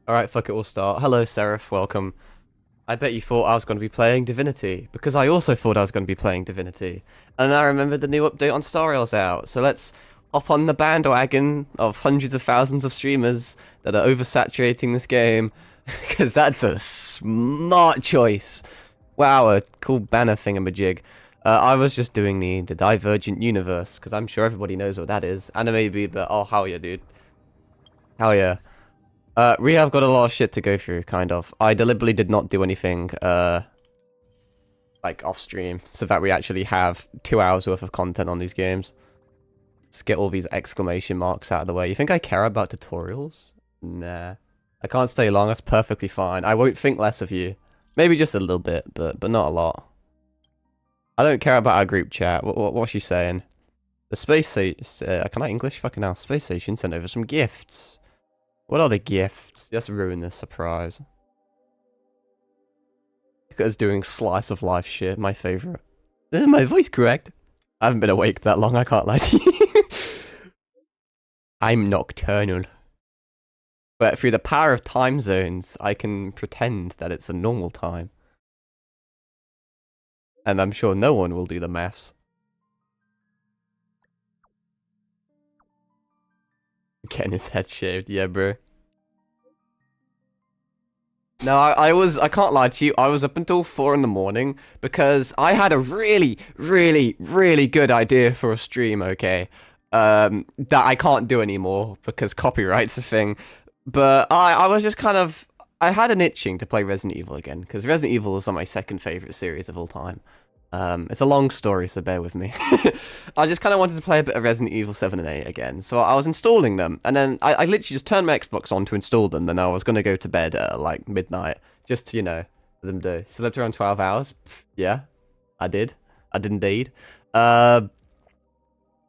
Alright, fuck it, we'll start. Hello, Seraph, welcome. I bet you thought I was going to be playing Divinity, because I also thought I was going to be playing Divinity. And I remembered the new update on Star Rail's out, so let's hop on the bandwagon of hundreds of thousands of streamers that are oversaturating this game, because that's a smart choice. Wow, a cool banner thingamajig. I was just doing the Divergent Universe, because I'm sure everybody knows what that is. Anime be, but oh, hell yeah, dude. Hell yeah. We have got a lot of shit to go through, kind of. I deliberately did not do anything, like, off-stream, so that we actually have 2 hours worth of content on these games. Let's get all these exclamation marks out of the way. You think I care about tutorials? Nah. I can't stay long, that's perfectly fine. I won't think less of you. Maybe just a little bit, but not a lot. I don't care about our group chat. What's she saying? The space station... can I English? Fucking hell. Space station sent over some gifts. What are the gifts? Let's ruin this surprise. Look at us doing slice of life shit, my favourite. Is my voice correct? I haven't been awake that long, I can't lie to you. I'm nocturnal. But through the power of time zones, I can pretend that it's a normal time. And I'm sure no one will do the maths. Getting his head shaved, yeah, bro. No, I can't lie to you, I was up until 4 in the morning because I had a really good idea for a stream, okay? That I can't do anymore because copyright's a thing. But I was just kind of, I had an itching to play Resident Evil again because Resident Evil is my second favourite series of all time. It's a long story, so bear with me. I just kind of wanted to play a bit of Resident Evil 7 and 8 again, so I was installing them, and then I literally just turned my Xbox on to install them, then I was going to go to bed at, like, midnight, just to, you know, let them do. Slept around 12 hours. Yeah, I did. I did indeed. Well,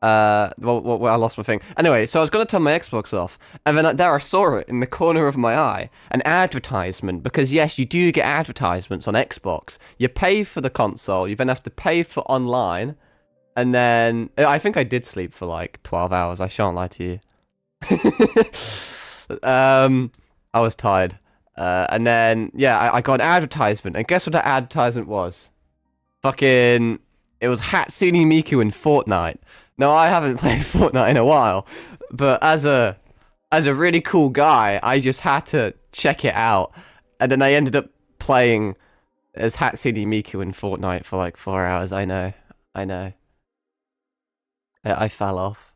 I lost my thing. Anyway, so I was going to turn my Xbox off, and then there I saw it in the corner of my eye, an advertisement, because yes, you do get advertisements on Xbox. You pay for the console, you then have to pay for online, and then, I think I did sleep for like 12 hours, I shan't lie to you. I was tired. And then, yeah, I got an advertisement, and guess what that advertisement was? Fucking, it was Hatsune Miku in Fortnite. No, I haven't played Fortnite in a while, but as a really cool guy, I just had to check it out, and then I ended up playing as Hatsune Miku in Fortnite for like 4 hours. I know. I fell off.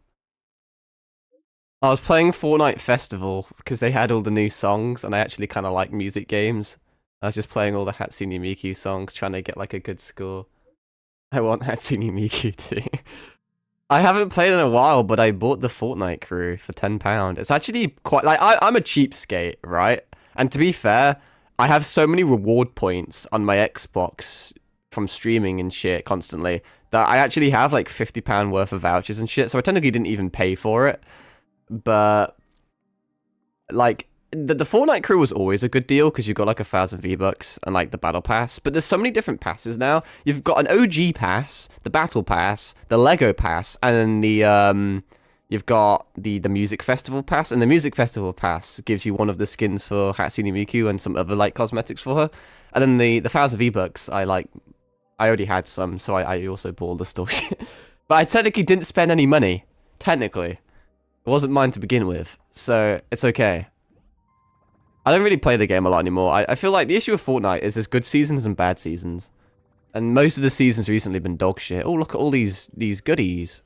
I was playing Fortnite Festival because they had all the new songs, and I actually kind of like music games. I was just playing all the Hatsune Miku songs, trying to get like a good score. I want Hatsune Miku too. I haven't played in a while, but I bought the Fortnite crew for £10. It's actually quite, like, I'm a cheapskate, right? And to be fair, I have so many reward points on my Xbox from streaming and shit constantly that I actually have like £50 worth of vouchers and shit, so I technically didn't even pay for it. But, like, the Fortnite crew was always a good deal because you've got like 1,000 V-Bucks and like the battle pass, but there's so many different passes now. You've got an OG pass, the battle pass, the Lego pass, and the you've got the music festival pass, and the music festival pass gives you one of the skins for Hatsune Miku and some other like cosmetics for her. And then the 1,000 V-Bucks, I already had some, so I also bought all the store shit. But I technically didn't spend any money. Technically, it wasn't mine to begin with, so it's okay. I don't really play the game a lot anymore. I feel like the issue with Fortnite is there's good seasons and bad seasons. And most of the seasons recently have been dog shit. Oh, look at all these goodies.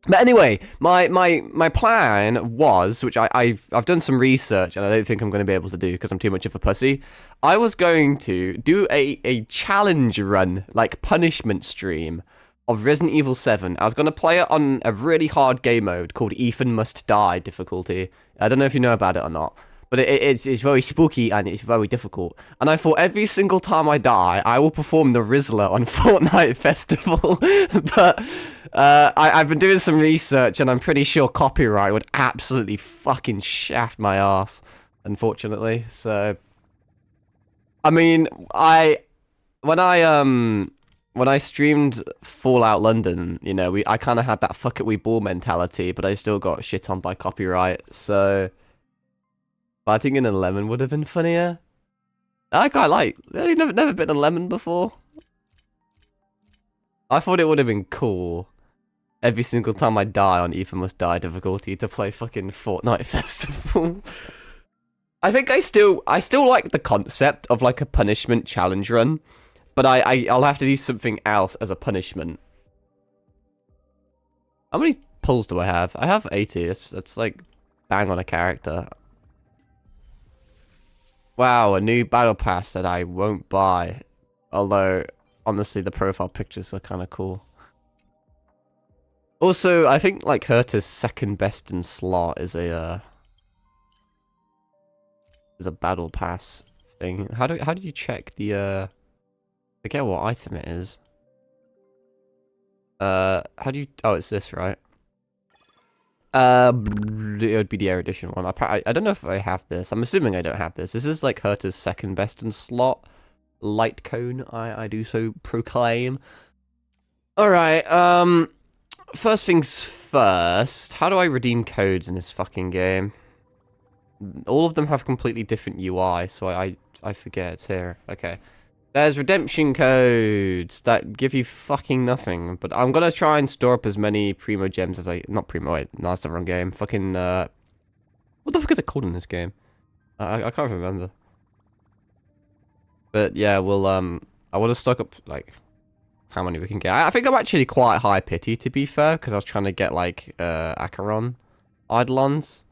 But anyway, my plan was, which I've done some research and I don't think I'm going to be able to do because I'm too much of a pussy. I was going to do a challenge run, like punishment stream of Resident Evil 7. I was going to play it on a really hard game mode called Ethan Must Die difficulty. I don't know if you know about it or not. But it's very spooky and it's very difficult. And I thought every single time I die, I will perform the Rizzler on Fortnite Festival. But I've been doing some research and I'm pretty sure copyright would absolutely fucking shaft my ass, unfortunately. So, I mean, when I streamed Fallout London, you know, I kind of had that fuck it we ball mentality, but I still got shit on by copyright. So Fighting in a lemon would have been funnier. I quite like. I've never been a lemon before. I thought it would have been cool every single time I die on Ethan Must Die difficulty to play fucking Fortnite Festival. I think I still like the concept of like a punishment challenge run, but I'll have to do something else as a punishment. How many pulls do I have? I have 80. That's like bang on a character. Wow, a new battle pass that I won't buy. Although, honestly, the profile pictures are kind of cool. Also, I think like Herta's second best in slot is a battle pass thing. How do you check the I forget what item it is. How do you? Oh, it's this, right? It would be the Erudition one. I don't know if I have this. I'm assuming I don't have this. This is like Herta's second best in slot. Light cone, I do so proclaim. Alright, first things first. How do I redeem codes in this fucking game? All of them have completely different UI, so I forget it's here. Okay. There's redemption codes that give you fucking nothing, but I'm gonna try and store up as many Primo gems as not Primo, wait, no, that's the wrong game. Fucking, what the fuck is it called in this game? I can't remember. But yeah, we'll, I want to stock up, like, how many we can get. I think I'm actually quite high pity, to be fair, because I was trying to get, like, Acheron Eidolons.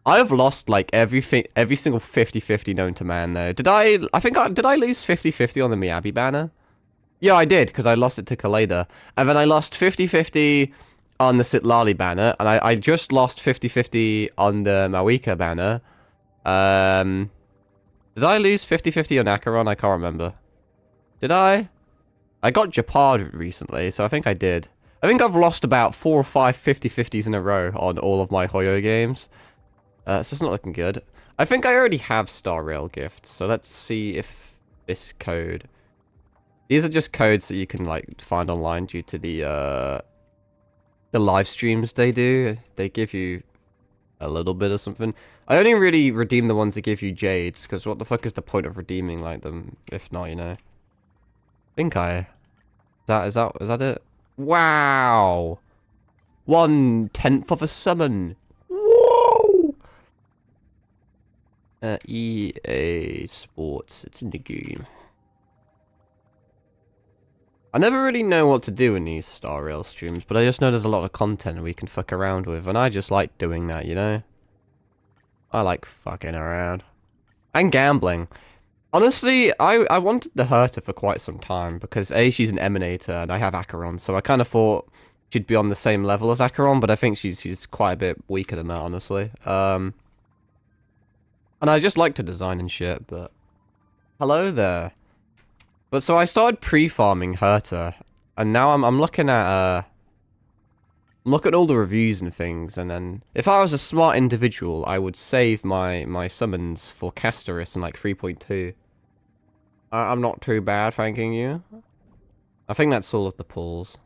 I have lost, like, every single 50-50 known to man, though. Did I lose 50-50 on the Miyabi banner? Yeah, I did, because I lost it to Kaleda. And then I lost 50-50 on the Sitlali banner, and I just lost 50-50 on the Mawika banner. Did I lose 50-50 on Acheron? I can't remember. Did I? I got Japard recently, so I think I did. I think I've lost about 4 or 5 50-50s in a row on all of my Hoyo games. So it's not looking good. I think I already have Star Rail gifts, so let's see if this code... These are just codes that you can, like, find online due to the live streams they do. They give you a little bit of something. I only really redeem the ones that give you jades, because what the fuck is the point of redeeming, like, them, if not, you know? I think is that it? Wow! 1/10 of a summon! Whoa! EA Sports, it's in the game. I never really know what to do in these Star Rail streams, but I just know there's a lot of content we can fuck around with, and I just like doing that, you know? I like fucking around. And gambling. Honestly, I wanted the Herta for quite some time, because A, she's an Emanator, and I have Acheron, so I kind of thought she'd be on the same level as Acheron, but I think she's quite a bit weaker than that, honestly. And I just like to design and shit, but... Hello there. But so I started pre-farming Herta, and now I'm looking at look at all the reviews and things, and then if I was a smart individual, I would save my summons for Castoris in like 3.2. I'm not too bad, thanking you. I think that's all of the pulls.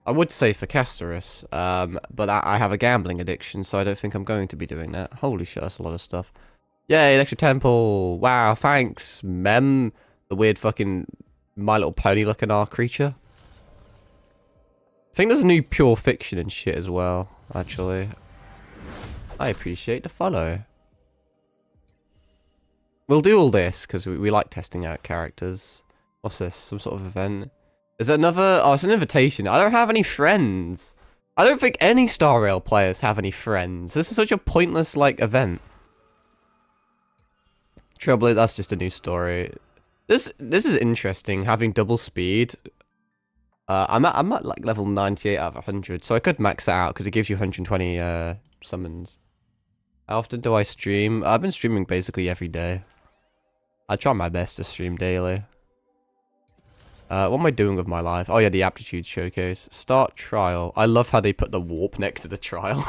I would say for Castoris, but I have a gambling addiction, so I don't think I'm going to be doing that. Holy shit, that's a lot of stuff. Yay, an extra temple. Wow, thanks, Mem. The weird fucking My Little Pony looking creature. I think there's a new Pure Fiction and shit as well, actually. I appreciate the follow. We'll do all this, because we like testing out characters. What's this? Some sort of event? Is it another... Oh, it's an invitation. I don't have any friends. I don't think any Star Rail players have any friends. This is such a pointless, like, event. Trouble, that's just a new story. This is interesting, having double speed. I'm at like level 98 out of 100, so I could max that out because it gives you 120 summons. How often do I stream? I've been streaming basically every day. I try my best to stream daily. What am I doing with my life? Oh yeah, the aptitude showcase. Start trial. I love how they put the warp next to the trial.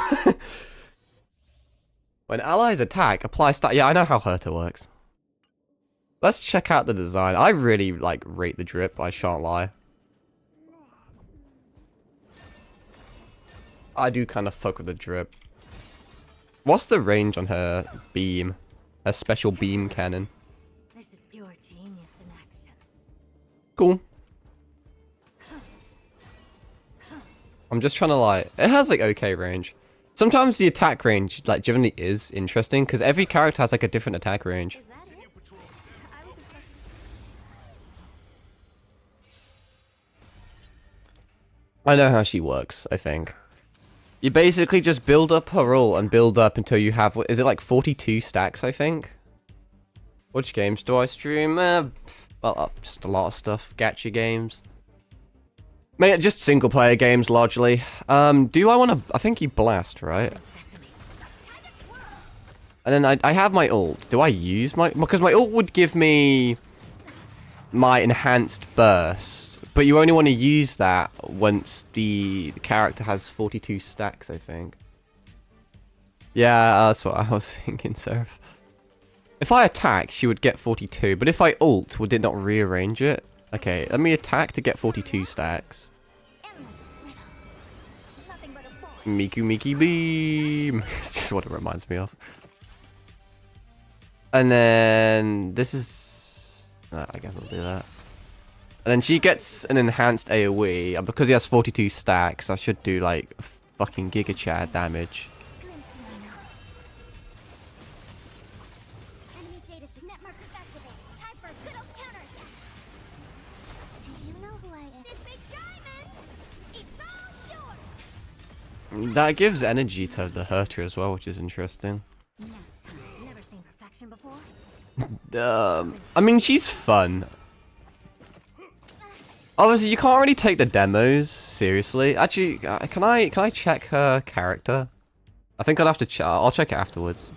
When allies attack, apply stat. Yeah, I know how Herta works. Let's check out the design. I really, like, rate the drip, I shan't lie. I do kind of fuck with the drip. What's the range on her beam? Her special beam cannon. This is pure genius in action. Cool. I'm just trying to like... It has like okay range. Sometimes the attack range like generally is interesting because every character has like a different attack range. Is that it? I was expecting... I know how she works, I think. You basically just build up her ult and build up until you have... Is it like 42 stacks, I think? Which games do I stream? Well, just a lot of stuff. Gacha games. Mate, just single player games largely. Do I want to... I think you blast, right? And then I have my ult. Do I use my... Because my ult would give me my enhanced burst. But you only want to use that once the character has 42 stacks, I think. Yeah, that's what I was thinking, Seraph. If I attack, she would get 42. But if I ult, would it not rearrange it? Okay, let me attack to get 42 stacks. Miku Miki Beam. It's just what it reminds me of. And then this is... I guess I'll do that. And then she gets an enhanced AoE. And because he has 42 stacks, I should do like fucking Giga Chad damage. That gives energy to the Herter as well, which is interesting. I mean, she's fun. Obviously, you can't really take the demos seriously. Actually, can I check her character? I think I'll have to I'll check it afterwards.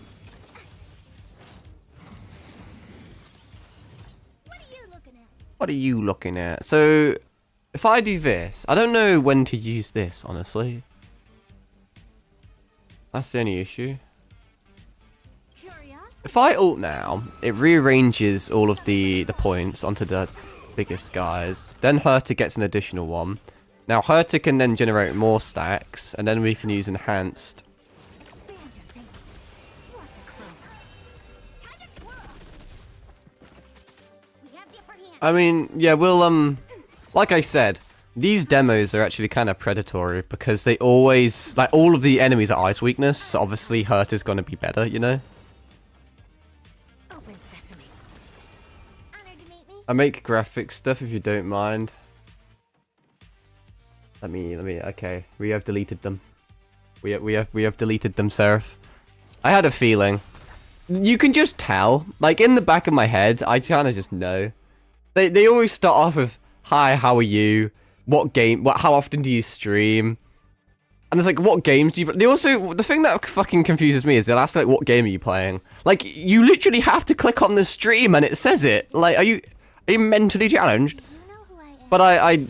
What are you looking at? So, if I do this, I don't know when to use this, honestly. That's the only issue. If I ult now, it rearranges all of the points onto the biggest guys. Then Herta gets an additional one. Now Herta can then generate more stacks, and then we can use enhanced. I mean, yeah, we'll like I said, these demos are actually kind of predatory because they always, like, all of the enemies are ice weakness, so obviously Herta's gonna be better, you know? I make graphic stuff if you don't mind. Let me, okay. We have deleted them. We have deleted them, Seraph. I had a feeling. You can just tell. Like, in the back of my head, I kind of just know. They always start off with, hi, how are you? What game, how often do you stream? And it's like, what games do you... They also, the thing that fucking confuses me is they'll ask, like, what game are you playing? Like, you literally have to click on the stream and it says it. Like, are you mentally challenged? But I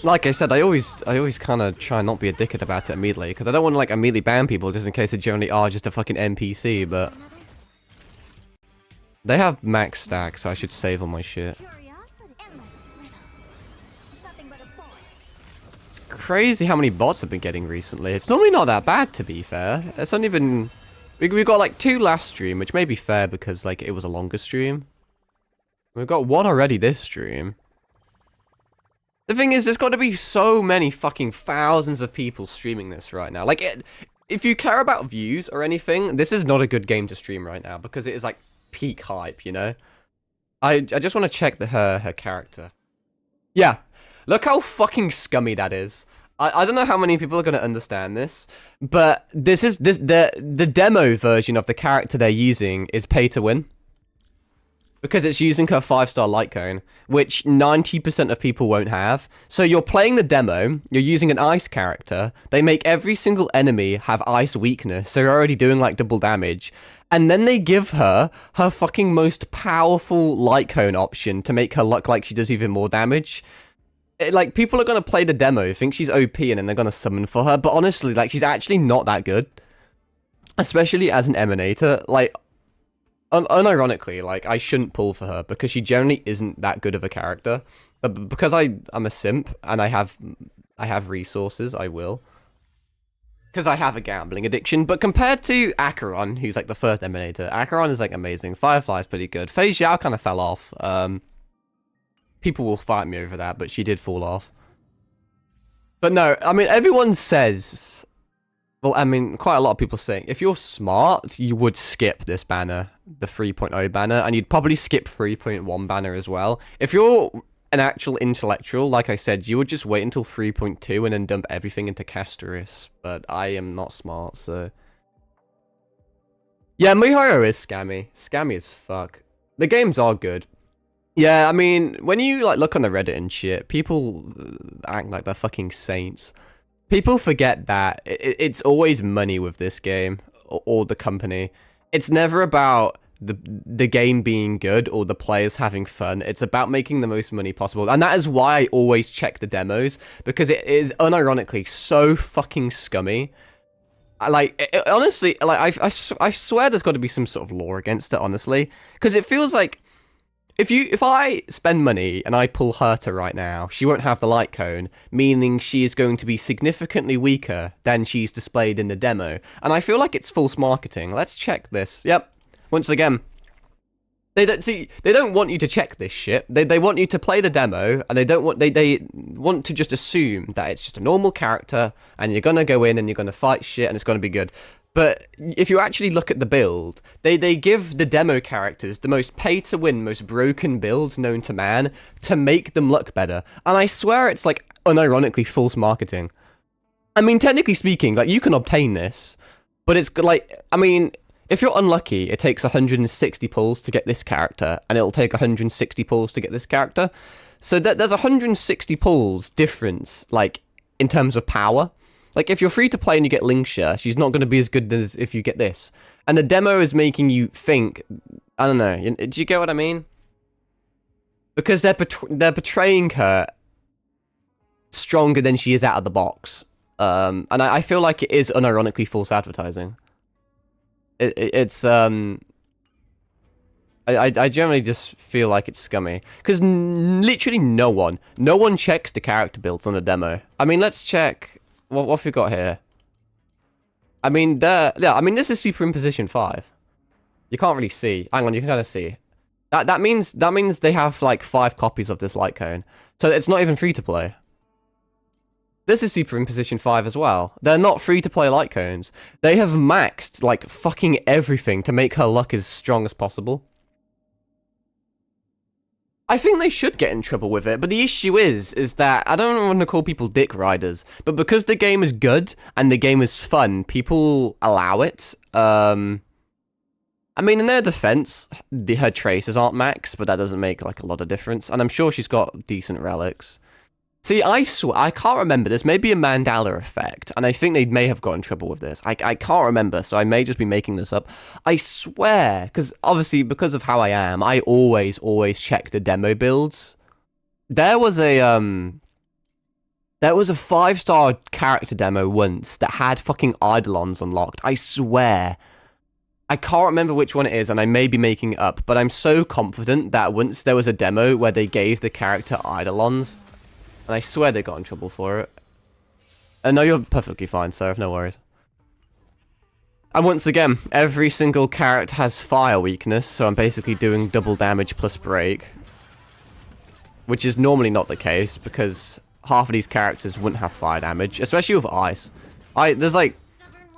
like I said, I always kind of try not to be a dickhead about it immediately, because I don't want to, like, immediately ban people just in case they generally are just a fucking NPC, but... They have max stacks, so I should save all my shit. It's crazy how many bots I've been getting recently. It's normally not that bad, to be fair. It's only been... We got, like, 2 last stream, which may be fair because, like, it was a longer stream. We've got 1 already this stream. The thing is, there's got to be so many fucking thousands of people streaming this right now. Like, if you care about views or anything, this is not a good game to stream right now because it is, like, peak hype, you know? I just want to check her character. Yeah. Look how fucking scummy that is. I don't know how many people are going to understand this, but the demo version of the character they're using is pay to win. Because it's using her 5-star light cone, which 90% of people won't have. So you're playing the demo, you're using an ice character, they make every single enemy have ice weakness, so you're already doing like double damage. And then they give her her fucking most powerful light cone option to make her look like she does even more damage. Like, people are going to play the demo, think she's OP, and then they're going to summon for her, but honestly, like, she's actually not that good. Especially as an emanator, like... Unironically, like, I shouldn't pull for her because she generally isn't that good of a character. But because I'm a simp and I have resources, I will. because I have a gambling addiction. But compared to Acheron, who's like the first Emanator, Acheron is like amazing. Firefly's pretty good. Fei Xiao kind of fell off. People will fight me over that, but she did fall off. But no, I mean, everyone says... Well, I mean, quite a lot of people say, if you're smart, you would skip this banner, the 3.0 banner, and you'd probably skip 3.1 banner as well. If you're an actual intellectual, like I said, you would just wait until 3.2 and then dump everything into Castoris. But I am not smart, so... Yeah, Miharu is scammy. Scammy as fuck. The games are good. Yeah, I mean, when you like look on the Reddit and shit, people act like they're fucking saints. People forget that it's always money with this game, or the company. It's never about the game being good or the players having fun. It's about making the most money possible. And that is why I always check the demos, because it is unironically so fucking scummy. Honestly, like, I swear there's got to be some sort of law against it, honestly. Because it feels like, if I spend money and I pull Herta right now, she won't have the light cone, meaning she is going to be significantly weaker than she's displayed in the demo. And I feel like it's false marketing. Let's check this. Yep. Once again, they don't want you to check this shit. They want you to play the demo, and they want to just assume that it's just a normal character, and you're gonna go in and you're gonna fight shit, and it's gonna be good. But if you actually look at the build, they give the demo characters the most pay-to-win, most broken builds known to man to make them look better. And I swear it's like unironically false marketing. I mean, technically speaking, like, you can obtain this, but it's like, I mean, if you're unlucky, it takes 160 pulls to get this character, and it'll take 160 pulls to get this character. So there's 160 pulls difference, like, in terms of power. Like, if you're free to play and you get Linkshire, she's not going to be as good as if you get this. And the demo is making you think... I don't know. Do you get what I mean? Because they're portraying her stronger than she is out of the box. And I feel like it is unironically false advertising. It's... I generally just feel like it's scummy. Because literally no one checks the character builds on the demo. I mean, let's check... What have we got here? I mean, this is Superimposition 5. You can't really see. Hang on, you can kind of see. That means they have like 5 copies of this light cone. So it's not even free to play. This is Superimposition 5 as well. They're not free to play light cones. They have maxed like fucking everything to make her luck as strong as possible. I think they should get in trouble with it, but the issue is that I don't want to call people dick riders, but because the game is good and the game is fun, people allow it. I mean, in their defense, her traces aren't max, but that doesn't make like a lot of difference, and I'm sure she's got decent relics. See, I can't remember. This may be a Mandela effect, and I think they may have got in trouble with this. I can't remember, so I may just be making this up. I swear, because obviously, because of how I am, I always check the demo builds. There was a 5-star character demo once that had fucking Eidolons unlocked. I swear. I can't remember which one it is, and I may be making it up, but I'm so confident that once there was a demo where they gave the character Eidolons. And I swear they got in trouble for it. No, you're perfectly fine, sir. No worries. And once again, every single character has fire weakness, so I'm basically doing double damage plus break. Which is normally not the case, because half of these characters wouldn't have fire damage, especially with ice. There's like,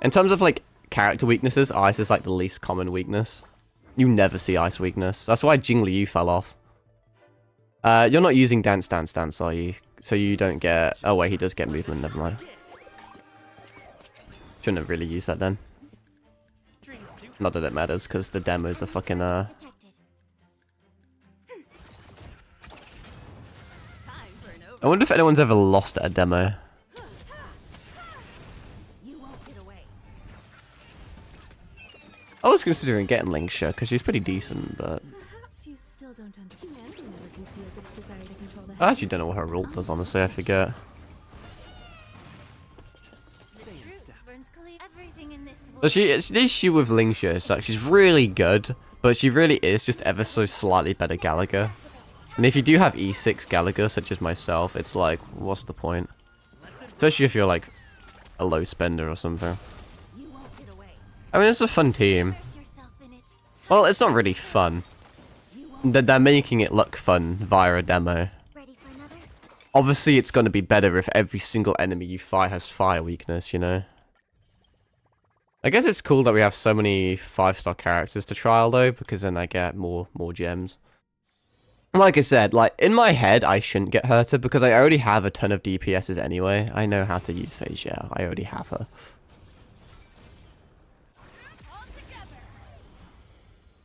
in terms of like character weaknesses, ice is like the least common weakness. You never see ice weakness. That's why Jingli fell off. You're not using Dance, are you? So you don't get... Oh, wait, he does get movement. Never mind. Shouldn't have really used that then. Not that it matters, because the demos are fucking... I wonder if anyone's ever lost at a demo. I was considering getting Linkshire, because she's pretty decent, but... I actually don't know what her ult does, honestly, I forget. But the issue with Linkshire is like, she's really good, but she really is just ever so slightly better Gallagher. And if you do have E6 Gallagher, such as myself, it's like, what's the point? Especially if you're like a low spender or something. You won't get away. I mean, it's a fun team. Immerse yourself in it. Well, it's not really fun. They're making it look fun via a demo. Ready for another? Obviously, it's going to be better if every single enemy you fight has fire weakness, you know? I guess it's cool that we have so many 5-star characters to trial, though, because then I get more gems. Like I said, like, in my head, I shouldn't get Herta, because I already have a ton of DPSs anyway. I know how to use Fei Xiao. I already have her.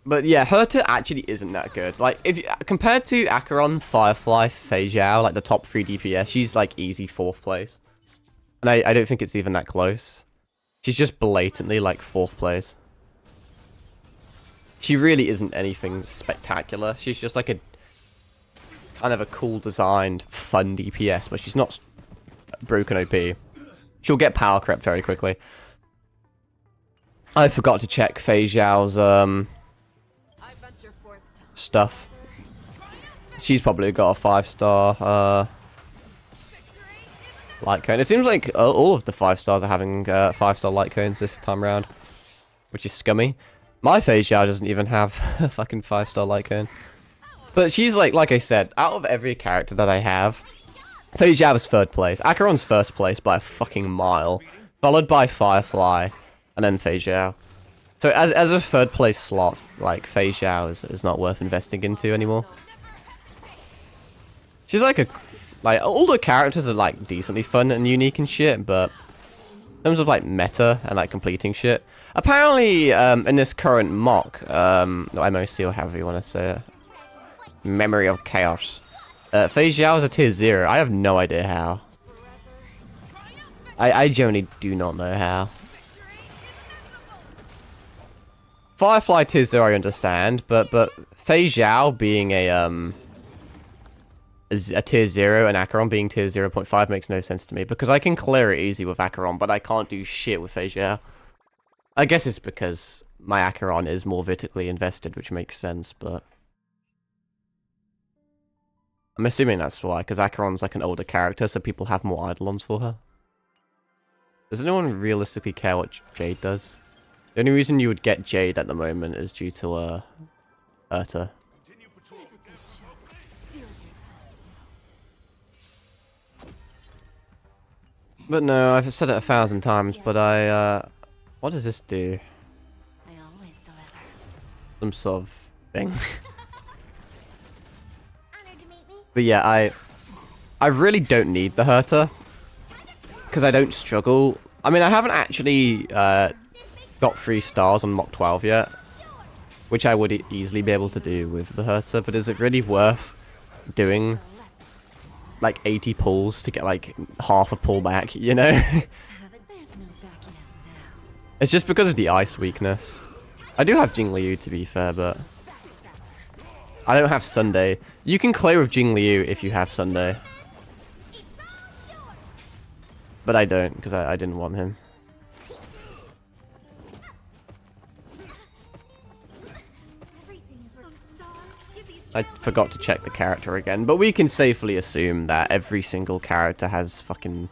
But yeah, Herta actually isn't that good. Like, if compared to Acheron, Firefly, Fei Xiao, like the top 3 DPS, she's like easy 4th place. And I don't think it's even that close. She's just blatantly like 4th place. She really isn't anything spectacular. She's just like a kind of a cool designed, fun DPS, but she's not broken OP. She'll get power crept very quickly. I forgot to check Fei Xiao's stuff. She's probably got a 5-star light cone. It seems like all of the 5-stars are having 5-star light cones this time around, which is scummy. My Fei Xiao doesn't even have a fucking 5-star light cone. But she's like I said, out of every character that I have, Fei Xiao is 3rd place. Acheron's 1st place by a fucking mile, followed by Firefly, and then Fei Xiao. So as a 3rd place slot, like, Fei Xiao is not worth investing into anymore. She's like all the characters are like decently fun and unique and shit, but in terms of like meta and like completing shit, apparently in this current mock, MOC or however you want to say it, Memory of Chaos, Fei Xiao is a tier 0. I have no idea how. I genuinely do not know how. Firefly tier 0 I understand, but Fei Xiao being a tier 0 and Acheron being tier 0.5 makes no sense to me, because I can clear it easy with Acheron, but I can't do shit with Fei Xiao. I guess it's because my Acheron is more vertically invested, which makes sense, but I'm assuming that's why, because Acheron's like an older character, so people have more eidolons for her. Does anyone realistically care what Jade does? The only reason you would get Jade at the moment is due to Urta. But no, I've said it 1,000 times, but what does this do? I always deliver. Some sort of thing. Honored to meet me. But yeah, I really don't need the Herta, because I don't struggle. I mean, I haven't actually got 3 stars on Mach 12 yet, which I would easily be able to do with the Herta, but is it really worth doing like 80 pulls to get like half a pull back, you know? There's no backing out now. It's just because of the ice weakness. I do have Jing Liu, to be fair, but I don't have Sunday. You can clear with Jing Liu if you have Sunday, but I don't, because I didn't want him. I forgot to check the character again, but we can safely assume that every single character has fucking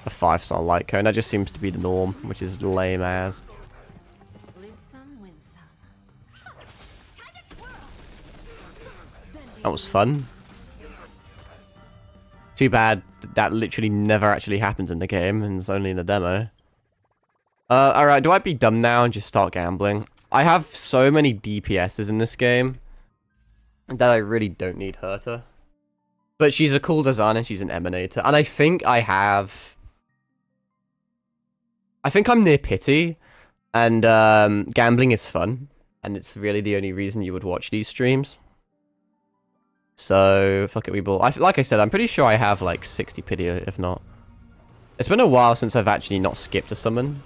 a 5-star light cone. That just seems to be the norm, which is lame as. Lose some, win some. That was fun. Too bad that literally never actually happens in the game, and it's only in the demo. Alright, do I be dumb now and just start gambling? I have so many DPSs in this game that I really don't need Herta. But she's a cool designer, she's an Emanator, and I think I'm near Pity, and gambling is fun, and it's really the only reason you would watch these streams. So, fuck it, we ball. Like I said, I'm pretty sure I have like 60 Pity, if not. It's been a while since I've actually not skipped a summon.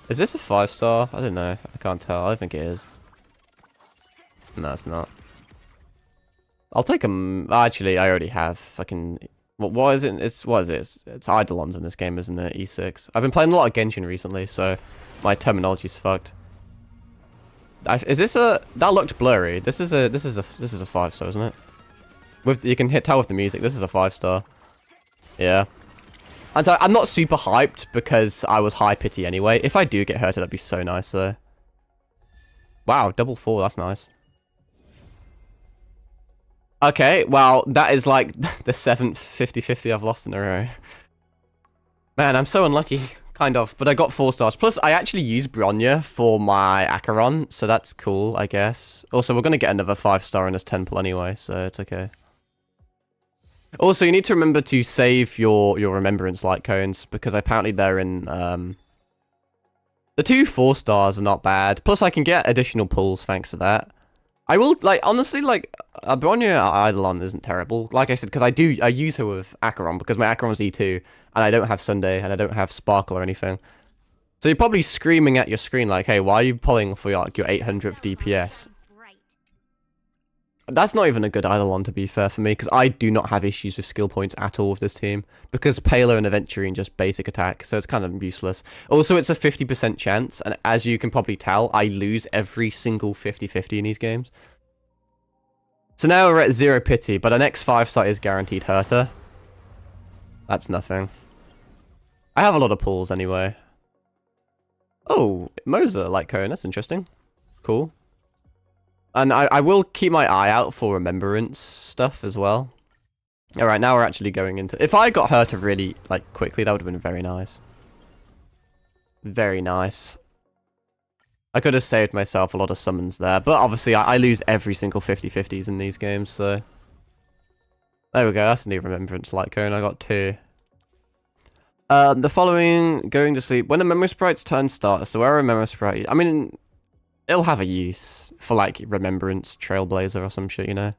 Is this a 5-star? I don't know, I can't tell, I don't think it is. No, it's not. I'll take them. Actually, I already have fucking. What is it? What is it? It's Eidolons in this game, isn't it? E6. I've been playing a lot of Genshin recently, so my terminology's fucked. Is this a? That looked blurry. This is a 5-star, isn't it? You can tell with the music. This is a 5-star. Yeah. And so I'm not super hyped because I was high pity anyway. If I do get hurt, that'd be so nice though. Wow, double 4, that's nice. Okay, well, that is like the 7th 50-50 I've lost in a row. Man, I'm so unlucky. Kind of, but I got 4 stars. Plus, I actually used Bronya for my Acheron, so that's cool, I guess. Also, we're going to get another 5-star in this temple anyway, so it's okay. Also, you need to remember to save your remembrance light cones, because apparently they're in... The 2 4-stars are not bad. Plus, I can get additional pulls thanks to that. I will, like, honestly, like, Bronya Eidolon isn't terrible. Like I said, because I use her with Acheron, because my Acheron's E2, and I don't have Sunday, and I don't have Sparkle or anything. So you're probably screaming at your screen like, hey, why are you pulling for your 800th DPS? That's not even a good Eidolon, to be fair, for me, because I do not have issues with skill points at all with this team, because Palo and Aventurine just basic attack, so it's kind of useless. Also, it's a 50% chance, and as you can probably tell, I lose every single 50-50 in these games. So now we're at 0 pity, but our next 5-star is guaranteed Herta. That's nothing. I have a lot of pulls anyway. Oh, Moser, light cone, that's interesting. Cool. And I will keep my eye out for remembrance stuff as well. Alright, now we're actually going into... If I got Herta really, like, quickly, that would have been very nice. Very nice. I could have saved myself a lot of summons there, but obviously I lose every single 50-50s in these games, so... There we go, that's a new remembrance light cone, I got 2. The following, going to sleep. When the memory sprites turn starter, so where are memory sprite? I mean... It'll have a use for, like, Remembrance, Trailblazer or some shit, you know?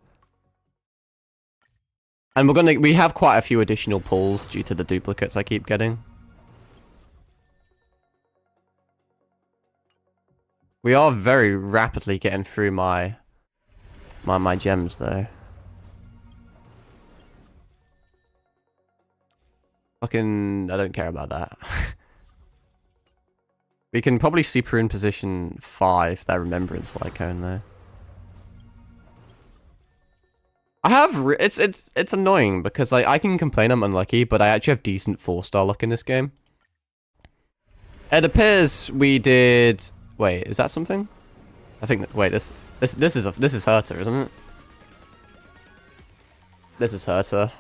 And we have quite a few additional pulls due to the duplicates I keep getting. We are very rapidly getting through my gems, though. Fucking, I don't care about that. We can probably super in position 5, that Remembrance light cone there. I have, it's annoying because I can complain I'm unlucky, but I actually have decent 4-star luck in this game. It appears we did, wait, is that something? I think, wait, this is Herta, isn't it? This is Herta.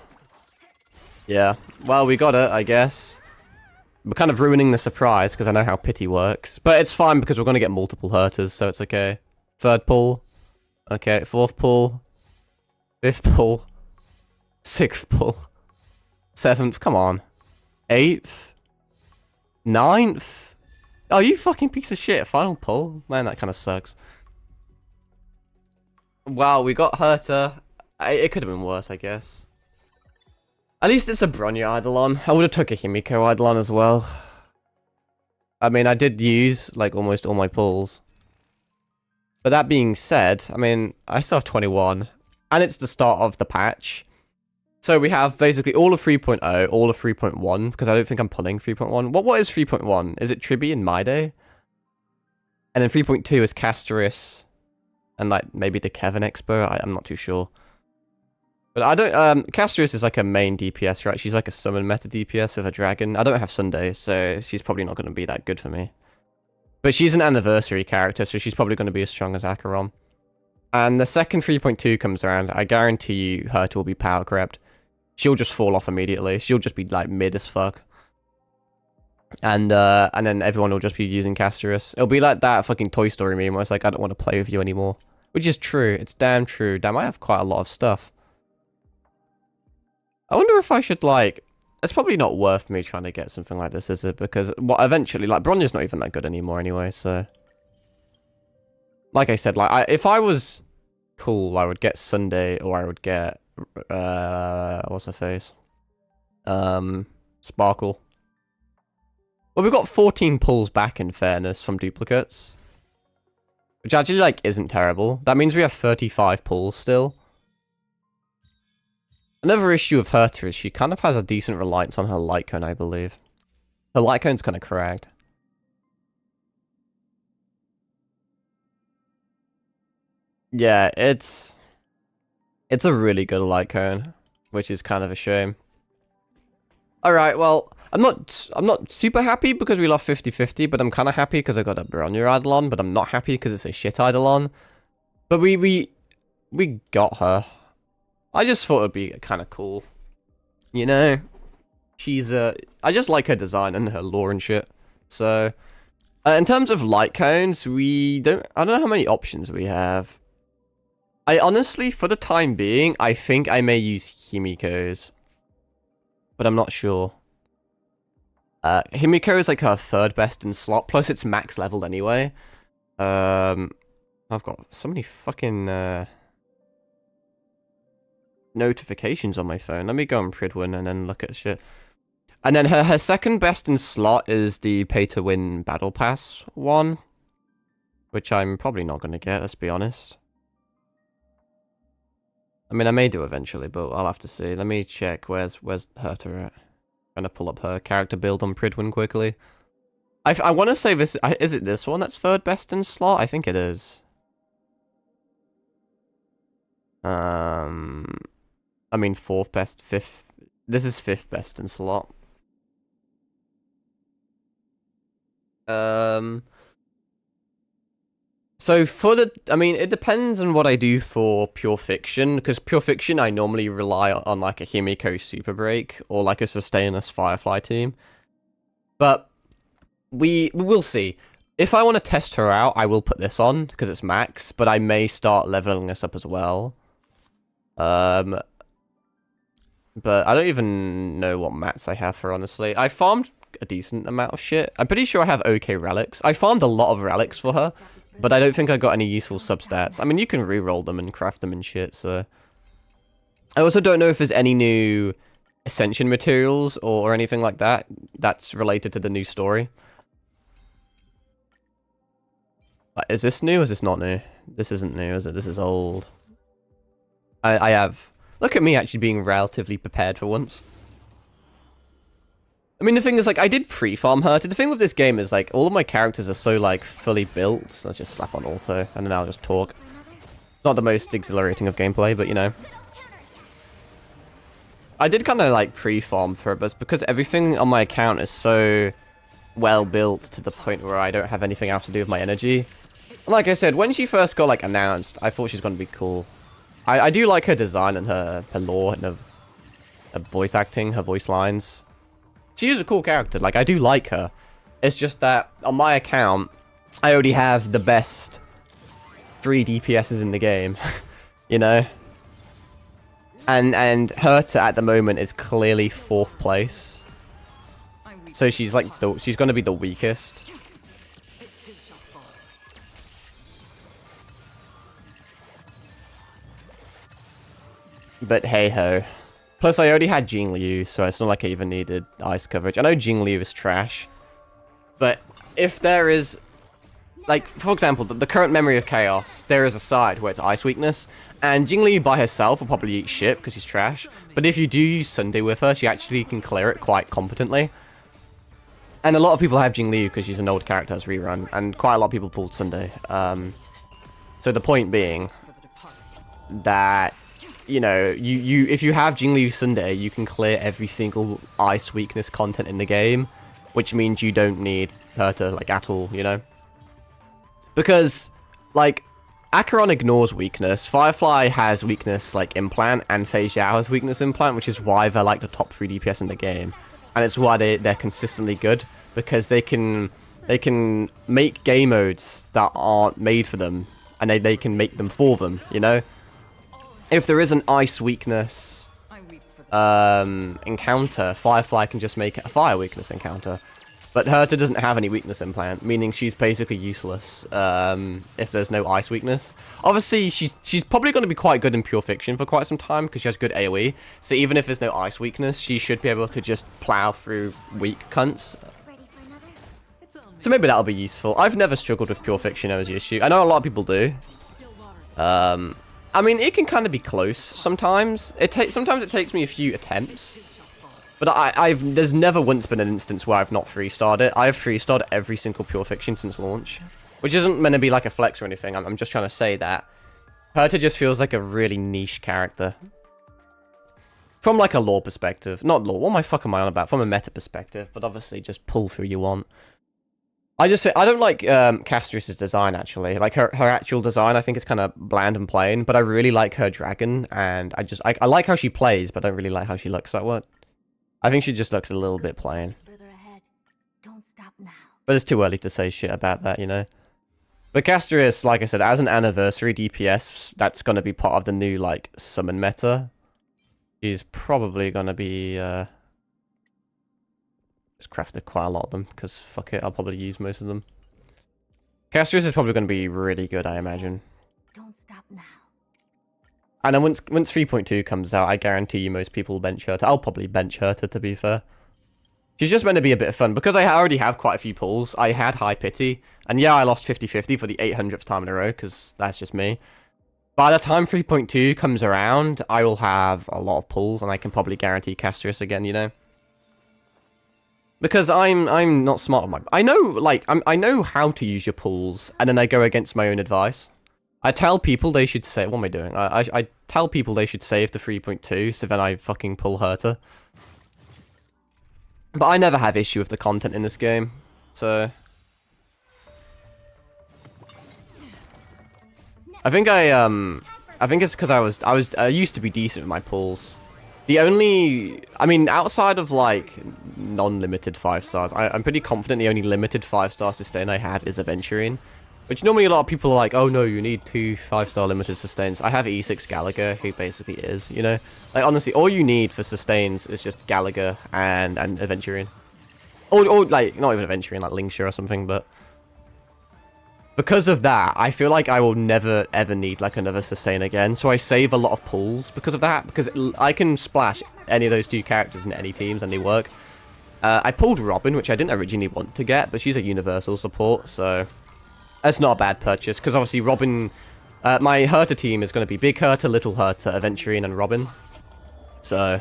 Yeah, well, we got it, I guess. We're kind of ruining the surprise because I know how pity works. But it's fine because we're going to get multiple Hertas, so it's okay. 3rd pull. Okay, 4th pull. 5th pull. 6th pull. 7th, come on. 8th. 9th. Oh, you fucking piece of shit. Final pull? Man, that kind of sucks. Wow, we got Herta. It could have been worse, I guess. At least it's a Bronya Eidolon. I would have took a Himiko Eidolon as well. I mean, I did use, like, almost all my pulls. But that being said, I mean, I still have 21. And it's the start of the patch. So we have basically all of 3.0, all of 3.1, because I don't think I'm pulling 3.1. What is 3.1? Is it Tribi and Maide? And then 3.2 is Castoris. And, like, maybe the Kevin Expo? I'm not too sure. But I don't, Castoris is like a main DPS, right? She's like a summon meta DPS with a dragon. I don't have Sunday, so she's probably not going to be that good for me. But she's an anniversary character, so she's probably going to be as strong as Acheron. And the second 3.2 comes around, I guarantee you Herta will be power crept. She'll just fall off immediately. She'll just be like mid as fuck. And then everyone will just be using Castoris. It'll be like that fucking Toy Story meme where it's like, I don't want to play with you anymore. Which is true. It's damn true. Damn, I have quite a lot of stuff. I wonder if I should, like... It's probably not worth me trying to get something like this, is it? Because, well, eventually, like, Bronya's not even that good anymore anyway, so... Like I said, like, if I was cool, I would get Sunday, or I would get... what's her face? Sparkle. Well, we've got 14 pulls back, in fairness, from duplicates. Which actually, like, isn't terrible. That means we have 35 pulls still. Another issue of Herta is she kind of has a decent reliance on her light cone, I believe. Her light cone's kind of cracked. Yeah, it's a really good light cone, which is kind of a shame. Alright, well, I'm not super happy because we lost 50-50, but I'm kind of happy because I got a Bronya Eidolon, but I'm not happy because it's a shit Eidolon. But we got her. I just thought it'd be kind of cool. You know? She's I just like her design and her lore and shit. So, in terms of light cones, I don't know how many options we have. I honestly, for the time being, I think I may use Himiko's. But I'm not sure. Himiko is like her third best in slot, plus it's max leveled anyway. I've got so many fucking notifications on my phone. Let me go on Pridwin and then look at shit. And then her second best in slot is the pay to win battle pass one, which I'm probably not going to get, let's be honest. I mean, I may do eventually, but I'll have to see. Let me check where's Herta at. Trying to pull up her character build on Pridwin quickly. I want to say this. Is it this one that's third best in slot? I think it is. I mean, fourth best, fifth. This is fifth best in slot. So for I mean, it depends on what I do for Pure Fiction, because Pure Fiction, I normally rely on like a Himiko Super Break, or like a Sustainless Firefly team. But we will see. If I want to test her out, I will put this on, because it's max, but I may start leveling this up as well. But I don't even know what mats I have for, honestly. I farmed a decent amount of shit. I'm pretty sure I have okay relics. I farmed a lot of relics for her, but I don't think I got any useful substats. I mean, you can re-roll them and craft them and shit, so... I also don't know if there's any new Ascension materials or anything like that that's related to the new story. Is this new or is this not new? This isn't new, is it? This is old. I have... Look at me actually being relatively prepared for once. I mean, the thing is, like, I did pre-farm her. The thing with this game is, like, all of my characters are so, like, fully built. Let's just slap on auto, and then I'll just talk. Not the most exhilarating of gameplay, but, you know. I did kind of, like, pre-farm for her, but it's because everything on my account is so well built to the point where I don't have anything else to do with my energy. And like I said, when she first got, like, announced, I thought she was going to be cool. I do like her design and her lore and her voice acting, her voice lines. She is a cool character, like, I do like her. It's just that, on my account, I already have the best 3 DPSs in the game, you know? And Herta at the moment is clearly 4th place. So she's like, she's gonna be the weakest. But hey-ho. Plus, I already had Jingliu, so it's not like I even needed ice coverage. I know Jingliu is trash, but if there is... Like, for example, the current Memory of Chaos, there is a side where it's ice weakness, and Jingliu by herself will probably eat shit because she's trash, but if you do use Sunday with her, she actually can clear it quite competently. And a lot of people have Jingliu because she's an old character as rerun, and quite a lot of people pulled Sunday. So the point being that... You know, if you have Jingliu Sunday, you can clear every single ice weakness content in the game, which means you don't need her to, like, at all, you know? Because, like, Acheron ignores weakness, Firefly has weakness, like, implant, and Fei Xiao has weakness implant, which is why they're, like, the top 3 DPS in the game. And it's why they're consistently good, because they can make game modes that aren't made for them, and they can make them for them, you know? If there is an ice weakness encounter, Firefly can just make it a fire weakness encounter. But Herta doesn't have any weakness implant, meaning she's basically useless if there's no ice weakness. Obviously, she's probably going to be quite good in Pure Fiction for quite some time because she has good AoE. So even if there's no ice weakness, she should be able to just plow through weak cunts. So maybe that'll be useful. I've never struggled with Pure Fiction as the issue. I know a lot of people do. I mean, it can kind of be close sometimes. Sometimes it takes me a few attempts. But there's never once been an instance where I've not 3-starred it. I have 3-starred every single Pure Fiction since launch. Which isn't meant to be like a flex or anything. I'm just trying to say that Herta just feels like a really niche character. From like a lore perspective. Not lore, what am I on about? From a meta perspective, but obviously just pull through you want. I just say I don't like Castrius's design actually. Like her actual design, I think is kind of bland and plain. But I really like her dragon, and I like how she plays, but I don't really like how she looks. That what? I think she just looks a little bit plain. Don't stop now. But it's too early to say shit about that, you know. But Castrius, like I said, as an anniversary DPS, that's gonna be part of the new like summon meta. She's probably gonna be just crafted quite a lot of them, because fuck it, I'll probably use most of them. Castrius is probably going to be really good, I imagine. Don't stop now. And then once 3.2 comes out, I guarantee you most people will bench her. I'll probably bench her, to be fair. She's just meant to be a bit of fun, because I already have quite a few pulls. I had High Pity, and yeah, I lost 50-50 for the 800th time in a row, because that's just me. By the time 3.2 comes around, I will have a lot of pulls, and I can probably guarantee Castrius again, you know? Because I'm not smart with my... I know, like, I know how to use your pools, and then I go against my own advice. I tell people they should say... What am I doing? I tell people they should save the 3.2, so then I fucking pull Herta. But I never have issue with the content in this game, so... I think it's because I used to be decent with my pulls. The only, I mean, outside of like non-limited 5 stars, I'm pretty confident the only limited 5-star sustain I had is Aventurine, which normally a lot of people are like, oh no, you need 2 5-star limited sustains. I have E6 Gallagher, who basically is, you know, like honestly, all you need for sustains is just Gallagher and Aventurine, or like not even Aventurine, like Linkshire or something, but. Because of that, I feel like I will never ever need like another sustain again, so I save a lot of pulls because of that, because I can splash any of those 2 characters in any teams and they work. I pulled Robin, which I didn't originally want to get, but she's a universal support, so that's not a bad purchase, because obviously Robin, my Herta team is going to be Big Herta, Little Herta, Aventurine, and Robin, so...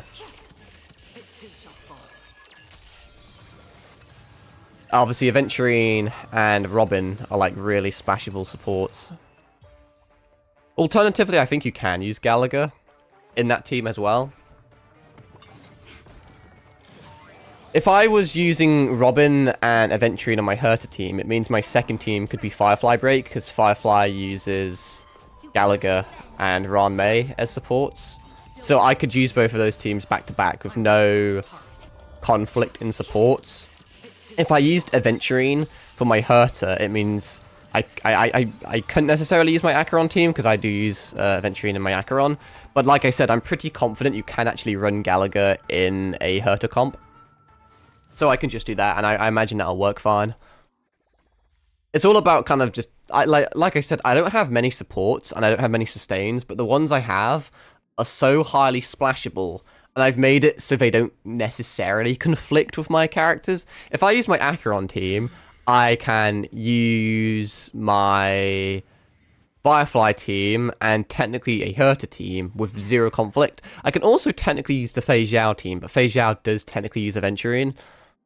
Obviously, Aventurine and Robin are like really splashable supports. Alternatively, I think you can use Gallagher in that team as well. If I was using Robin and Aventurine on my Herta team, it means my second team could be Firefly Break, because Firefly uses Gallagher and Ran Mei as supports. So I could use both of those teams back to back with no conflict in supports. If I used Aventurine for my Herta, it means I couldn't necessarily use my Acheron team, because I do use Aventurine in my Acheron. But like I said, I'm pretty confident you can actually run Gallagher in a Herta comp. So I can just do that, and I imagine that'll work fine. It's all about kind of just... like I said, I don't have many supports, and I don't have many sustains, but the ones I have are so highly splashable. And I've made it so they don't necessarily conflict with my characters. If I use my Acheron team, I can use my Firefly team and technically a Herta team with 0 conflict. I can also technically use the Fei Zhao team, but Fei Zhao does technically use Aventurine.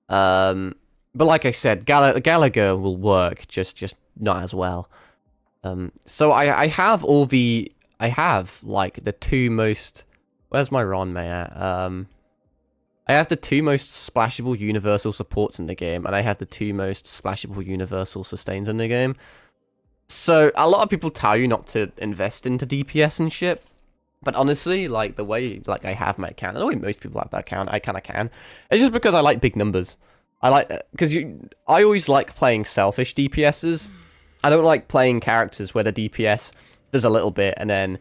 But like I said, Gallagher will work, just not as well. So I have all the... I have, like, the 2 most... Where's my Ran Mei at? I have the 2 most splashable universal supports in the game, and I have the 2 most splashable universal sustains in the game. So, a lot of people tell you not to invest into DPS and shit, but honestly, like, the way, like, I have my account, and the way most people have that account, I kind of can, it's just because I like big numbers. I like, because I always like playing selfish DPSs. I don't like playing characters where the DPS does a little bit, and then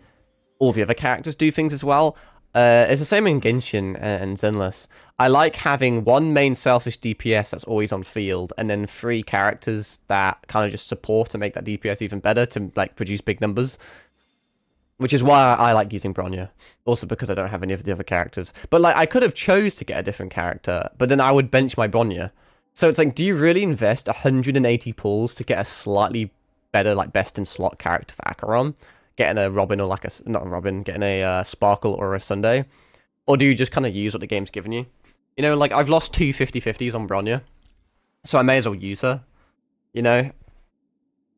all the other characters do things as well. It's the same in Genshin and Zenless. I like having 1 main selfish DPS that's always on field, and then 3 characters that kind of just support and make that DPS even better to like produce big numbers. Which is why I like using Bronya. Also because I don't have any of the other characters. But like I could have chose to get a different character, but then I would bench my Bronya. So it's like, do you really invest 180 pulls to get a slightly better like best in slot character for Acheron? Getting a Robin or like a... Not a Robin, getting a Sparkle or a Sunday? Or do you just kind of use what the game's given you? You know, like, I've lost 2 50-50s on Bronya. So I may as well use her. You know?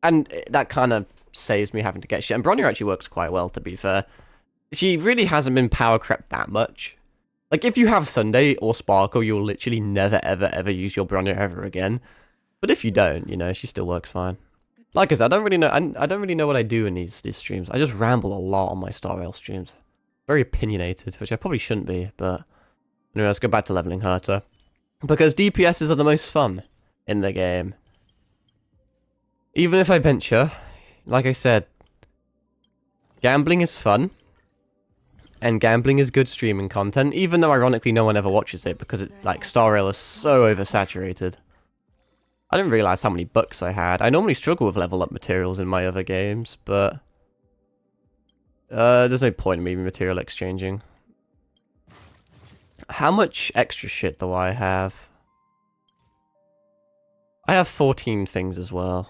And that kind of saves me having to get shit. And Bronya actually works quite well, to be fair. She really hasn't been power crept that much. Like, if you have Sunday or Sparkle, you'll literally never, ever, ever use your Bronner ever again. But if you don't, you know, she still works fine. Like I said, I don't really know what I do in these streams. I just ramble a lot on my Star Rail streams. Very opinionated, which I probably shouldn't be, but... Anyway, let's go back to leveling Herta. Because DPSs are the most fun in the game. Even if I bench her, like I said, gambling is fun. And gambling is good streaming content, even though ironically no one ever watches it because like Star Rail is so oversaturated. I didn't realize how many books I had. I normally struggle with level up materials in my other games, but there's no point in me material exchanging. How much extra shit do I have? I have 14 things as well.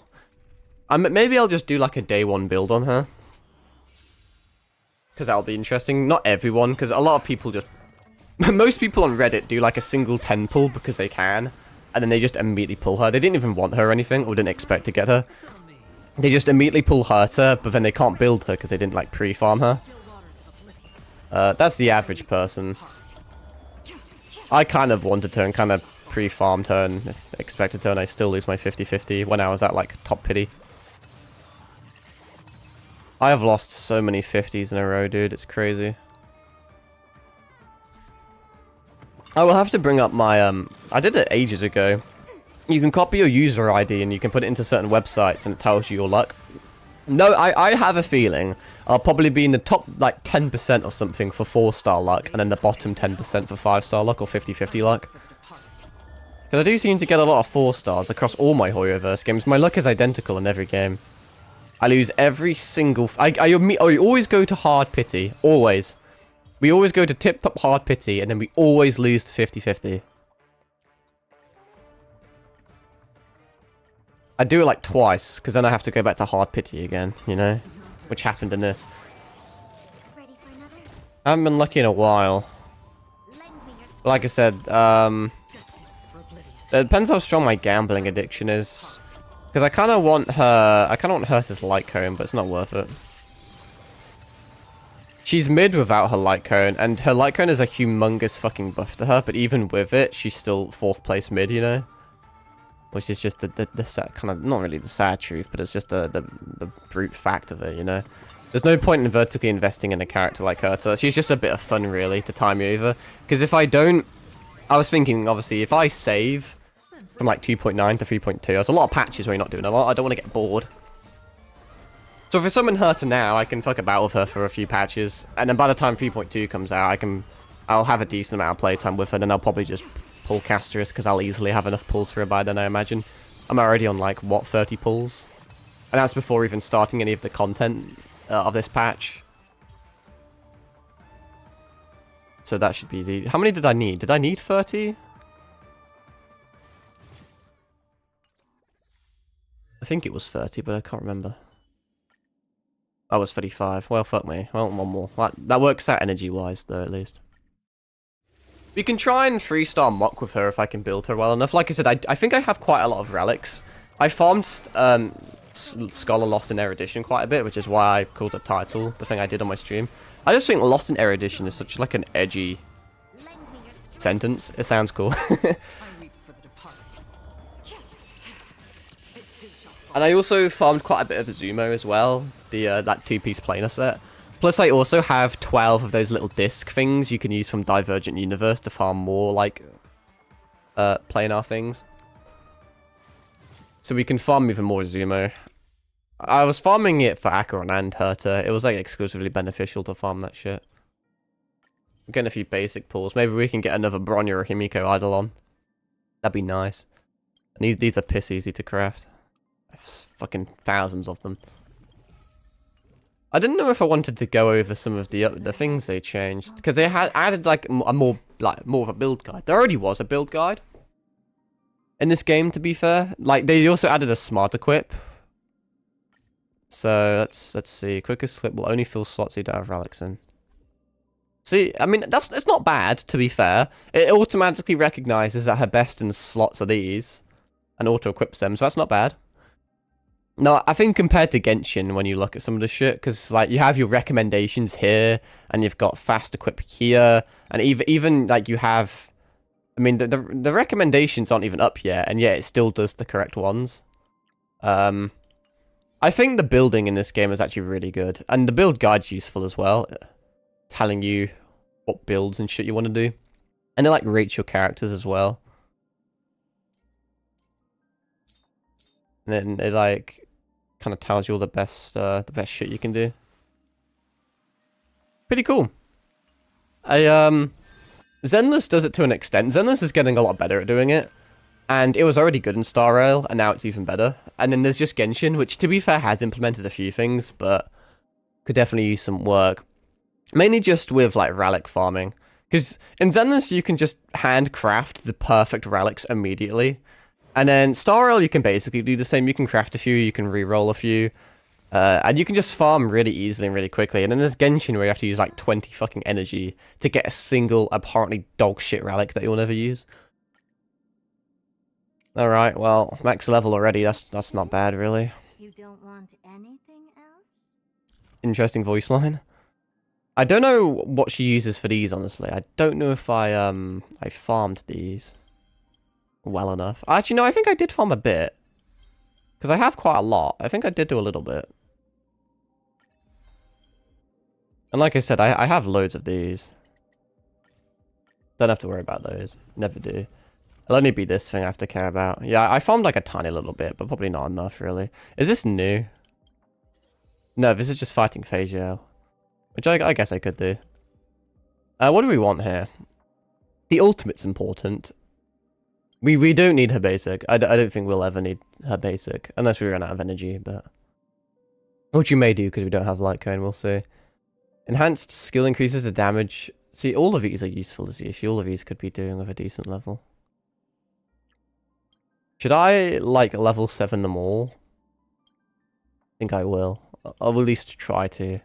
Maybe I'll just do like a day one build on her. Because that'll be interesting. Not everyone, because a lot of people just... Most people on Reddit do like a single 10 pull because they can. And then they just immediately pull her. They didn't even want her or anything, or didn't expect to get her. They just immediately pull Herta, but then they can't build her because they didn't like pre-farm her. That's the average person. I kind of wanted her and kind of pre-farmed her and expected her, and I still lose my 50-50 when I was at like top pity. I have lost so many 50s in a row, dude. It's crazy. I will have to bring up my, I did it ages ago. You can copy your user ID and you can put it into certain websites and it tells you your luck. No, I have a feeling I'll probably be in the top, like, 10% or something for 4-star luck and then the bottom 10% for 5-star luck or 50-50 luck. Because I do seem to get a lot of 4-stars across all my Hoyoverse games. My luck is identical in every game. I lose every single... I always go to hard pity. Always. We always go to tip-top hard pity, and then we always lose to 50-50. I do it like twice, because then I have to go back to hard pity again, you know? Which happened in this. I haven't been lucky in a while. But like I said, it depends how strong my gambling addiction is. Because I kind of want her... I kind of want Herta's light cone, but it's not worth it. She's mid without her light cone, and her light cone is a humongous fucking buff to her, but even with it, she's still 4th place mid, you know? Which is just the sad, kind of, not really the sad truth, but it's just the brute fact of it, you know? There's no point in vertically investing in a character like Herta. She's just a bit of fun, really, to time you over. Because if I don't... I was thinking, obviously, if I save from like 2.9 to 3.2, there's a lot of patches where you're not doing a lot. I don't want to get bored. So if I summon Herta now, I can fuck about with her for a few patches, and then by the time 3.2 comes out, I'll have a decent amount of playtime with her, and I'll probably just pull Casterus, because I'll easily have enough pulls for her by then, I imagine. I'm already on, like, what, 30 pulls? And that's before even starting any of the content of this patch. So that should be easy. How many did I need? Did I need 30? I think it was 30, but I can't remember. I was 35. Well, fuck me. Well, one more. That works out energy-wise, though, at least. We can try and 3-star mock with her if I can build her well enough. Like I said, I think I have quite a lot of relics. I farmed Scholar Lost in Erudition quite a bit, which is why I called the title the thing I did on my stream. I just think Lost in Erudition is such like an edgy sentence. It sounds cool. And I also farmed quite a bit of Azumo as well, that 2-piece planar set. Plus I also have 12 of those little disc things you can use from Divergent Universe to farm more, like, planar things. So we can farm even more Azumo. I was farming it for Acheron and Herta. It was, like, exclusively beneficial to farm that shit. I'm getting a few basic pulls. Maybe we can get another Bronya or Himiko Eidolon. That'd be nice. And these are piss easy to craft. Fucking thousands of them. I didn't know if I wanted to go over some of the things they changed, because they had added like more of a build guide. There already was a build guide in this game, to be fair. Like they also added a smart equip. So let's see. Quickest clip will only fill slots you don't have relics in. See, I mean it's not bad, to be fair. It automatically recognizes that her best in slots are these, and auto equips them. So that's not bad. No, I think compared to Genshin, when you look at some of the shit, because like you have your recommendations here, and you've got fast equip here, and even like you have, I mean the recommendations aren't even up yet, and yet it still does the correct ones. I think the building in this game is actually really good, and the build guide's useful as well, telling you what builds and shit you want to do, and it like rates your characters as well. And then it like kind of tells you all the best shit you can do. Pretty cool. Zenless does it to an extent. Zenless is getting a lot better at doing it. And it was already good in Star Rail, and now it's even better. And then there's just Genshin, which to be fair has implemented a few things, but could definitely use some work. Mainly just with like relic farming. Because in Zenless you can just handcraft the perfect relics immediately. And then Star Rail you can basically do the same. You can craft a few, you can re-roll a few. And you can just farm really easily and really quickly. And then there's Genshin where you have to use like 20 fucking energy to get a single apparently dog shit relic that you'll never use. Alright, well, max level already, that's not bad, really. You don't want anything else? Interesting voice line. I don't know what she uses for these, honestly. I don't know if I farmed these well enough. Actually, no, I think I did farm a bit. Because I have quite a lot. I think I did do a little bit. And like I said, I have loads of these. Don't have to worry about those. Never do. It'll only be this thing I have to care about. Yeah, I farmed like a tiny little bit, but probably not enough, really. Is this new? No, this is just fighting Fei Zhao. Which I guess I could do. What do we want here? The ultimate's important. We don't need her basic. I don't think we'll ever need her basic. Unless we run out of energy, but... Which you may do, because we don't have light cone, we'll see. Enhanced skill increases the damage. See, all of these are useful is the issue. All of these could be doing with a decent level. Should I, like, level 7 them all? I think I will. I'll at least try to.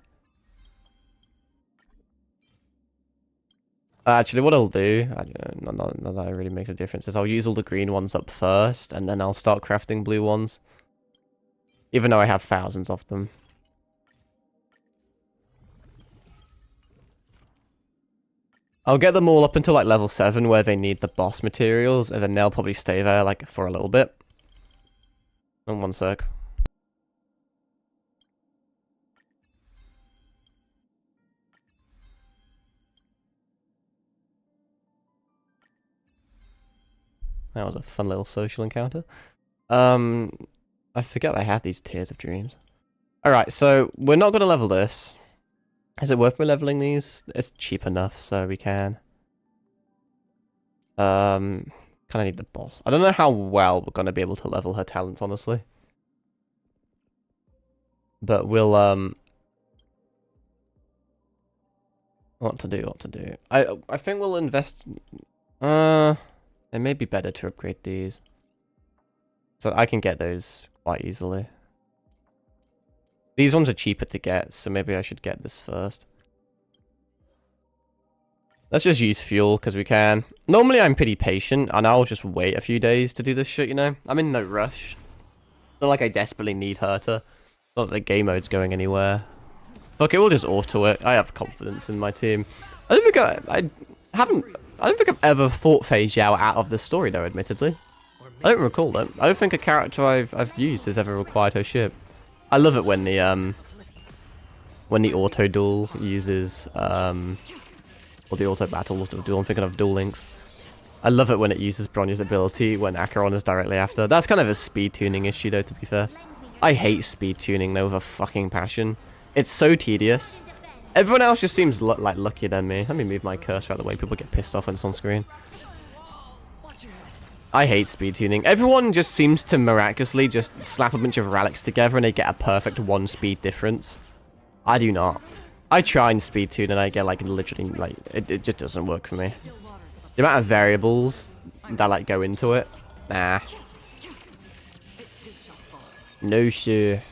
Actually, what I'll do, not that it really makes a difference, is I'll use all the green ones up first, and then I'll start crafting blue ones. Even though I have thousands of them. I'll get them all up until like level 7 where they need the boss materials, and then they'll probably stay there like for a little bit. In one sec. That was a fun little social encounter. I forget I have these Tears of Dreams. Alright, so we're not going to level this. Is it worth me leveling these? It's cheap enough, so we can. Kind of need the boss. I don't know how well we're going to be able to level her talents, honestly. But we'll, what to do. I think we'll invest... It may be better to upgrade these. So I can get those quite easily. These ones are cheaper to get, so maybe I should get this first. Let's just use fuel, because we can. Normally I'm pretty patient, and I'll just wait a few days to do this shit, you know? I'm in no rush. Not like I desperately need her to... Not that the game mode's going anywhere. Fuck it, we'll just auto it. I have confidence in my team. I don't think I've ever fought Fei Zhao out of the story, though, admittedly. I don't recall it. I don't think a character I've used has ever required her ship. I love it when the auto duel uses or the auto battle duel. I'm thinking of Duel Links. I love it when it uses Bronya's ability when Acheron is directly after. That's kind of a speed tuning issue, though. To be fair, I hate speed tuning though with a fucking passion. It's so tedious. Everyone else just seems like luckier than me. Let me move my cursor out of the way. People get pissed off when it's on screen. I hate speed tuning. Everyone just seems to miraculously just slap a bunch of relics together and they get a perfect 1 speed difference. I do not. I try and speed tune and I get like literally like it just doesn't work for me. The amount of variables that like go into it, nah. No sure.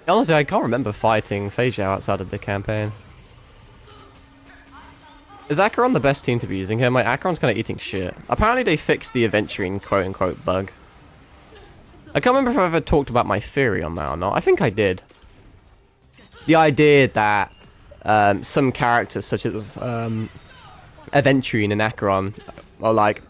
Honestly, I can't remember fighting Fei Zhao outside of the campaign. Is Acheron the best team to be using here? My Acheron's kind of eating shit. Apparently they fixed the Aventurine quote-unquote bug. I can't remember if I've ever talked about my theory on that or not. I think I did. The idea that some characters, such as Aventurine and Acheron, are like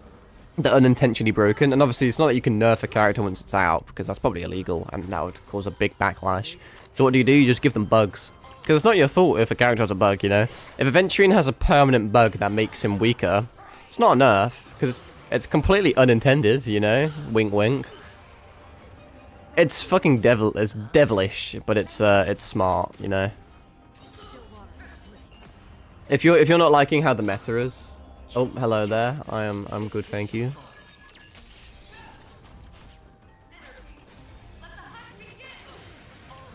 they're unintentionally broken. And obviously, it's not that you can nerf a character once it's out, because that's probably illegal, and that would cause a big backlash. So what do? You just give them bugs. Because it's not your fault if a character has a bug, you know? If Aventurine has a permanent bug that makes him weaker, it's not a nerf, because it's completely unintended, you know? Wink wink. It's fucking it's devilish, but it's smart, you know? If you're not liking how the meta is... Oh, hello there. I'm good, thank you.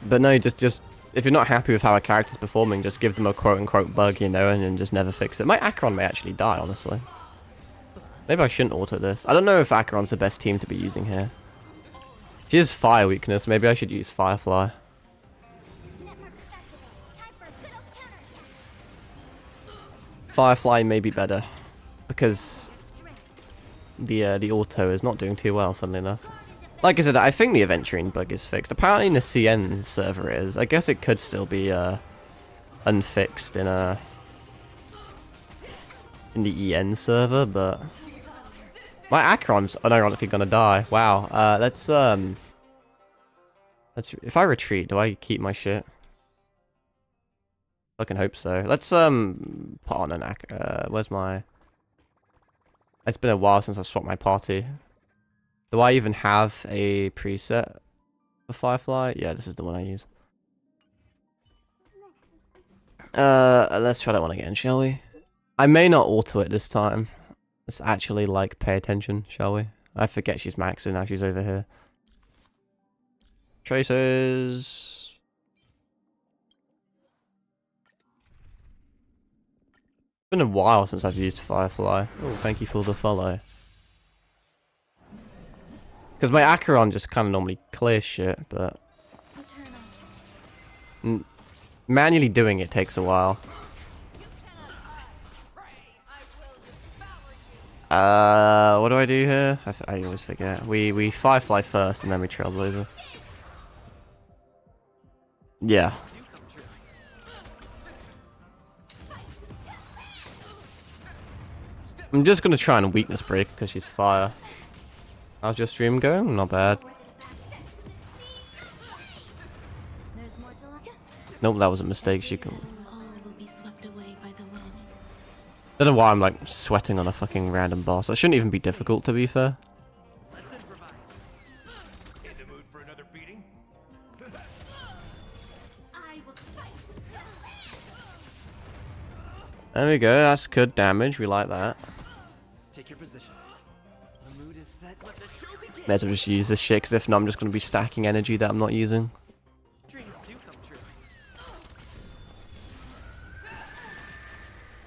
But no, just if you're not happy with how a character's performing, just give them a quote-unquote bug, you know, and then just never fix it. My Acheron may actually die, honestly. Maybe I shouldn't auto this. I don't know if Acheron's the best team to be using here. She has fire weakness. Maybe I should use Firefly. Firefly may be better, because the auto is not doing too well, funnily enough. Like I said, I think the Aventurine bug is fixed. Apparently in the CN server it is. I guess it could still be unfixed in the EN server, but my Acheron's unironically gonna die. Wow. Let's if I retreat, do I keep my shit? I can hope so. Let's put on an where's my... It's been a while since I've swapped my party. Do I even have a preset for Firefly? Yeah, this is the one I use. Let's try that one again, shall we? I may not auto it this time. Let's actually, like, pay attention, shall we? I forget she's maxing now, she's over here. Tracers. It's been a while since I've used Firefly. Oh, thank you for the follow. Because my Acheron just kind of normally clears shit, but... manually doing it takes a while. What do I do here? I always forget. We Firefly first and then we Trailblazer. Yeah. I'm just gonna try and weakness break because she's fire. How's your stream going? Not bad. Nope, that was a mistake. She can... Don't know why I'm like sweating on a fucking random boss. That shouldn't even be difficult, to be fair. There we go. That's good damage. We like that. Take your position. The mood is set. May as well just use this shit, because if not, I'm just going to be stacking energy that I'm not using. Dreams do come true.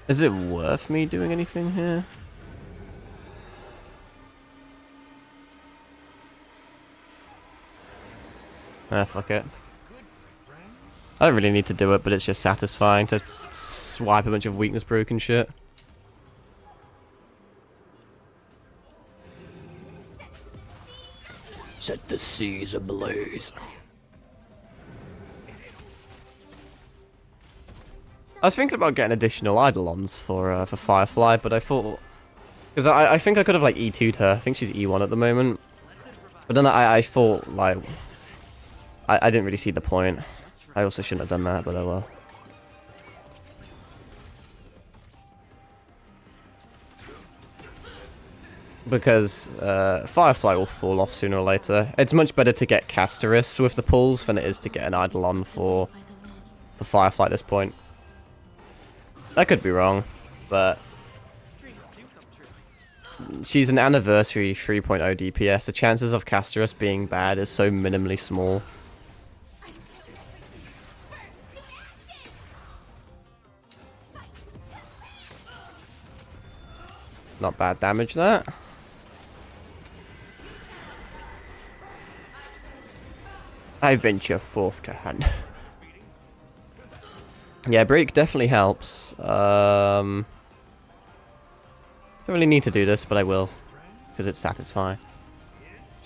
Is it worth me doing anything here? Ah, fuck it. I don't really need to do it, but it's just satisfying to swipe a bunch of weakness broken shit. Set the seas ablaze. I was thinking about getting additional Eidolons for Firefly, but I thought... Because I think I could have, like, E2'd her. I think she's E1 at the moment. But then I thought, like... I didn't really see the point. I also shouldn't have done that, but oh well. Because Firefly will fall off sooner or later. It's much better to get Casterus with the pulls than it is to get an Eidolon for Firefly at this point. I could be wrong, but she's an anniversary 3.0 DPS. The chances of Casterus being bad is so minimally small. Not bad damage, that. I venture forth to hunt. Yeah, break definitely helps. Don't really need to do this, but I will, because it's satisfying.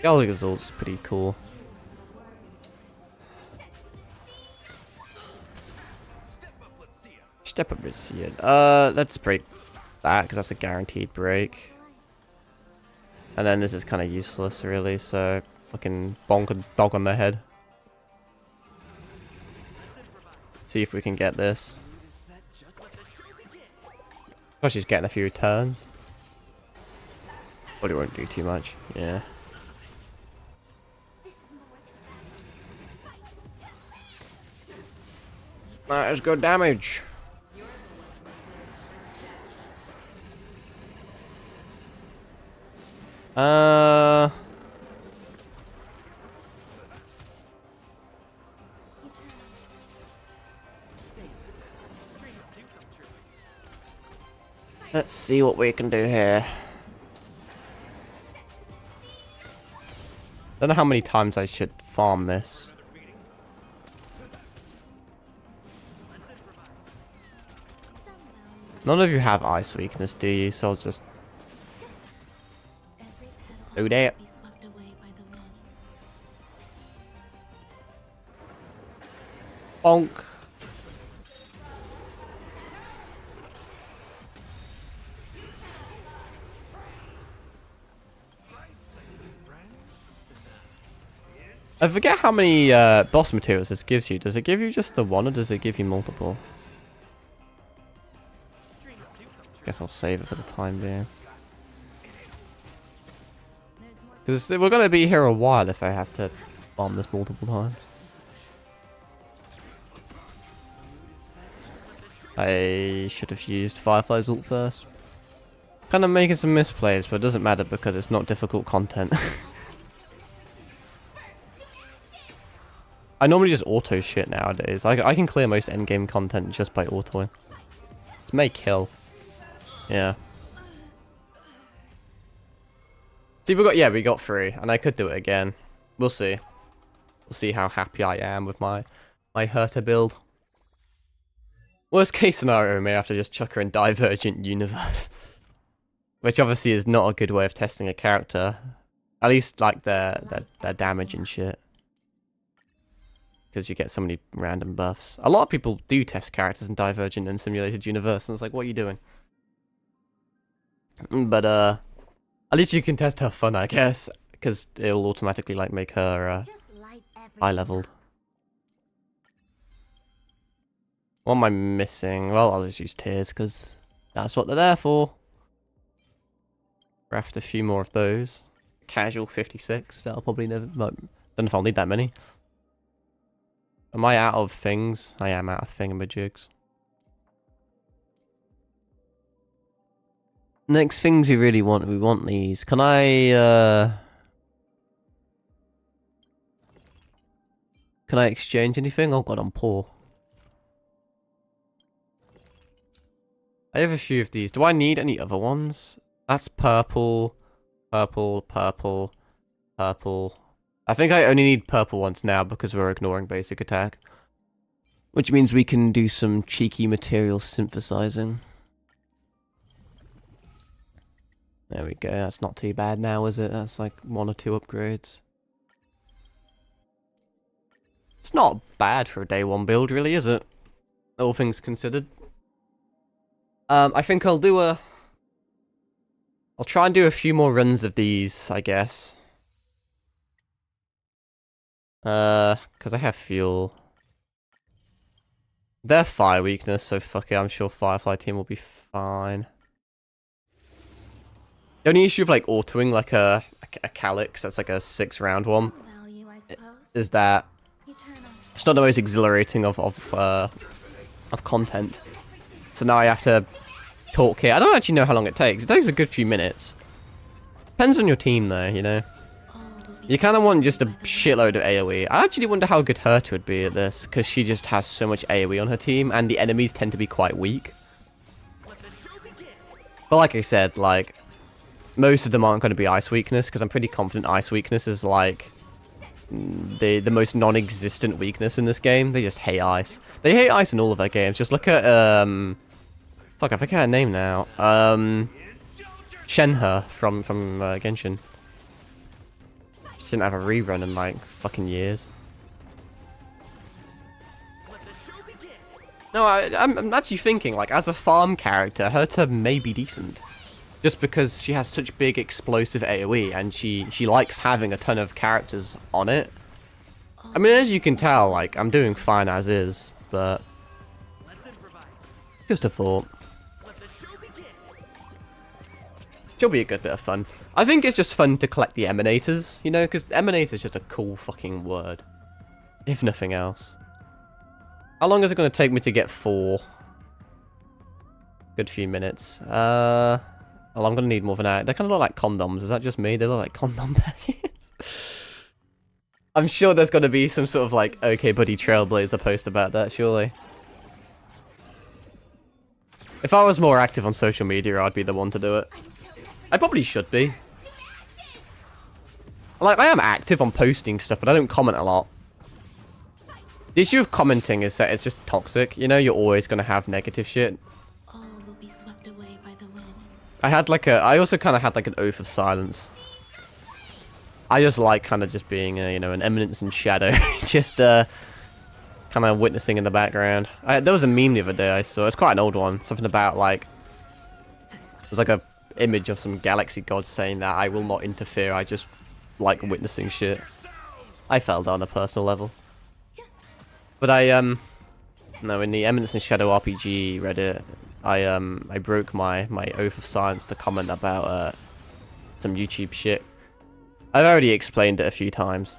Galgazor's pretty cool. Step up, let's see it. Let's break that because that's a guaranteed break. And then this is kind of useless, really. So fucking bonk a dog on the head. See if we can get this. Oh, she's getting a few turns. But it won't do too much. Yeah. That is good damage. Let's see what we can do here. Don't know how many times I should farm this. None of you have ice weakness, do you? So I'll just do that. Bonk. I forget how many boss materials this gives you. Does it give you just the one or does it give you multiple? Guess I'll save it for the time being. Because we're going to be here a while if I have to bomb this multiple times. I should have used Firefly's ult first. Kind of making some misplays, but it doesn't matter because it's not difficult content. I normally just auto shit nowadays. I can clear most endgame content just by autoing. It's may kill. Yeah. See, we got 3, and I could do it again. We'll see. We'll see how happy I am with my Herta build. Worst case scenario, we may have to just chuck her in Divergent Universe. Which obviously is not a good way of testing a character. At least, like, their damage and shit. Because you get so many random buffs. A lot of people do test characters in Divergent and Simulated Universe, and it's like, what are you doing? But, at least you can test her fun, I guess. Because it'll automatically, like, make her, high-leveled. What am I missing? Well, I'll just use tears, because that's what they're there for. Craft a few more of those. Casual 56. That'll probably never... Don't know if I'll need that many. Am I out of things? I am out of thingamajigs. Next things we really want, we want these. Can I exchange anything? Oh god, I'm poor. I have a few of these. Do I need any other ones? That's purple, purple, purple, purple. I think I only need purple ones now because we're ignoring basic attack. Which means we can do some cheeky material synthesizing. There we go, that's not too bad now, is it? That's like 1 or 2 upgrades. It's not bad for a day 1 build, really, is it? All things considered. I think I'll try and do a few more runs of these, I guess. Because I have fuel. They're fire weakness, so fuck it, I'm sure Firefly team will be fine. The only issue of like autoing like a Calyx, that's like a 6-round one, is that it's not the most exhilarating of content. So now I have to talk here. I don't actually know how long it takes. It takes a good few minutes. Depends on your team though, you know. You kind of want just a shitload of AoE. I actually wonder how good Herta would be at this, because she just has so much AoE on her team, and the enemies tend to be quite weak. But like I said, like, most of them aren't going to be ice weakness, because I'm pretty confident ice weakness is like the most non-existent weakness in this game. They just hate ice. They hate ice in all of their games. Just look at fuck, I forget her name now. Shenhe from Genshin. She didn't have a rerun in like fucking years. No, I'm actually thinking, like, as a farm character, her turn may be decent. Just because she has such big explosive AoE, and she likes having a ton of characters on it. I mean, as you can tell, like, I'm doing fine as is, but... just a thought. She'll be a good bit of fun. I think it's just fun to collect the Emanators, you know, because Emanator is just a cool fucking word. If nothing else. How long is it going to take me to get 4? Good few minutes. Well, I'm going to need more than that. They kind of look like condoms. Is that just me? They look like condom packets. I'm sure there's going to be some sort of like, okay buddy Trailblazer post about that, surely. If I was more active on social media, I'd be the one to do it. I probably should be. Like, I am active on posting stuff, but I don't comment a lot. The issue of commenting is that it's just toxic. You know, you're always going to have negative shit. All will be swept away by the wind. I also kind of had like an oath of silence. I just like kind of just being, you know, an eminence in shadow. Just, kind of witnessing in the background. There was a meme the other day I saw. It's quite an old one. Something about, like... it was like a image of some galaxy god saying that I will not interfere. I just like witnessing shit. I felt that on a personal level. But no, in the Eminence in Shadow RPG Reddit, I broke my oath of silence to comment about some YouTube shit. I've already explained it a few times.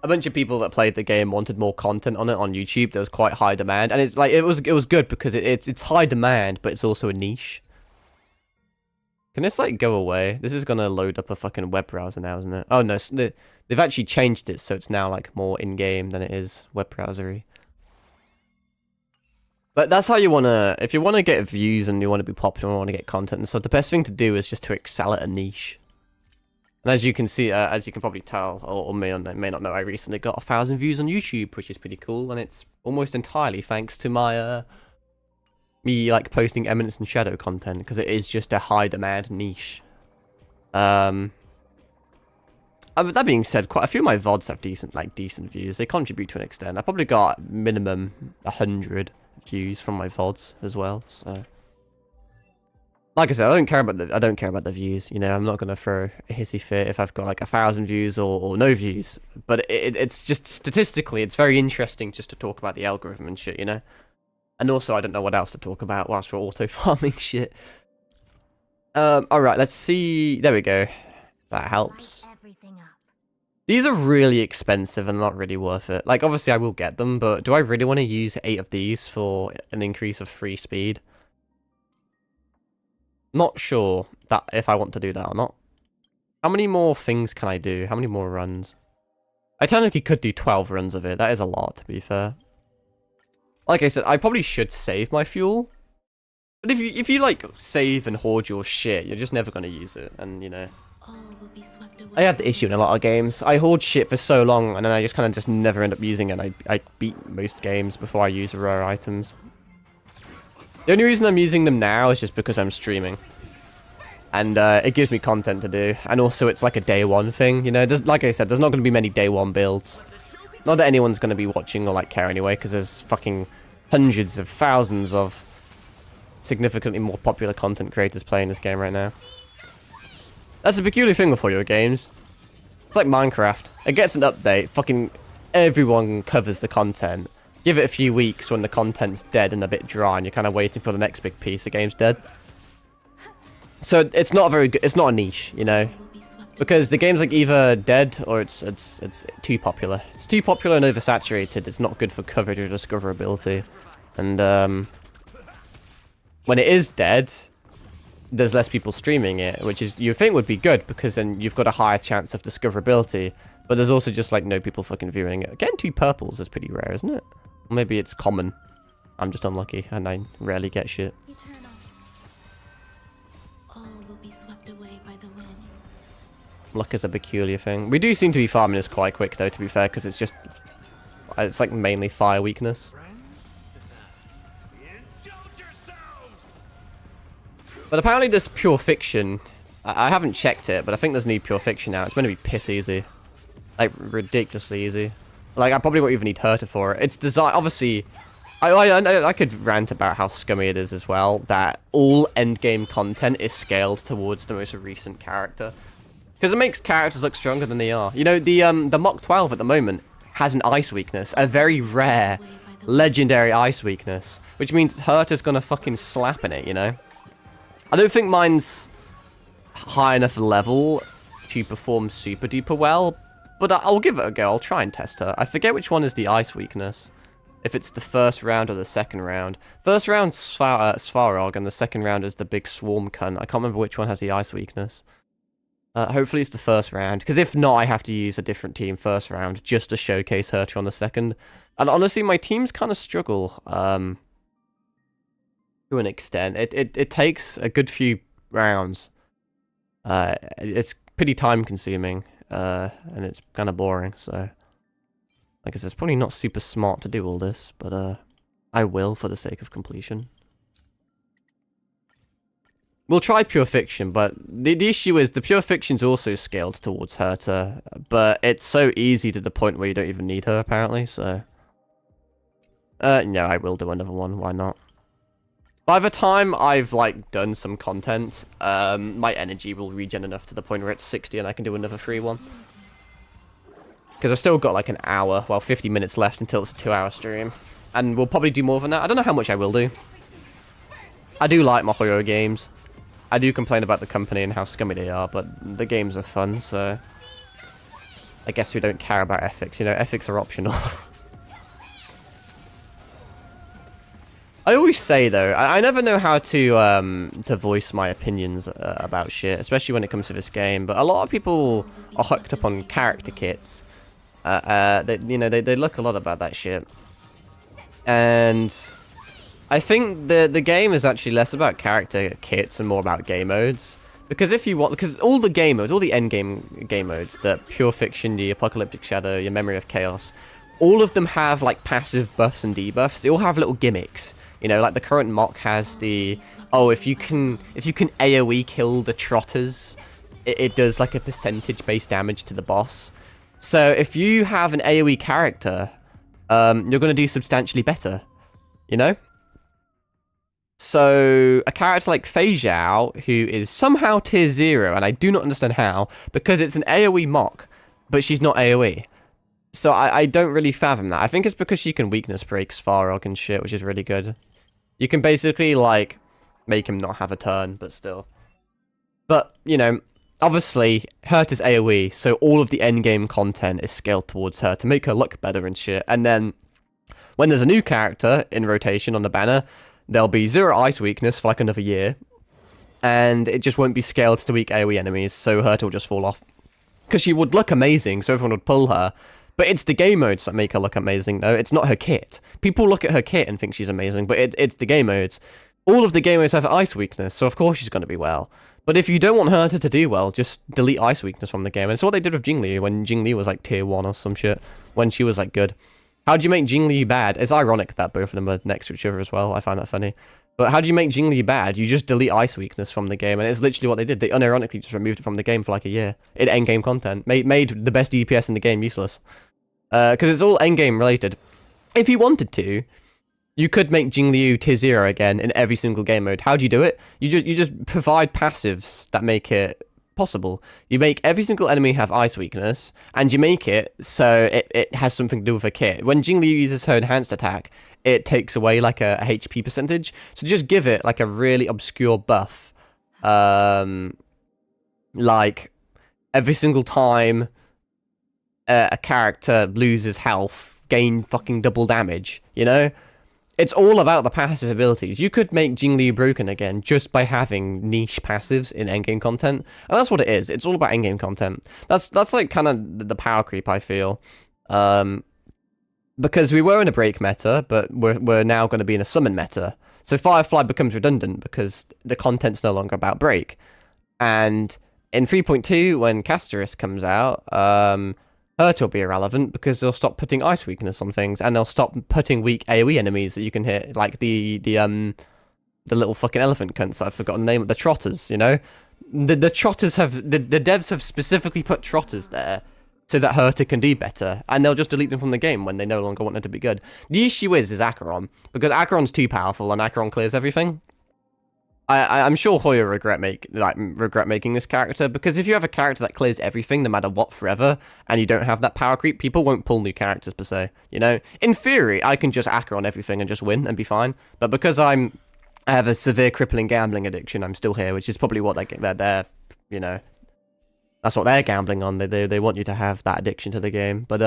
A bunch of people that played the game wanted more content on it on YouTube. There was quite high demand, and it's like it was good because it's high demand, but it's also a niche. Can this like go away? This is gonna load up a fucking web browser now, isn't it? Oh no, they've actually changed it so it's now like more in-game than it is web browsery. But that's how you wanna, if you wanna get views and you wanna be popular and wanna get content and stuff, the best thing to do is just to excel at a niche. And as you can see, as you can probably tell, or may not know, I recently got 1,000 views on YouTube, which is pretty cool, and it's almost entirely thanks to my me like posting Eminence and Shadow content, because it is just a high demand niche. But that being said, quite a few of my VODs have decent views. They contribute to an extent. I probably got minimum 100 views from my VODs as well. So, like I said, I don't care about the views. You know, I'm not gonna throw a hissy fit if I've got like 1,000 views or no views. But it's just statistically, it's very interesting just to talk about the algorithm and shit. You know. And also, I don't know what else to talk about whilst we're auto-farming shit. Alright, let's see. There we go. That helps. These are really expensive and not really worth it. Like, obviously I will get them, but do I really want to use 8 of these for an increase of 3 speed? Not sure that if I want to do that or not. How many more things can I do? How many more runs? I technically could do 12 runs of it. That is a lot, to be fair. Like I said, I probably should save my fuel. But if you like save and hoard your shit, you're just never going to use it. And, you know, I have the issue in a lot of games. I hoard shit for so long, and then I just kind of just never end up using it. And I beat most games before I use rare items. The only reason I'm using them now is just because I'm streaming. And it gives me content to do. And also, it's like a day one thing, you know. Like I said, there's not going to be many day one builds. Not that anyone's going to be watching or like care anyway, because there's fucking hundreds of thousands of significantly more popular content creators playing this game right now. That's a peculiar thing with your games. It's like Minecraft. It gets an update, fucking everyone covers the content. Give it a few weeks when the content's dead and a bit dry, and you're kind of waiting for the next big piece, the game's dead. So it's not very good. It's not a niche, you know. Because the game's like either dead or it's too popular. It's too popular and oversaturated. It's not good for coverage or discoverability. And when it is dead, there's less people streaming it, which is you think would be good because then you've got a higher chance of discoverability. But there's also just like no people fucking viewing it. Getting 2 purples is pretty rare, isn't it? Or maybe it's common. I'm just unlucky and I rarely get shit. Luck is a peculiar thing. We do seem to be farming this quite quick though, to be fair, because it's like mainly fire weakness. But apparently this pure fiction I haven't checked it, but I think there's new Pure Fiction now. It's going to be piss easy. Like, ridiculously easy. Like, I probably won't even need Herta for it. It's designed... Obviously, I could rant about how scummy it is as well, that all endgame content is scaled towards the most recent character. Because it makes characters look stronger than they are. You know, the Mach 12 at the moment has an ice weakness. A very rare, legendary ice weakness. Which means Herta's gonna fucking slap in it, you know? I don't think mine's high enough level to perform super duper well, but I'll give it a go. I'll try and test her. I forget which one is the ice weakness. If it's the first round or the second round. First round's Svarog, and the second round is the big swarm cunt. I can't remember which one has the ice weakness. Hopefully it's the first round, because if not, I have to use a different team first round just to showcase Herta on the second. And honestly, my teams kind of struggle to an extent. It takes a good few rounds. It's pretty time consuming, and it's kind of boring, so... Like I said, it's probably not super smart to do all this, but I will for the sake of completion. We'll try Pure Fiction, but the issue is the Pure Fiction's also scaled towards Herta, but it's so easy to the point where you don't even need her, apparently, so... no, I will do another one, why not? By the time I've, like, done some content, my energy will regen enough to the point where it's 60 and I can do another free one. Because I've still got like an hour, well 50 minutes left until it's a 2-hour stream. And we'll probably do more than that. I don't know how much I will do. I do like my horror games. I do complain about the company and how scummy they are, but the games are fun, so... I guess we don't care about ethics, you know, ethics are optional. I always say though, I never know how to voice my opinions about shit, especially when it comes to this game, but a lot of people are hooked up on character kits. They look a lot about that shit, and I think the game is actually less about character kits and more about game modes. Because if you want, because all the game modes, all the end game modes, the Pure Fiction, the Apocalyptic Shadow, your Memory of Chaos, all of them have like passive buffs and debuffs. They all have little gimmicks. You know, like the current mock has the if you can AoE kill the trotters, it does like a percentage based damage to the boss. So if you have an AoE character, you're going to do substantially better, you know? So a character like Fei Zhao, who is somehow tier 0, and I do not understand how, because it's an AoE mock, but she's not AoE. So I don't really fathom that. I think it's because she can weakness break Svarog and shit, which is really good. You can basically, like, make him not have a turn, but still. But, you know... Obviously, Herta's AoE, so all of the endgame content is scaled towards her to make her look better and shit. And then, when there's a new character in rotation on the banner, there'll be 0 ice weakness for like another year. And it just won't be scaled to weak AoE enemies, so Herta will just fall off. Because she would look amazing, so everyone would pull her. But it's the game modes that make her look amazing, though. It's not her kit. People look at her kit and think she's amazing, but it's the game modes. All of the game modes have ice weakness, so of course she's going to be well. But if you don't want Herta to do well, just delete ice weakness from the game. And it's what they did with Jingli when Jingli was like tier 1 or some shit. When she was like good. How do you make Jingli bad? It's ironic that both of them are next to each other as well. I find that funny. But how do you make Jingli bad? You just delete ice weakness from the game. And it's literally what they did. They unironically just removed it from the game for like a year. In endgame content. Made the best DPS in the game useless. Because it's all endgame related. If you wanted to... You could make Jingliu tier 0 again in every single game mode. How do you do it? You just provide passives that make it possible. You make every single enemy have ice weakness, and you make it so it has something to do with a kit. When Jingliu uses her enhanced attack, it takes away like a HP percentage. So just give it like a really obscure buff. Like every single time a character loses health, gain fucking double damage, you know? It's all about the passive abilities. You could make Jingliu broken again just by having niche passives in endgame content. And that's what it is. It's all about endgame content. That's like kind of the power creep, I feel. Because we were in a break meta, but we're now going to be in a summon meta. So Firefly becomes redundant because the content's no longer about break. And in 3.2, when Casterus comes out, Herta will be irrelevant because they'll stop putting ice weakness on things, and they'll stop putting weak AoE enemies that you can hit, like the little fucking elephant cunts that I've forgotten the name of, the trotters, you know? the trotters have the devs have specifically put trotters there so that Herta can do better, and they'll just delete them from the game when they no longer want them to be good. The issue is Acheron, because Acheron's too powerful and Acheron clears everything. I'm sure Hoya regret making this character, because if you have a character that clears everything no matter what forever, and you don't have that power creep, people won't pull new characters per se. You know, in theory, I can just Acheron everything and just win and be fine. But because I have a severe crippling gambling addiction, I'm still here, which is probably what they're you know, that's what they're gambling on. They want you to have that addiction to the game. But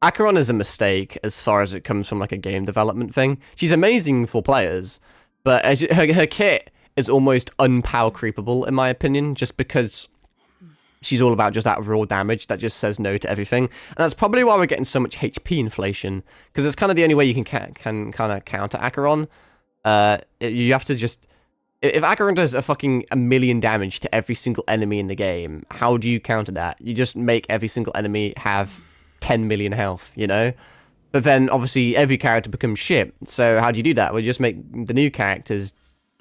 Acheron is a mistake as far as it comes from like a game development thing. She's amazing for players, but as her kit is almost unpower creepable in my opinion, just because she's all about just that raw damage that just says no to everything. And that's probably why we're getting so much HP inflation, because it's kind of the only way you can kind of counter Acheron. You have to just... If Acheron does a million damage to every single enemy in the game, how do you counter that? You just make every single enemy have 10 million health, you know? But then, obviously, every character becomes shit. So how do you do that? Well, you just make the new characters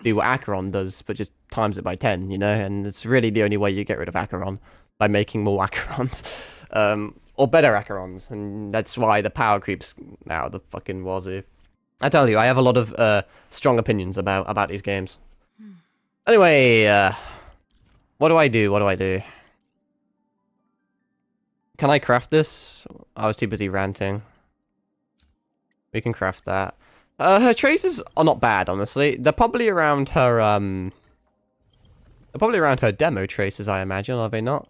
do what Acheron does, but just times it by 10, you know? And it's really the only way you get rid of Acheron, by making more Acherons. Or better Acherons. And that's why the power creeps now, the fucking wazoo. I tell you, I have a lot of strong opinions about these games. Anyway, what do I do? Can I craft this? I was too busy ranting. We can craft that. Her traces are not bad, honestly. They're probably around her, demo traces, I imagine, are they not?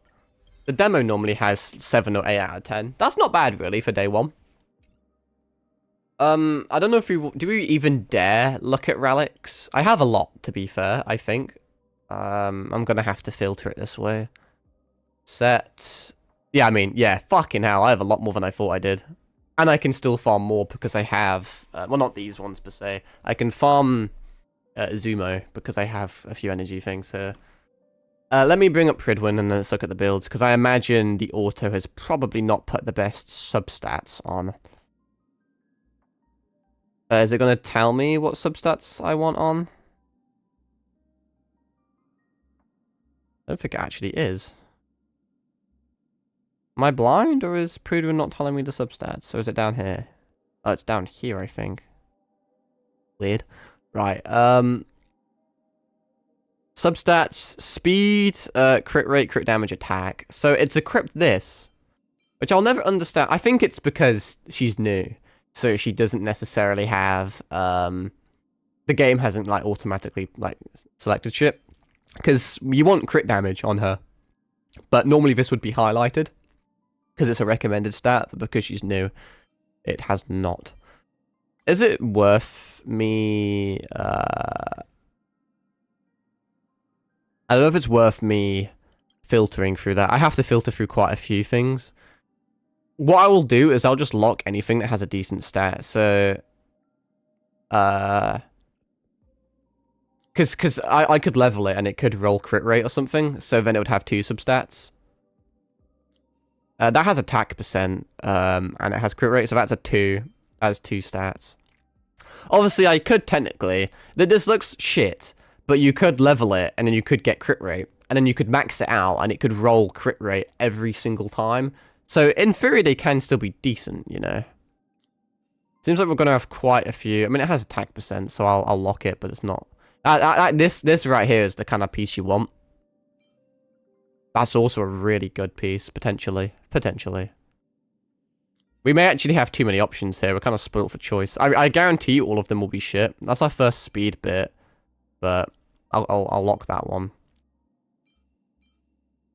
The demo normally has 7 or 8 out of 10. That's not bad, really, for day 1. I don't know if do we even dare look at relics? I have a lot, to be fair, I think. I'm gonna have to filter it this way. Set. Yeah, I mean, yeah, fucking hell, I have a lot more than I thought I did. And I can still farm more because I have, well, not these ones per se. I can farm Zumo because I have a few energy things here. Let me bring up Pridwin and then let's look at the builds, because I imagine the auto has probably not put the best substats on. Is it going to tell me what substats I want on? I don't think it actually is. Am I blind, or is Pridwin not telling me the substats? Or is it down here? Oh, it's down here, I think. Weird. Right, substats, speed, crit rate, crit damage, attack. So it's equipped this, which I'll never understand. I think it's because she's new. So she doesn't necessarily have, the game hasn't, like, automatically, like, selected shit. Because you want crit damage on her. But normally this would be highlighted. Because it's a recommended stat, but because she's new, it has not. Is it worth me, I don't know if it's worth me filtering through that. I have to filter through quite a few things. What I will do is I'll just lock anything that has a decent stat. So, because I could level it and it could roll crit rate or something. So then it would have 2 substats. That has attack percent, and it has crit rate, so that's a 2. That's 2 stats. Obviously, I could technically... This looks shit, but you could level it, and then you could get crit rate, and then you could max it out, and it could roll crit rate every single time. So, in theory, they can still be decent, you know. Seems like we're going to have quite a few... I mean, it has attack percent, so I'll lock it, but it's not... This right here is the kind of piece you want. That's also a really good piece, potentially. Potentially. We may actually have too many options here. We're kind of spoilt for choice. I guarantee you all of them will be shit. That's our first speed bit, but I'll lock that one.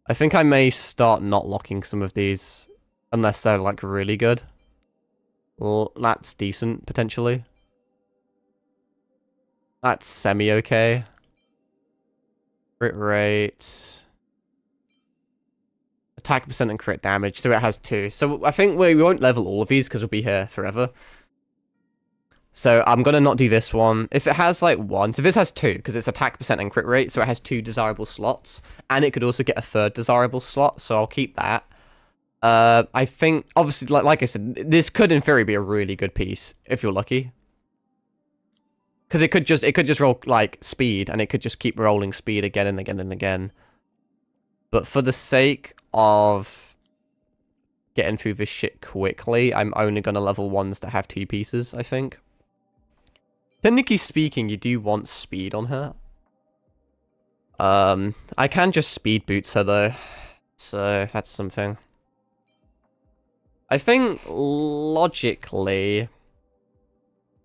I think I may start not locking some of these, unless they're, like, really good. Well, that's decent, potentially. That's semi-okay. Crit rate... Attack percent and crit damage, so it has 2. So I think we won't level all of these because we'll be here forever. So I'm going to not do this one. If it has like 1, so this has 2 because it's attack percent and crit rate, so it has 2 desirable slots. And it could also get a 3rd desirable slot, so I'll keep that. I think, obviously, like I said, this could in theory be a really good piece, if you're lucky. Because it could just roll like speed, and it could just keep rolling speed again and again and again. But for the sake of getting through this shit quickly, I'm only gonna level ones that have 2 pieces, I think. Technically speaking, you do want speed on her. I can just speed boots her though, so that's something. I think logically,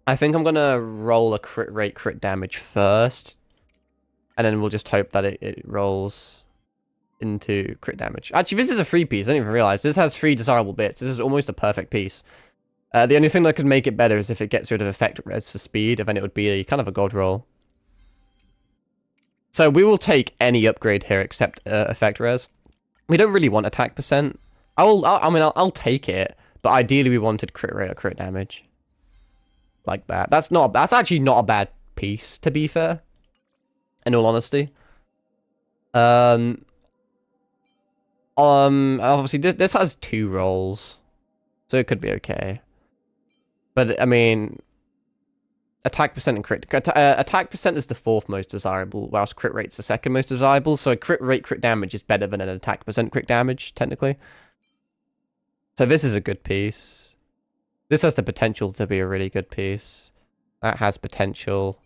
I think I'm gonna roll a crit rate, crit damage first, and then we'll just hope that it rolls into crit damage. Actually, this is a 3 piece. I didn't even realize this has 3 desirable bits. This is almost a perfect piece. The only thing that could make it better is if it gets rid of effect res for speed, and then it would be kind of a god roll. So we will take any upgrade here except effect res. We don't really want attack percent. I'll take it, but ideally we wanted crit rate or crit damage. Like that. That's actually not a bad piece, to be fair. In all honesty. Obviously this has 2 rolls, so it could be okay. But I mean, attack percent and crit attack percent is the 4th most desirable, whilst crit rate's the 2nd most desirable. So a crit rate, crit damage is better than an attack percent, crit damage technically. So this is a good piece. This has the potential to be a really good piece. That has potential.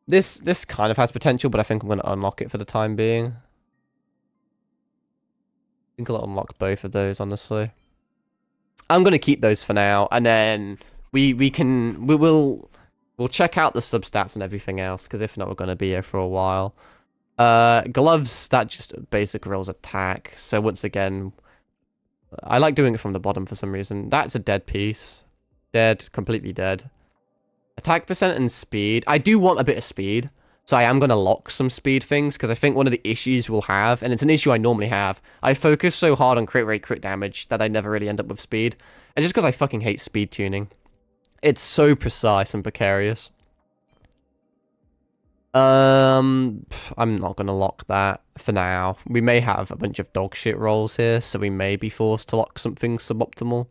This kind of has potential, but I think I'm going to unlock it for the time being. I think I'll unlock both of those, honestly. I'm going to keep those for now, and then we'll check out the substats and everything else, because if not, we're going to be here for a while. Gloves, that just basic rolls attack. So once again, I like doing it from the bottom for some reason. That's a dead piece. Dead, completely dead. Attack percent and speed. I do want a bit of speed, so I am going to lock some speed things, because I think one of the issues we'll have, and it's an issue I normally have, I focus so hard on crit rate, crit damage, that I never really end up with speed. And just because I fucking hate speed tuning. It's so precise and precarious. I'm not going to lock that for now. We may have a bunch of dog shit rolls here, so we may be forced to lock something suboptimal.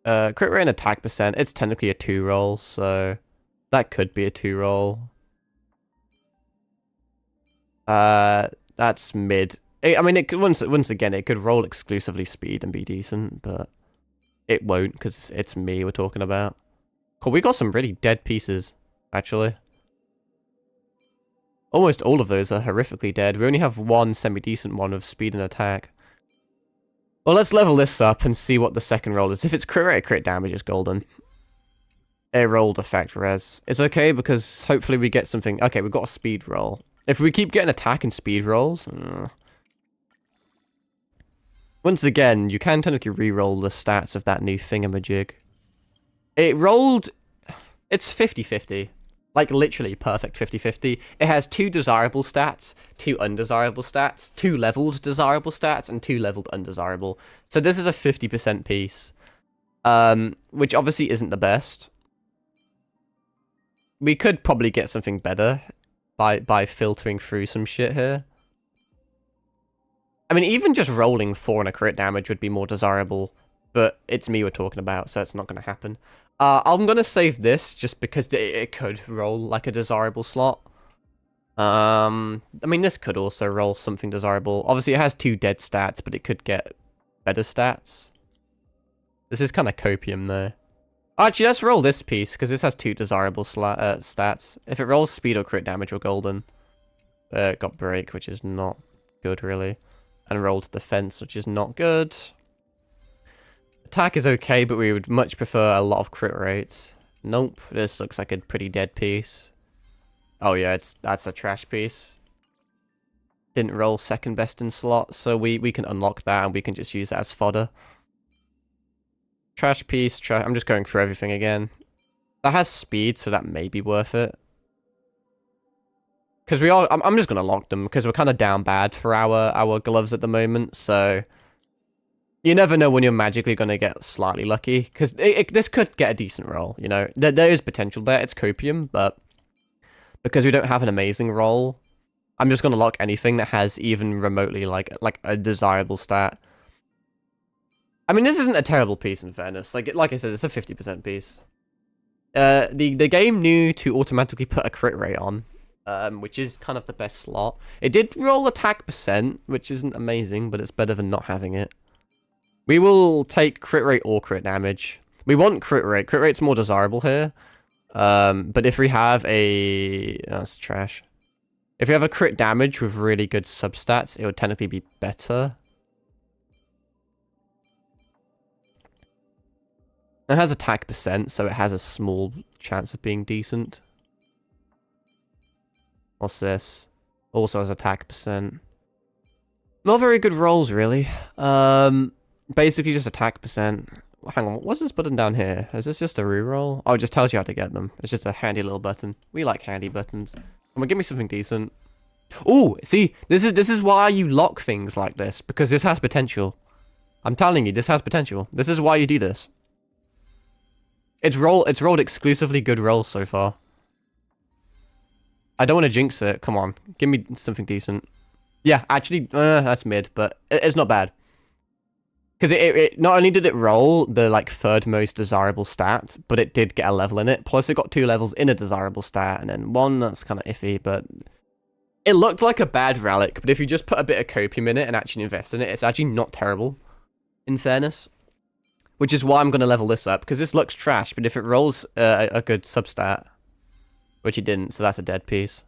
Crit rate and attack percent, it's technically a 2 roll, so that could be a 2 roll. That's mid. I mean, it could, once again, it could roll exclusively speed and be decent, but it won't, because it's me we're talking about. Cool, we got some really dead pieces, actually. Almost all of those are horrifically dead. We only have one semi-decent one of speed and attack. Well, let's level this up and see what the second roll is. If it's crit rate, crit damage, it's golden. It rolled effect res. It's okay, because hopefully we get something... Okay, we've got a speed roll. If we keep getting attack and speed rolls... Once again, you can technically re-roll the stats of that new thingamajig. It rolled... It's 50-50. Like, literally perfect 50-50. It has 2 desirable stats, 2 undesirable stats, 2 leveled desirable stats, and 2 leveled undesirable. So this is a 50% piece. Which obviously isn't the best. We could probably get something better by filtering through some shit here. I mean, even just rolling 4 and a crit damage would be more desirable, but it's me we're talking about, so it's not going to happen. I'm going to save this just because it could roll like a desirable slot. I mean, this could also roll something desirable. Obviously, it has 2 dead stats, but it could get better stats. This is kind of copium, though. Actually, let's roll this piece, because this has 2 desirable stats. If it rolls speed or crit damage, we're golden. It got break, which is not good, really. And rolled defense, which is not good. Attack is okay, but we would much prefer a lot of crit rates. Nope, this looks like a pretty dead piece. Oh yeah, that's a trash piece. Didn't roll second best in slot, so we can unlock that and we can just use that as fodder. Trash piece, I'm just going through everything again. That has speed, so that may be worth it. Because I'm just gonna lock them because we're kind of down bad for our gloves at the moment, so. You never know when you're magically going to get slightly lucky, because this could get a decent roll, you know. There is potential there, it's copium, but because we don't have an amazing roll, I'm just going to lock anything that has even remotely, like a desirable stat. I mean, this isn't a terrible piece in fairness. Like I said, it's a 50% piece. The game knew to automatically put a crit rate on, which is kind of the best slot. It did roll attack percent, which isn't amazing, but it's better than not having it. We will take crit rate or crit damage. We want crit rate. Crit rate's more desirable here. But if we have a... that's trash. If we have a crit damage with really good substats, it would technically be better. It has attack percent, so it has a small chance of being decent. What's this? Also has attack percent. Not very good rolls, really. Basically just attack percent. Hang on, what's this button down here? Is this just a reroll? Oh, it just tells you how to get them. It's just a handy little button. We like handy buttons. Come on, give me something decent. Oh, see, this is why you lock things like this, because this has potential. I'm telling you, this has potential. This is why you do this. It's rolled exclusively good rolls so far. I don't want to jinx it. Come on, give me something decent. Yeah, actually, that's mid, but it's not bad. Because it not only did it roll the like third most desirable stat, but it did get a level in it. Plus, it got 2 levels in a desirable stat, and then 1 that's kind of iffy. But it looked like a bad relic. But if you just put a bit of copium in it and actually invest in it, it's actually not terrible. In fairness. Which is why I'm going to level this up, because this looks trash, but if it rolls a good substat, which it didn't, so that's a dead piece.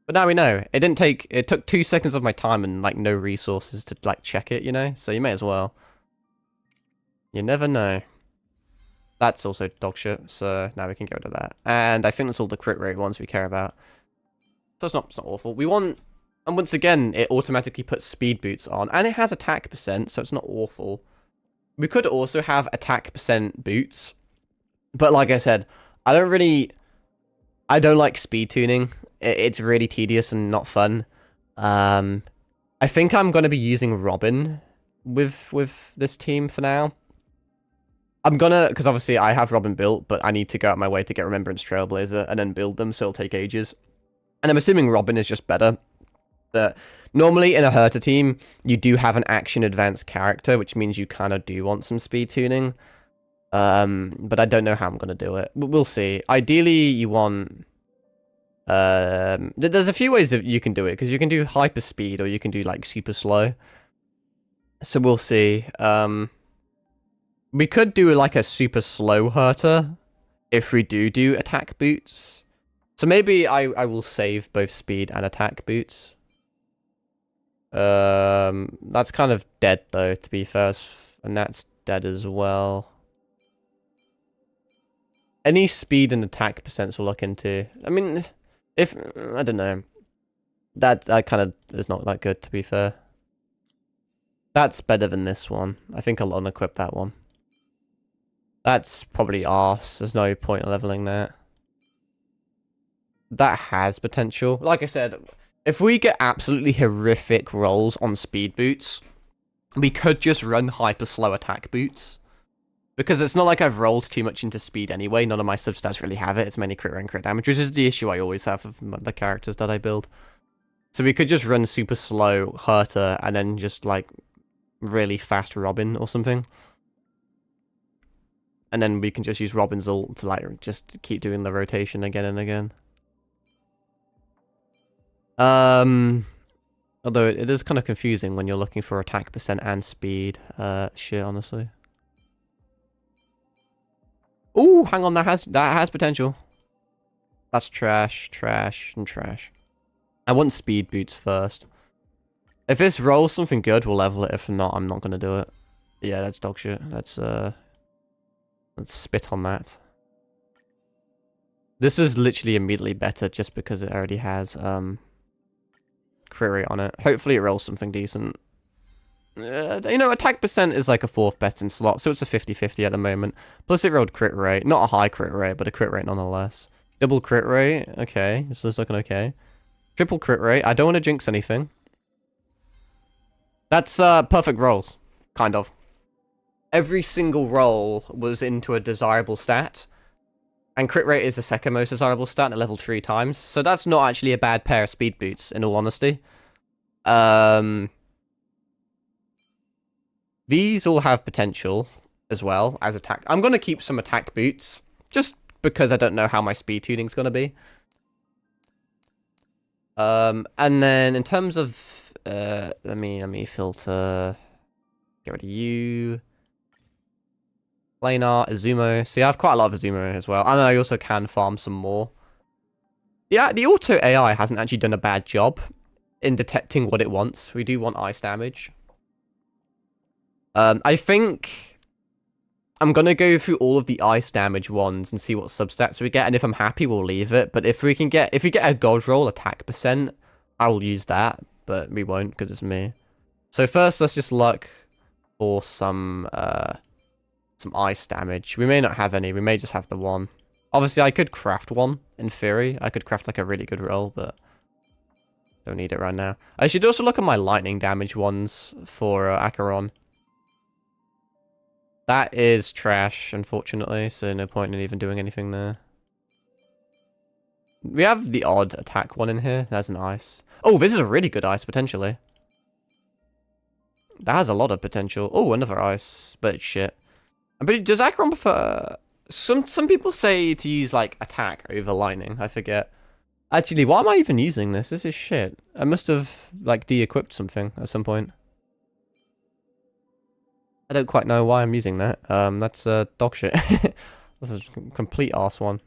But now we know. It took 2 seconds of my time and, like, no resources to, like, check it, you know? So you may as well. You never know. That's also dog shit, so now we can get rid of that. And I think that's all the crit rate ones we care about. So it's not awful. We want... And once again, it automatically puts speed boots on, and it has attack percent, so it's not awful. We could also have attack percent boots. But like I said, I don't like speed tuning. It's really tedious and not fun. I think I'm going to be using Robin with this team for now. I'm gonna, because obviously I have Robin built, but I need to go out my way to get Remembrance Trailblazer and then build them, so it'll take ages. And I'm assuming Robin is just better. Normally in a Herta team, you do have an action advanced character, which means you kind of do want some speed tuning. But I don't know how I'm going to do it. We'll see. Ideally, you want... there's a few ways that you can do it, because you can do hyper speed or you can do like super slow. So we'll see. We could do like a super slow Herta if we do attack boots. So maybe I will save both speed and attack boots. That's kind of dead though, to be fair, and that's dead as well. Any speed and attack percents we'll look into. I mean, if I don't know, that kind of is not that good, to be fair. That's better than this one. I think I'll unequip that one. That's probably arse. There's no point in leveling that. That has potential. Like I said, if we get absolutely horrific rolls on speed boots, we could just run hyper slow attack boots. Because it's not like I've rolled too much into speed anyway. None of my substats really have it. It's mainly crit rate and crit damage, which is the issue I always have with the characters that I build. So we could just run super slow Herta and then just like really fast Robin or something. And then we can just use Robin's ult to like just keep doing the rotation again and again. Although it is kind of confusing when you're looking for attack percent and speed. Shit, honestly. Ooh, hang on, that has potential. That's trash, trash, and trash. I want speed boots first. If this rolls something good, we'll level it. If not, I'm not gonna do it. Yeah, that's dog shit. Let's spit on that. This is literally immediately better just because it already has crit rate on it. Hopefully it rolls something decent. You know, attack percent is like a 4th best in slot, so it's a 50-50 at the moment. Plus it rolled crit rate. Not a high crit rate, but a crit rate nonetheless. Double crit rate. Okay, this is looking okay. Triple crit rate. I don't want to jinx anything. That's perfect rolls, kind of. Every single roll was into a desirable stat. And crit rate is the second most desirable stat at level 3 times. So that's not actually a bad pair of speed boots, in all honesty. These all have potential as well as attack. I'm going to keep some attack boots just because I don't know how my speed tuning's going to be. And then in terms of let me filter, get rid of you. Planar, Izumo. See, I have quite a lot of Izumo as well. And I also can farm some more. Yeah, the auto AI hasn't actually done a bad job in detecting what it wants. We do want ice damage. I think I'm gonna go through all of the ice damage ones and see what substats we get, and if I'm happy, we'll leave it. But if we get a god roll attack percent, I will use that, but we won't because it's me. So first, let's just look for some ice damage. We may not have any. We may just have the one. Obviously, I could craft one in theory. I could craft like a really good roll, but don't need it right now. I should also look at my lightning damage ones for Acheron. That is trash, unfortunately, so no point in even doing anything there. We have the odd attack one in here. That's an ice. Oh, this is a really good ice, potentially. That has a lot of potential. Oh, another ice, but it's shit. But does Acheron prefer... Some people say to use, like, attack over lightning. I forget. Actually, why am I even using this? This is shit. I must have, like, de-equipped something at some point. I don't quite know why I'm using that. That's dog shit. That's a complete arse one.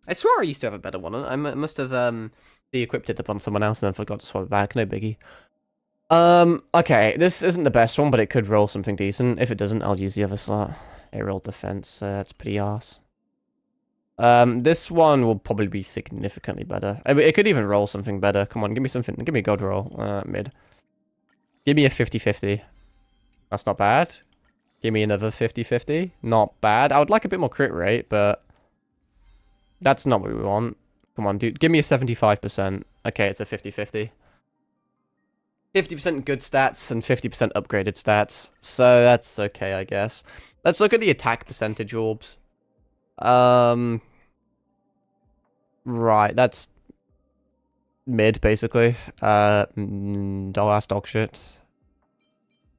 I swear I used to have a better one. I must have de-equipped it upon someone else and then forgot to swap it back. No biggie. Okay, this isn't the best one, but it could roll something decent. If it doesn't, I'll use the other slot. It rolled defense, that's pretty arse. This one will probably be significantly better. It could even roll something better. Come on, give me something. Give me a god roll. Mid. Give me a 50-50. That's not bad. Give me another 50-50. Not bad. I would like a bit more crit rate, but that's not what we want. Come on, dude. Give me a 75%. Okay, it's a 50-50. 50% good stats and 50% upgraded stats. So that's okay, I guess. Let's look at the attack percentage orbs. Right, that's mid, basically. Dog shit.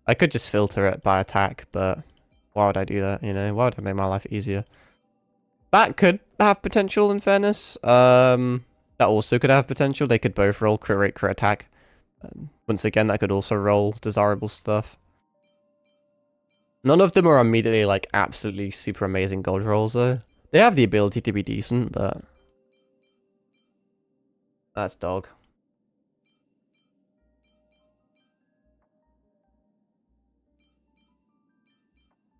I could just filter it by attack, but why would I do that, you know? Why would I make my life easier? That could have potential, in fairness. That also could have potential. They could both roll crit rate, crit attack. Once again, that could also roll desirable stuff. None of them are immediately, like, absolutely super amazing gold rolls, though. They have the ability to be decent, but... That's dog.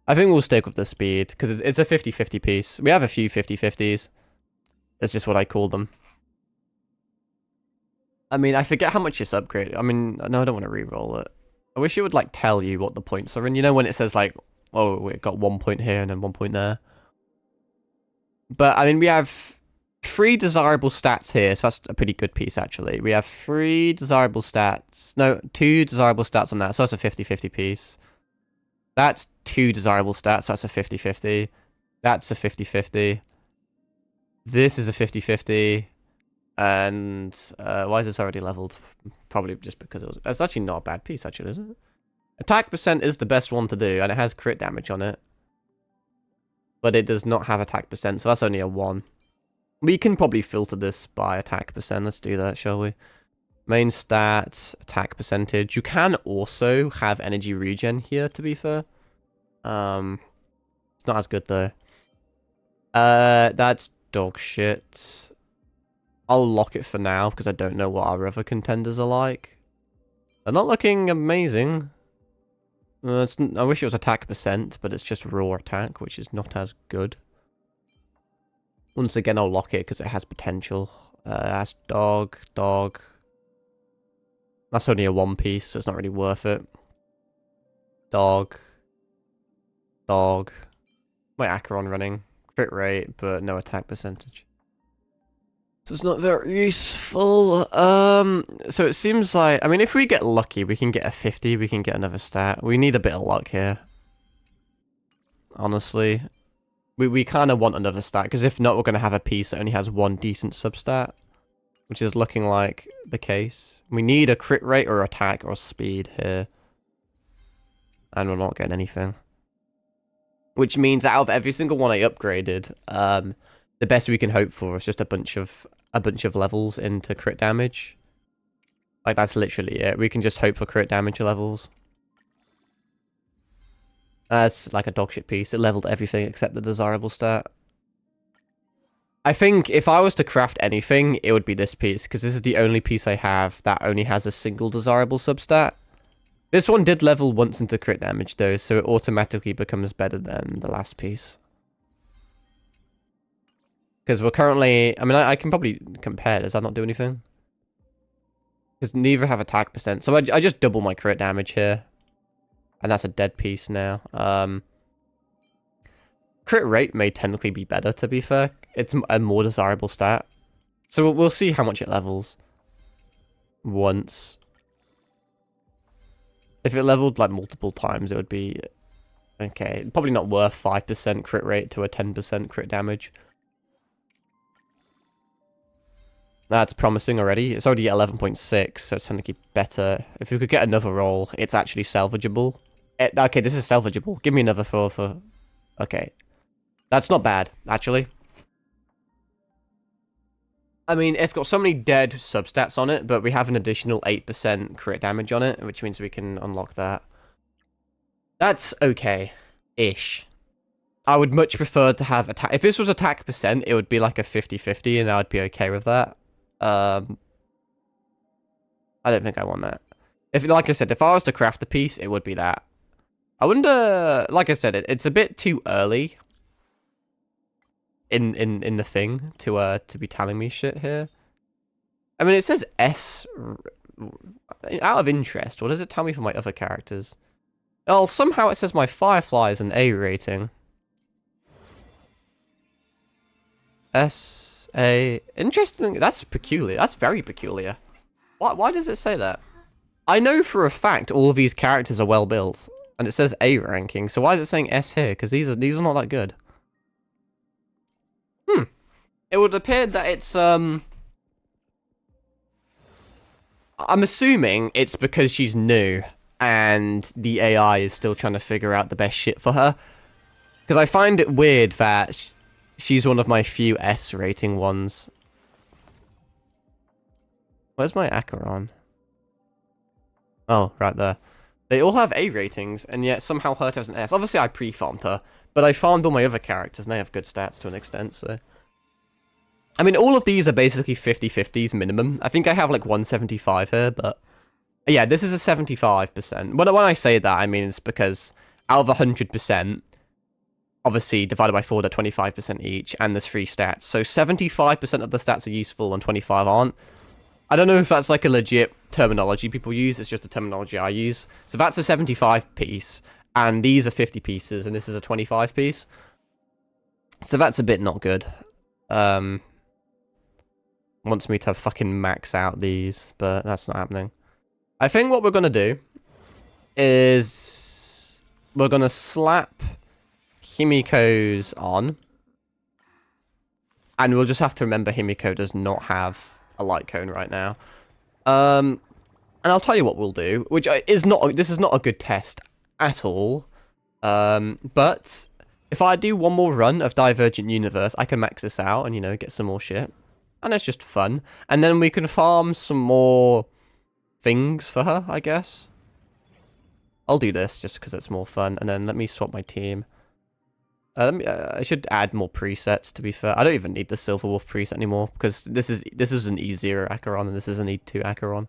I think we'll stick with the speed, because it's a 50-50 piece. We have a few 50-50s. That's just what I call them. I mean, I forget how much it's upgraded. I mean, no, I don't want to re-roll it. I wish it would, like, tell you what the points are. And you know when it says, like, oh, we got 1 point here and then 1 point there. But, I mean, we have 3 desirable stats here. So that's a pretty good piece, actually. We have 3 desirable stats. No, 2 desirable stats on that. So that's a 50-50 piece. That's 2 desirable stats. So that's a 50-50. That's a 50-50. This is a 50-50. And why is this already leveled? Probably just because it was... It's actually not a bad piece, actually, is it? Attack percent is the best one to do, and it has crit damage on it. But it does not have attack percent, so that's only a 1. We can probably filter this by attack percent. Let's do that, shall we? Main stats, attack percentage. You can also have energy regen here, to be fair. It's not as good, though. That's dog shit. I'll lock it for now, because I don't know what our other contenders are like. They're not looking amazing. I wish it was attack percent, but it's just raw attack, which is not as good. Once again, I'll lock it, because it has potential. That's dog. That's only a 1 piece, so it's not really worth it. Dog. My Acheron running. Crit rate, but no attack percentage. So it's not very useful. So it seems like... I mean, if we get lucky, we can get a 50. We can get another stat. We need a bit of luck here. Honestly. We kind of want another stat. Because if not, we're going to have a piece that only has 1 decent substat. Which is looking like the case. We need a crit rate or attack or speed here. and we're not getting anything. Which means out of every single one I upgraded, the best we can hope for is just a bunch of levels into crit damage. Like, that's literally it. We can just hope for crit damage levels. That's like a dogshit piece. It leveled everything except the desirable stat. I think if I was to craft anything, it would be this piece, because this is the only piece I have that only has a single desirable substat. This one did level once into crit damage, though, so it automatically becomes better than the last piece. Because we're currently... I mean, I can probably compare. Does that not do anything? Because neither have attack percent. So I just double my crit damage here. And that's a dead piece now. Crit rate may technically be better, to be fair. It's a more desirable stat. So we'll see how much it levels. Once. If it leveled like multiple times, it would be... Okay, probably not worth 5% crit rate to a 10% crit damage. That's promising already. It's already at 11.6, so it's technically better. If we could get another roll, it's actually salvageable. Okay, this is salvageable. Give me another for... Okay. That's not bad, actually. I mean, it's got so many dead substats on it, but we have an additional 8% crit damage on it, which means we can unlock that. That's okay-ish. I would much prefer to have attack... If this was attack percent, it would be like a 50-50, and I'd be okay with that. I don't think I want that. Like I said, if I was to craft the piece, it would be that. I wonder... Like I said, it's a bit too early in the thing to be telling me shit here. I mean, it says S. Out of interest, what does it tell me for my other characters? Oh, somehow it says my Firefly is an A rating. S-A... Interesting. That's peculiar. That's very peculiar. Why does it say that? I know for a fact all of these characters are well built, and it says A ranking, so why is it saying S here? Because these are not that good. It would appear that it's, I'm assuming it's because she's new, and the AI is still trying to figure out the best shit for her. Because I find it weird that she's one of my few S rating ones. Where's my Acheron? Oh, right there. They all have A ratings, and yet somehow her has an S. Obviously, I pre-farmed her, but I farmed all my other characters, and they have good stats to an extent, so... I mean, all of these are basically 50-50s minimum. I think I have, like, 175 here, but... Yeah, this is a 75%. When I say that, I mean it's because out of 100%, obviously, divided by 4, they're 25% each, and there's 3 stats. So 75% of the stats are useful, and 25 aren't. I don't know if that's, like, a legit terminology people use. It's just a terminology I use. So that's a 75 piece, and these are 50 pieces, and this is a 25 piece. So that's a bit not good. Wants me to fucking max out these, but that's not happening. I think what we're going to do is we're going to slap Himiko's on, and we'll just have to remember Himiko does not have a light cone right now. And I'll tell you what we'll do, which is not... This is not a good test at all. But if I do one more run of Divergent Universe, I can max this out and, you know, get some more shit. And it's just fun. And then we can farm some more things for her, I guess. I'll do this just because it's more fun. And then let me swap my team. I should add more presets, to be fair. I don't even need the Silver Wolf preset anymore, because this is an E0 Acheron, and this is an E2 Acheron.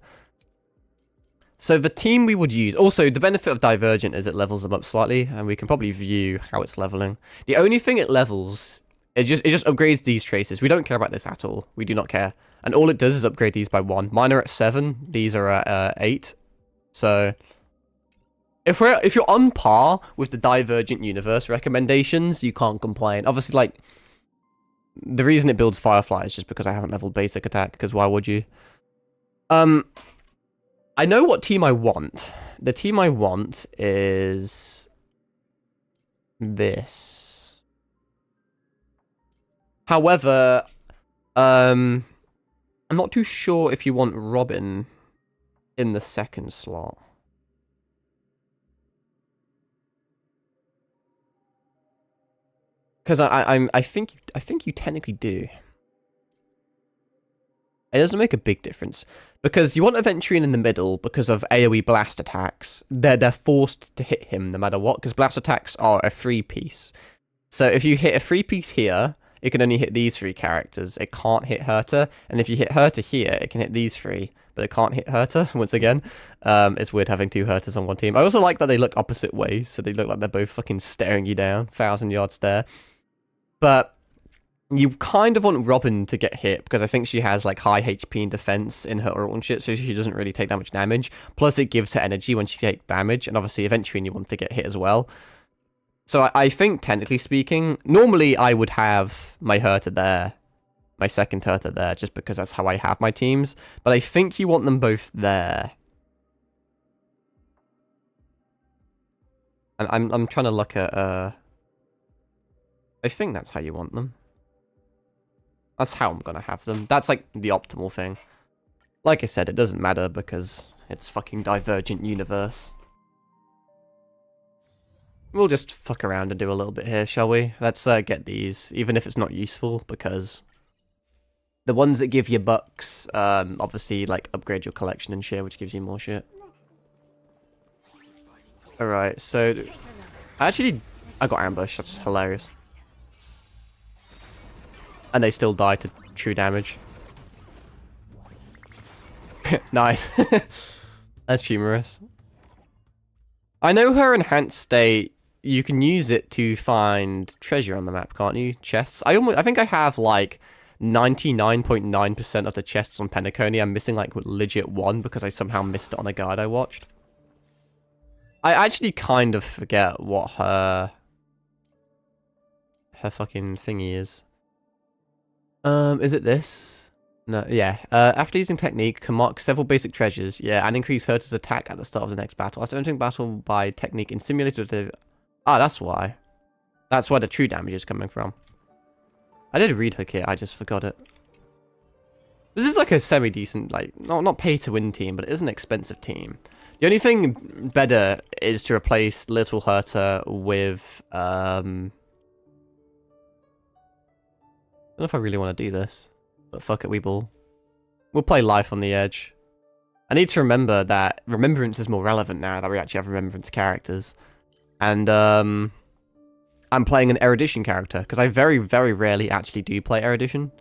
So the team we would use... Also, the benefit of Divergent is it levels them up slightly, and we can probably view how it's leveling. The only thing it levels... It just upgrades these traces. We don't care about this at all. We do not care. And all it does is upgrade these by 1. Mine are at 7. These are at 8. So... If you're on par with the Divergent Universe recommendations, you can't complain. Obviously, like, the reason it builds Firefly is just because I haven't leveled basic attack, because why would you? I know what team I want. The team I want is this. However, I'm not too sure if you want Robin in the second slot. Because I think you technically do. It doesn't make a big difference because you want Aventurine in the middle because of AoE blast attacks. They're forced to hit him no matter what because blast attacks are a free piece. So if you hit a free piece here, it can only hit these 3 characters. It can't hit Herta, and if you hit Herta here, it can hit these 3, but it can't hit Herta. Once again, it's weird having 2 Hertas on one team. I also like that they look opposite ways, so they look like they're both fucking staring you down, 1,000-yard stare. But you kind of want Robin to get hit because I think she has like high HP and defense in her ult and shit, so she doesn't really take that much damage. Plus, it gives her energy when she takes damage, and obviously, eventually, you want to get hit as well. So I think, technically speaking, normally I would have my Herta there, my second Herta there, just because that's how I have my teams. But I think you want them both there. And I'm trying to look at I think that's how you want them. That's how I'm gonna have them. That's like the optimal thing. Like I said, it doesn't matter because it's fucking Divergent Universe. We'll just fuck around and do a little bit here, shall we? Let's get these, even if it's not useful, because the ones that give you bucks, obviously, like, upgrade your collection and shit, which gives you more shit. Alright, so... I got ambushed, that's hilarious. And they still die to true damage. Nice. That's humorous. I know her enhanced state, you can use it to find treasure on the map, can't you? Chests. I think I have like 99.9% of the chests on Penacony. I'm missing like legit 1 because I somehow missed it on a guide I watched. I actually kind of forget what her fucking thingy is. Is it this? No, yeah. After using technique, can mark several basic treasures. Yeah, and increase Herta's attack at the start of the next battle. After entering battle by technique in simulated... Ah, that's why. That's where the true damage is coming from. I did read her kit, I just forgot it. This is like a semi-decent, like, not pay-to-win team, but it is an expensive team. The only thing better is to replace Little Herta with, I don't know if I really want to do this, but fuck it, we'll play Life on the Edge. I need to remember that Remembrance is more relevant now that we actually have Remembrance characters. And, I'm playing an Erudition character, because I very, very rarely actually do play Erudition.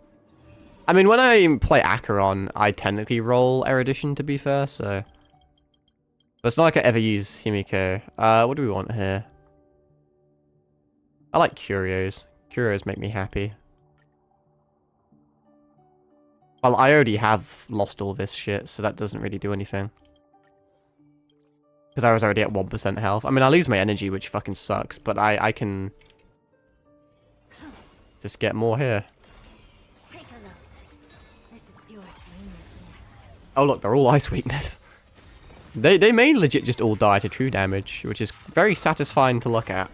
I mean, when I play Acheron, I technically roll Erudition, to be fair, so... But it's not like I ever use Himiko. What do we want here? I like Curios. Curios make me happy. Well, I already have lost all this shit, so that doesn't really do anything. Because I was already at 1% health. I mean, I lose my energy, which fucking sucks, but I can just get more here. Take a look. This is your genius in action. Oh look, they're all ice weakness. They may legit just all die to true damage, which is very satisfying to look at.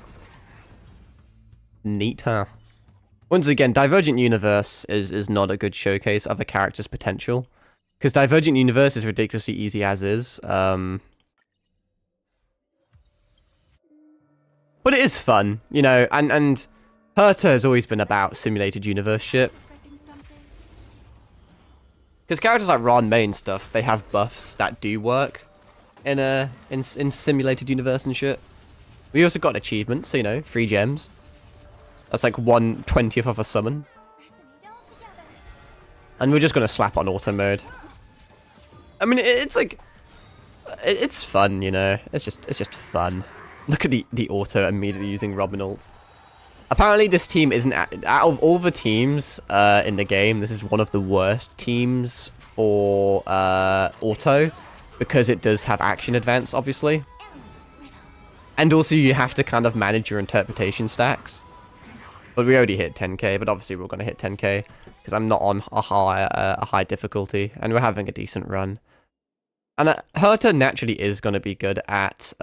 Neat, huh? Once again, Divergent Universe is not a good showcase of a character's potential. Because Divergent Universe is ridiculously easy as is. But it is fun, you know, and Herta has always been about simulated universe shit. Because characters like Ron May and stuff, they have buffs that do work in simulated universe and shit. We also got an achievement, so you know, 3 gems. That's like 1/20th of a summon. And we're just gonna slap on auto mode. I mean, it's like, it's fun, you know. It's just fun. Look at the auto immediately using Robin ult. Apparently this team isn't... Out of all the teams in the game, this is one of the worst teams for auto. Because it does have action advance, obviously. And also you have to kind of manage your interpretation stacks. But we already hit 10k, but obviously we're going to hit 10k. Because I'm not on a high difficulty. And we're having a decent run. And Herta naturally is going to be good at...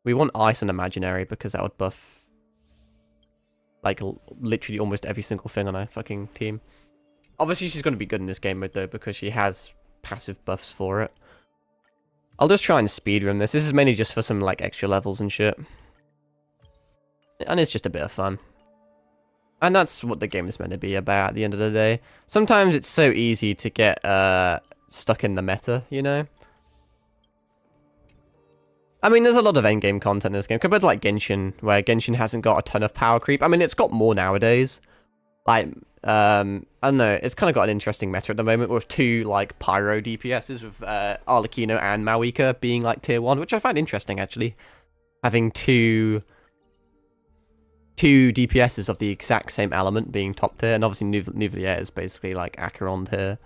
We want Ice and Imaginary because that would buff like literally almost every single thing on our fucking team. Obviously she's going to be good in this game mode though because she has passive buffs for it. I'll just try and speedrun this. This is mainly just for some like extra levels and shit. And it's just a bit of fun. And that's what the game is meant to be about at the end of the day. Sometimes it's so easy to get stuck in the meta, you know? I mean, there's a lot of endgame content in this game, compared to like Genshin, where Genshin hasn't got a ton of power creep. I mean, it's got more nowadays. Like, I don't know, it's kind of got an interesting meta at the moment with 2, like, Pyro DPSs with Arlecchino and Mawika being, like, tier 1, which I find interesting, actually. Having two DPSs of the exact same element being top tier, and obviously Nuvelier is basically, like, Acheron tier.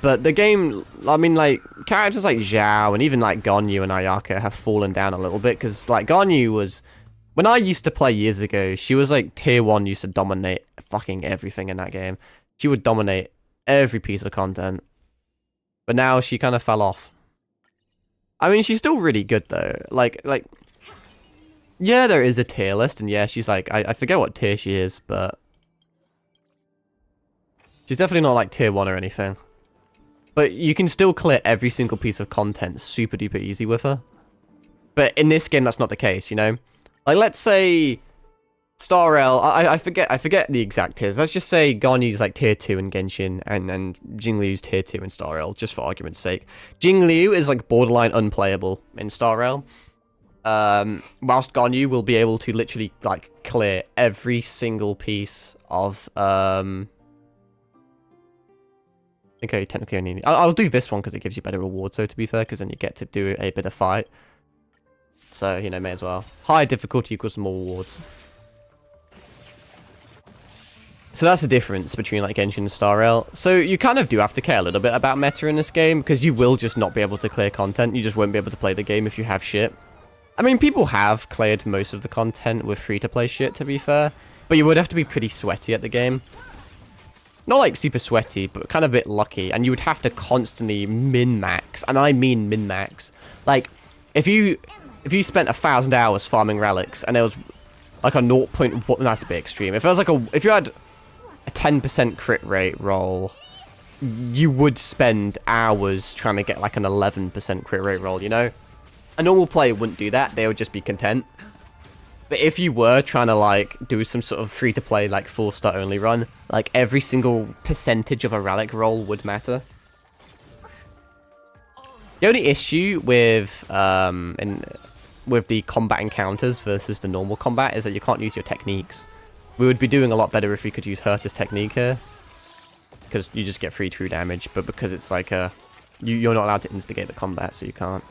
But the game, I mean, like, characters like Zhao and even, like, Gonyu and Ayaka have fallen down a little bit, because, like, Gonyu was... When I used to play years ago, she was, like, tier 1, used to dominate fucking everything in that game. She would dominate every piece of content. But now she kind of fell off. I mean, she's still really good, though. Like, yeah, there is a tier list, and yeah, she's, like, I forget what tier she is, but... She's definitely not, like, tier 1 or anything. But you can still clear every single piece of content super duper easy with her. But in this game, that's not the case, you know? Like, let's say Star Rail, I forget the exact tiers. Let's just say Gonyu's like tier 2 in Genshin and Jingliu's tier 2 in Star Rail, just for argument's sake. Jingliu is like borderline unplayable in Star Rail. Whilst Gonyu will be able to literally like clear every single piece of okay, technically only... I'll do this one because it gives you better rewards, so to be fair, because then you get to do a bit of fight. So, you know, may as well. High difficulty equals more rewards. So that's the difference between, like, Genshin and Star Rail. So you kind of do have to care a little bit about meta in this game, because you will just not be able to clear content. You just won't be able to play the game if you have shit. I mean, people have cleared most of the content with free-to-play shit, to be fair. But you would have to be pretty sweaty at the game. Not like super sweaty, but kind of a bit lucky. And you would have to constantly min-max. And I mean min-max. Like, if you spent 1,000 hours farming relics and there was like a 0. That's a bit extreme. If there was like if you had a 10% crit rate roll, you would spend hours trying to get like an 11% crit rate roll, you know? A normal player wouldn't do that. They would just be content. But if you were trying to, like, do some sort of free-to-play, like, 4-star only run, like, every single percentage of a relic roll would matter. The only issue with, with the combat encounters versus the normal combat is that you can't use your techniques. We would be doing a lot better if we could use Herta's technique here. Because you just get free true damage, but because it's like a... You're not allowed to instigate the combat, so you can't.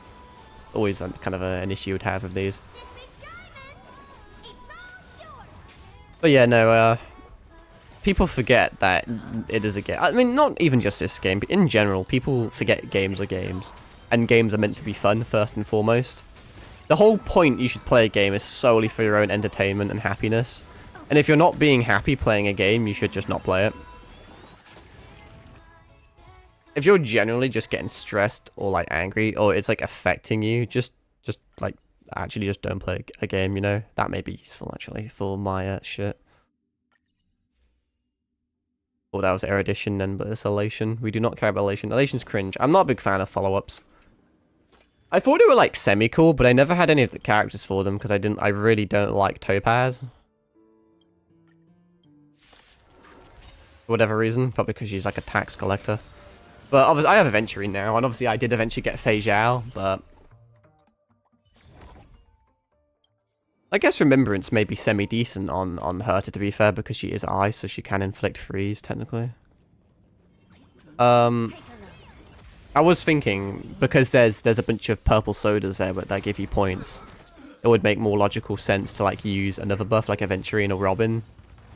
Always kind of an issue you'd have with these. But yeah, no, people forget that it is a game. I mean, not even just this game, but in general, people forget games are games. And games are meant to be fun, first and foremost. The whole point you should play a game is solely for your own entertainment and happiness. And if you're not being happy playing a game, you should just not play it. If you're generally just getting stressed or, like, angry, or it's, like, affecting you, just like, actually just don't play a game, you know? That may be useful, actually, for my shit. Oh, that was Erudition then, but it's Elation. We do not care about Elation. Elation's cringe. I'm not a big fan of follow-ups. I thought they were, like, semi-cool, but I never had any of the characters for them, because I really don't like Topaz. For whatever reason. Probably because she's, like, a tax collector. But obviously, I have Aventurine now, and obviously I did eventually get Fei Zhao, but... I guess Remembrance may be semi-decent on her, to be fair, because she is ice, so she can inflict freeze, technically. I was thinking, because there's a bunch of purple sodas there that give you points, it would make more logical sense to, like, use another buff, like Aventurine or Robin.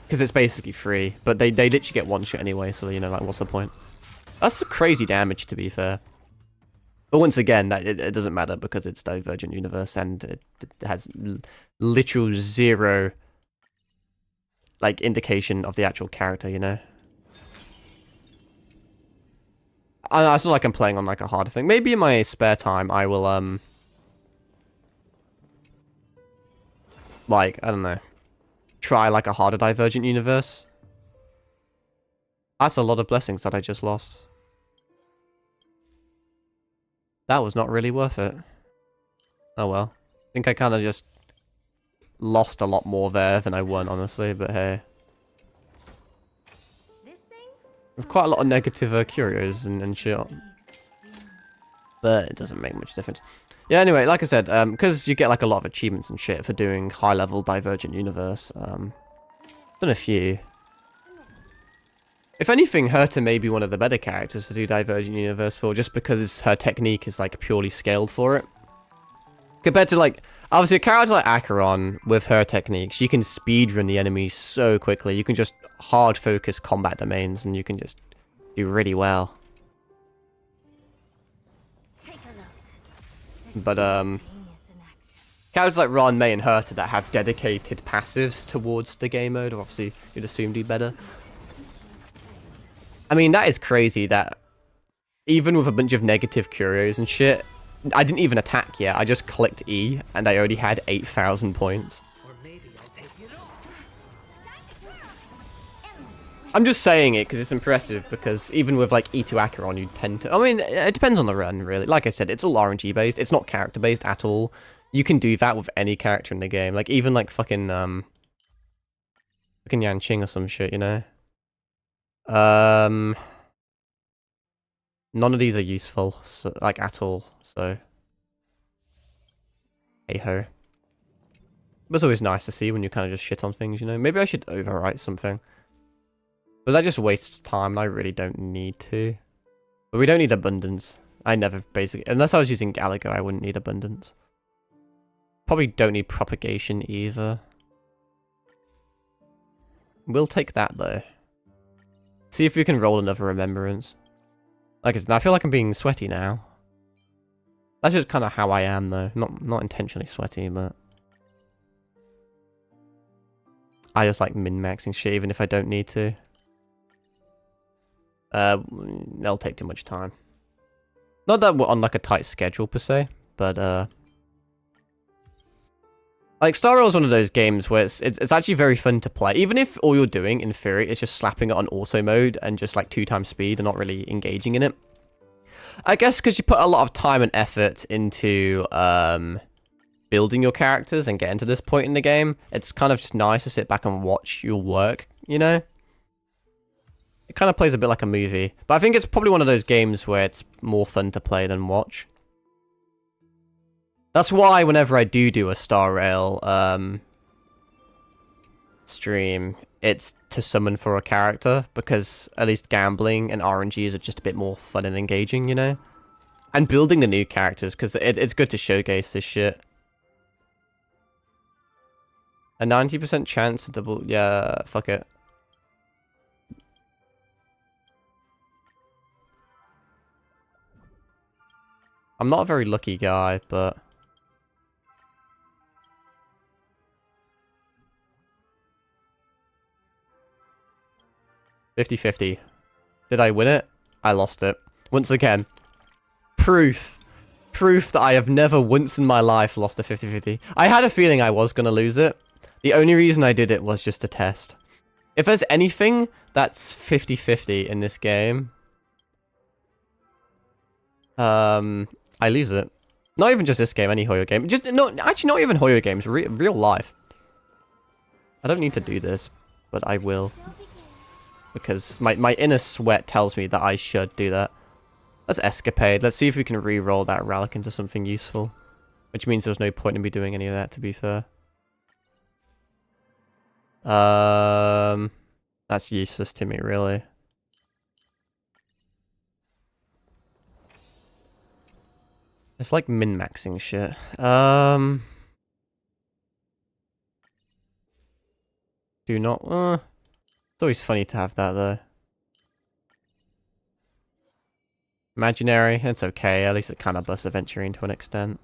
Because it's basically free, but they literally get one shot anyway, so, you know, like, what's the point? That's crazy damage, to be fair. But once again, it doesn't matter because it's Divergent Universe and it has literal zero, like, indication of the actual character, you know? It's not like I'm playing on, like, a harder thing. Maybe in my spare time I will, like, I don't know, try, like, a harder Divergent Universe. That's a lot of blessings that I just lost. That was not really worth it. Oh well. I think I kind of just lost a lot more there than I won, honestly, but hey. This thing? With quite a lot of negative curios and shit. But it doesn't make much difference. Yeah, anyway, like I said, because you get like a lot of achievements and shit for doing high-level Divergent Universe, done a few. If anything, Herta may be one of the better characters to do Divergent Universe for, just because her technique is like purely scaled for it. Compared to like, obviously a character like Acheron, with her technique, she can speedrun the enemies so quickly. You can just hard focus combat domains and you can just do really well. Take a look. This But is genius in action. characters like Ron, May, and Herta that have dedicated passives towards the game mode, obviously you'd assume do better. I mean, that is crazy that even with a bunch of negative curios and shit, I didn't even attack yet. I just clicked E and I already had 8,000 points. Or maybe I'll take it all. I'm just saying it because it's impressive, because even with like E2 Acheron, you tend to... I mean, it depends on the run, really. Like I said, it's all RNG based. It's not character based at all. You can do that with any character in the game. Like even like fucking Yanqing or some shit, you know? None of these are useful, so, like, at all, so... Hey-ho. But it's always nice to see when you kind of just shit on things, you know? Maybe I should overwrite something. But that just wastes time, and I really don't need to. But we don't need abundance. I never, basically... Unless I was using Galago, I wouldn't need abundance. Probably don't need propagation, either. We'll take that, though. See if we can roll another remembrance. Like I said, I feel like I'm being sweaty now. That's just kind of how I am, though. Not intentionally sweaty, but... I just like min-maxing shit, even if I don't need to. That'll take too much time. Not that we're on, like, a tight schedule, per se, but, like, Star Rail is one of those games where it's actually very fun to play. Even if all you're doing, in theory, is just slapping it on auto mode and just, like, 2x speed and not really engaging in it. I guess because you put a lot of time and effort into, building your characters and getting to this point in the game, it's kind of just nice to sit back and watch your work, you know? It kind of plays a bit like a movie. But I think it's probably one of those games where it's more fun to play than watch. That's why whenever I do a Star Rail stream, it's to summon for a character, because at least gambling and RNGs are just a bit more fun and engaging, you know? And building the new characters, because it's good to showcase this shit. A 90% chance to double... Yeah, fuck it. I'm not a very lucky guy, but... 50-50. Did I win it? I lost it. Once again. Proof. Proof that I have never once in my life lost a 50-50. I had a feeling I was going to lose it. The only reason I did it was just to test. If there's anything that's 50-50 in this game, I lose it. Not even just this game, any Hoyo game. Just actually not even Hoyo games, real life. I don't need to do this, but I will. Because my inner sweat tells me that I should do that. Let's escapade. Let's see if we can re-roll that relic into something useful. Which means there's no point in me doing any of that, to be fair. That's useless to me, really. It's like min-maxing shit. Do not... it's always funny to have that, though. Imaginary, it's okay. At least it kind of busts Aventurine to an extent.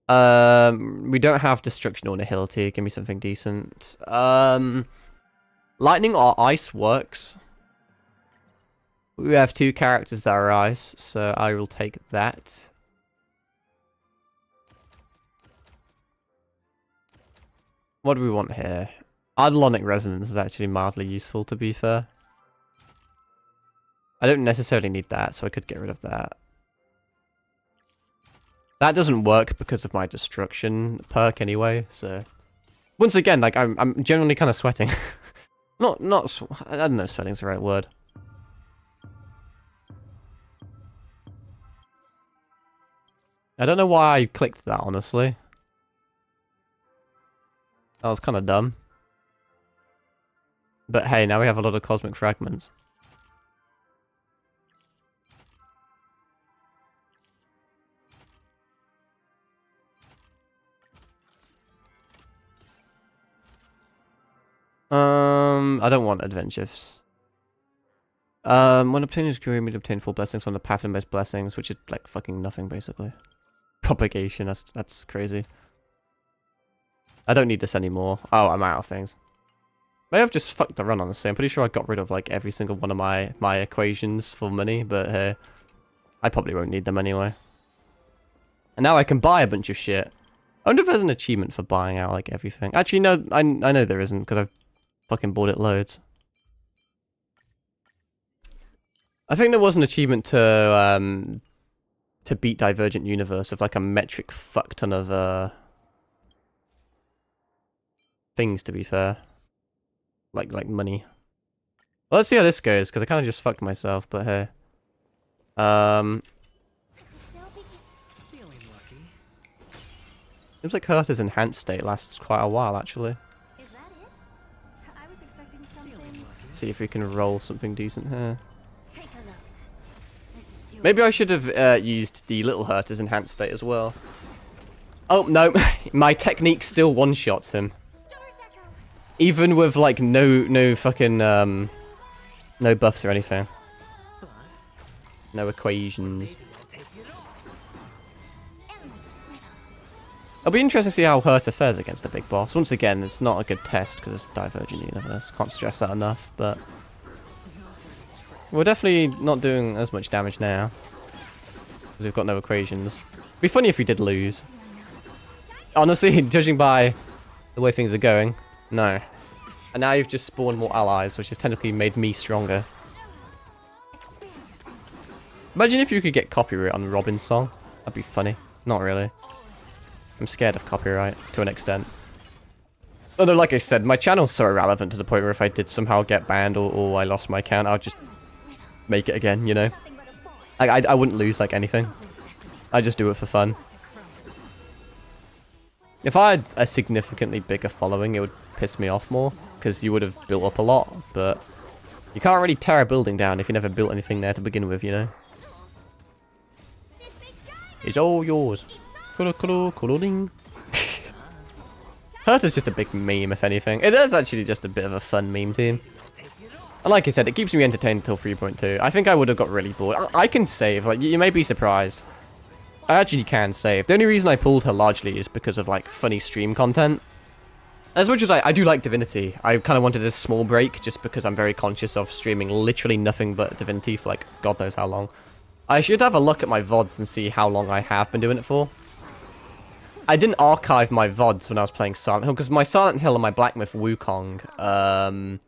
We don't have Destruction or Nihility. Give me something decent. Lightning or Ice works. We have two characters that are Ice, so I will take that. What do we want here? Eidolonic Resonance is actually mildly useful, to be fair. I don't necessarily need that, so I could get rid of that. That doesn't work because of my destruction perk anyway, so... Once again, like, I'm generally kind of sweating. I don't know if sweating's the right word. I don't know why I clicked that, honestly. That was kind of dumb. But hey, now we have a lot of cosmic fragments. I don't want adventures. When obtaining this career, we obtain 4 blessings from the path and best blessings, which is like fucking nothing basically. Propagation, that's crazy. I don't need this anymore. Oh, I'm out of things. Maybe I've just fucked the run, honestly. I'm pretty sure I got rid of like every single one of my equations for money, but hey, I probably won't need them anyway. And now I can buy a bunch of shit. I wonder if there's an achievement for buying out like everything. Actually, no, I know there isn't because I've fucking bought it loads. I think there was an achievement to beat Divergent Universe of like a metric fuck ton of things, to be fair. Like money. Well, let's see how this goes, because I kind of just fucked myself, but hey. Shelby, Feeling lucky. Seems like Herta's enhanced state lasts quite a while, actually. is that it? I was expecting Feeling something. lucky. See if we can roll something decent here. Take a look. This is beautiful. Maybe I should have used the little Herta's enhanced state as well. Oh, no. My technique still one-shots him. Stars echo. Even with, like, no fucking, no buffs or anything. Bust. No equations. Maybe I'll take it all. Endless riddle. It'll be interesting to see how Herta fares against a big boss. Once again, it's not a good test because it's Divergent Universe. Can't stress that enough, but... We're definitely not doing as much damage now. Because we've got no equations. It'd be funny if we did lose. Honestly, judging by the way things are going, no. And now you've just spawned more allies, which has technically made me stronger. Expand. Imagine if you could get copyright on Robin's song. That'd be funny. Not really. I'm scared of copyright, to an extent. Although, like I said, my channel's so irrelevant to the point where if I did somehow get banned or I lost my account, I'd just make it again, you know? Nothing but a boy. I wouldn't lose, like, anything. I just do it for fun. If I had a significantly bigger following, it would piss me off more, because you would have built up a lot, but you can't really tear a building down if you never built anything there to begin with, you know? It's all yours. Herta's just a big meme, if anything. It is actually just a bit of a fun meme team. And like I said, it keeps me entertained until 3.2. I think I would have got really bored. I can save, like, you may be surprised. I actually can save. The only reason I pulled her largely is because of, like, funny stream content. As much as I do like Divinity, I kind of wanted a small break just because I'm very conscious of streaming literally nothing but Divinity for, like, God knows how long. I should have a look at my VODs and see how long I have been doing it for. I didn't archive my VODs when I was playing Silent Hill, because my Silent Hill and my Black Myth Wukong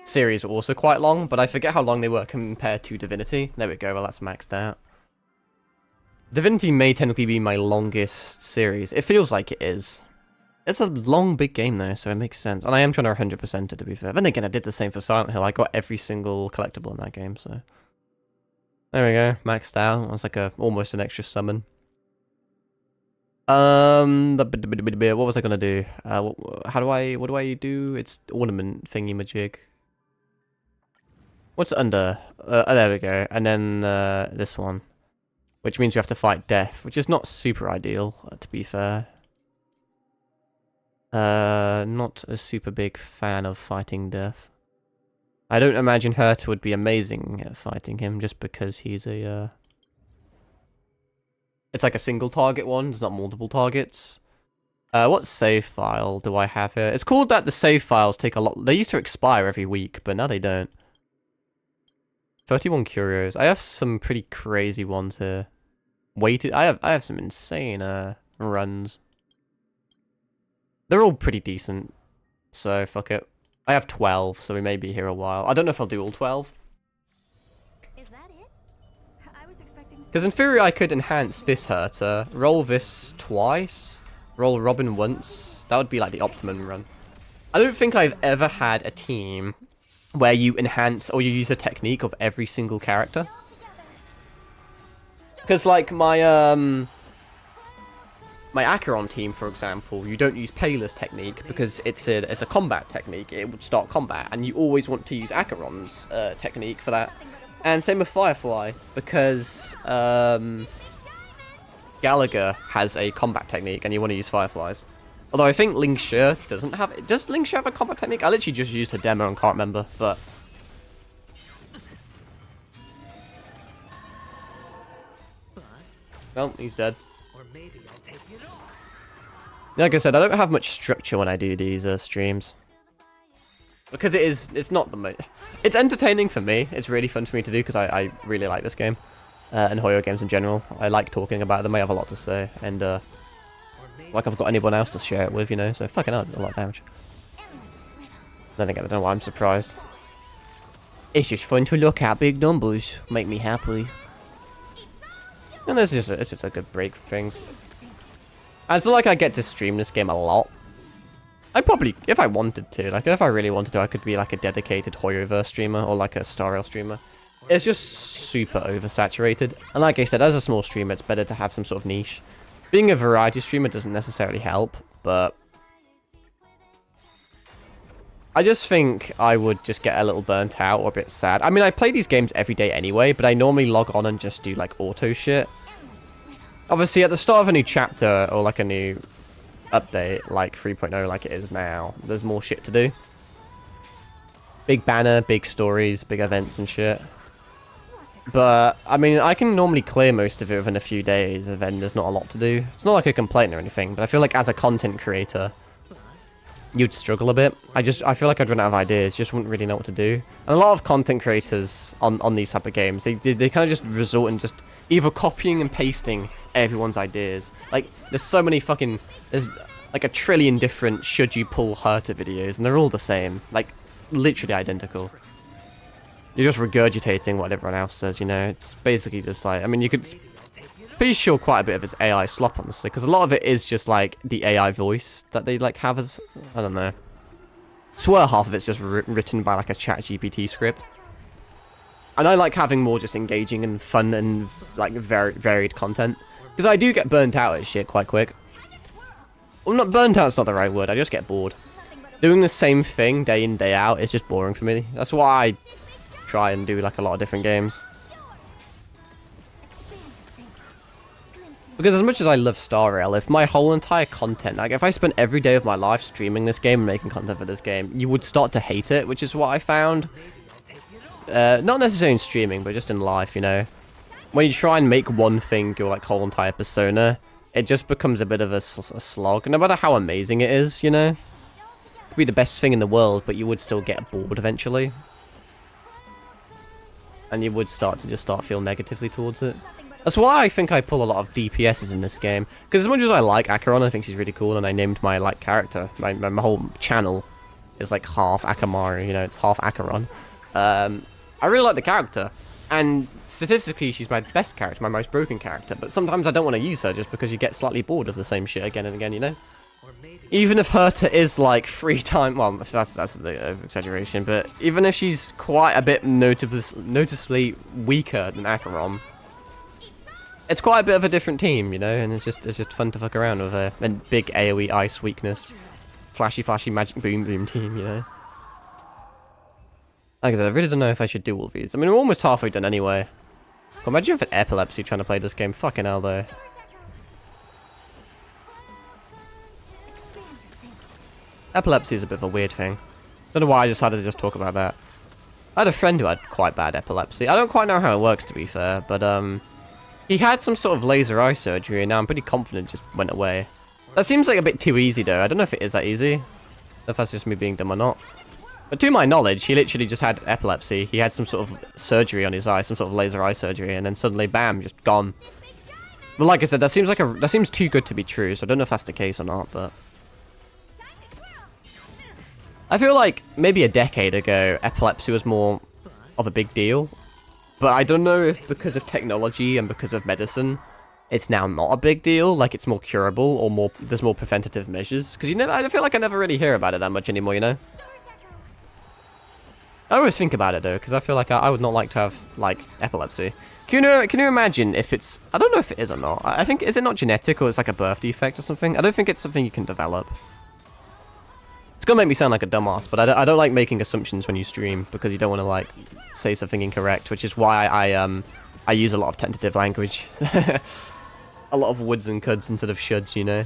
series were also quite long, but I forget how long they were compared to Divinity. There we go, well that's maxed out. Divinity may technically be my longest series. It feels like it is. It's a long, big game though, so it makes sense. And I am trying to 100% it, to be fair. Then again, I did the same for Silent Hill. I got every single collectible in that game, so... There we go, maxed out. That's like almost an extra summon. What was I gonna do? What do I do? It's ornament thingy-majig. What's under? There we go. And then this one. Which means you have to fight death, which is not super ideal, to be fair. Not a super big fan of fighting death. I don't imagine Herta would be amazing at fighting him, just because he's a, It's like a single target one, there's not multiple targets. What save file do I have here? It's called that the save files take a lot... They used to expire every week, but now they don't. 31 curios. I have some pretty crazy ones here. I have some insane runs. They're all pretty decent, so fuck it. I have 12, so we may be here a while. I don't know if I'll do all 12. Is that it? I was expecting Because in theory I could enhance this Herta, roll this twice, roll Robin once. That would be like the optimum run. I don't think I've ever had a team where you enhance or you use a technique of every single character. Because like my Acheron team, for example, you don't use Payla's technique because it's a combat technique. It would start combat, and you always want to use Acheron's technique for that. And same with Firefly, because Gallagher has a combat technique, and you want to use Fireflies. Although I think Ling Shi doesn't have it. Does Ling Shi have a combat technique? I literally just used her demo and can't remember, but... Bust. Well, he's dead. Or maybe I'll take it off. Like I said, I don't have much structure when I do these streams. Because it's not the most... It's entertaining for me. It's really fun for me to do because I really like this game. And Hoyo games in general. I like talking about them. I have a lot to say. And, like I've got anyone else to share it with, you know. So, fucking hell, it's a lot of damage. I don't know why I'm surprised. It's just fun to look at big numbers. Make me happy. And it's just a good break for things. And it's not like I get to stream this game a lot. I probably, if I wanted to, like if I really wanted to, I could be like a dedicated Hoyoverse streamer or like a Star Rail streamer. It's just super oversaturated. And like I said, as a small streamer, it's better to have some sort of niche. Being a variety streamer doesn't necessarily help, but I just think I would just get a little burnt out or a bit sad. I mean, I play these games every day anyway, but I normally log on and just do like auto shit. Obviously, at the start of a new chapter or like a new update, like 3.0 like it is now, there's more shit to do. Big banner, big stories, big events and shit. But, I mean, I can normally clear most of it within a few days, and then there's not a lot to do. It's not like a complaint or anything, but I feel like as a content creator, you'd struggle a bit. I feel like I'd run out of ideas, just wouldn't really know what to do. And a lot of content creators on these type of games, they kind of just resort in just either copying and pasting everyone's ideas. Like, there's so many fucking... There's like a trillion different should you pull Herta videos, and they're all the same. Like, literally identical. You're just regurgitating what everyone else says, you know? It's basically just like... I mean, you could... Pretty sure quite a bit of it's AI slop, honestly, because a lot of it is just, like, the AI voice that they, like, have as... I don't know. I swear half of it's just written by, like, a ChatGPT script. And I like having more just engaging and fun and, like, varied content. Because I do get burnt out at shit quite quick. Well, not burnt out's not the right word, I just get bored. Doing the same thing day in, day out is just boring for me. That's why I try and do, like, a lot of different games. Because as much as I love Star Rail, if my whole entire content, like if I spent every day of my life streaming this game and making content for this game, you would start to hate it, which is what I found. Not necessarily in streaming, but just in life, you know. When you try and make one thing your like whole entire persona, it just becomes a bit of a slog. No matter how amazing it is, you know. It could be the best thing in the world, but you would still get bored eventually. And you would start to feel negatively towards it. That's why I think I pull a lot of DPSs in this game. Because as much as I like Acheron, I think she's really cool, and I named my like character, my whole channel is like half Akamaru, you know, it's half Acheron. I really like the character, and statistically she's my best character, my most broken character, but sometimes I don't want to use her just because you get slightly bored of the same shit again and again, you know? Even if Herta is like 3 times, well, that's an exaggeration, but even if she's quite a bit noticeably weaker than Acheron, it's quite a bit of a different team, you know, and it's just fun to fuck around with her. And big AoE ice weakness, flashy magic boom team, you know. Like I said, I really don't know if I should do all of these. I mean, we're almost halfway done anyway. Imagine if an epilepsy trying to play this game. Fucking hell, though. Epilepsy is a bit of a weird thing. Don't know why I decided to just talk about that. I had a friend who had quite bad epilepsy. I don't quite know how it works, to be fair, but he had some sort of laser eye surgery, and now I'm pretty confident it just went away. That seems like a bit too easy, though. I don't know if it is that easy. If that's just me being dumb or not. But to my knowledge, he literally just had epilepsy. He had some sort of surgery on his eye, some sort of laser eye surgery, and then suddenly, bam, just gone. But like I said, that seems too good to be true, so I don't know if that's the case or not, but... I feel like maybe a decade ago, epilepsy was more of a big deal. but I don't know if because of technology and because of medicine, it's now not a big deal. Like it's more curable or more. There's more preventative measures. Because I feel like I never really hear about it that much anymore. You know. I always think about it though, because I feel like I would not like to have like epilepsy. Can you imagine if it's... I don't know if it is or not. I think... Is it not genetic or it's like a birth defect or something? I don't think it's something you can develop. It's gonna make me sound like a dumbass, but I don't like making assumptions when you stream because you don't want to like say something incorrect, which is why I use a lot of tentative language. A lot of woulds and coulds instead of shoulds, you know.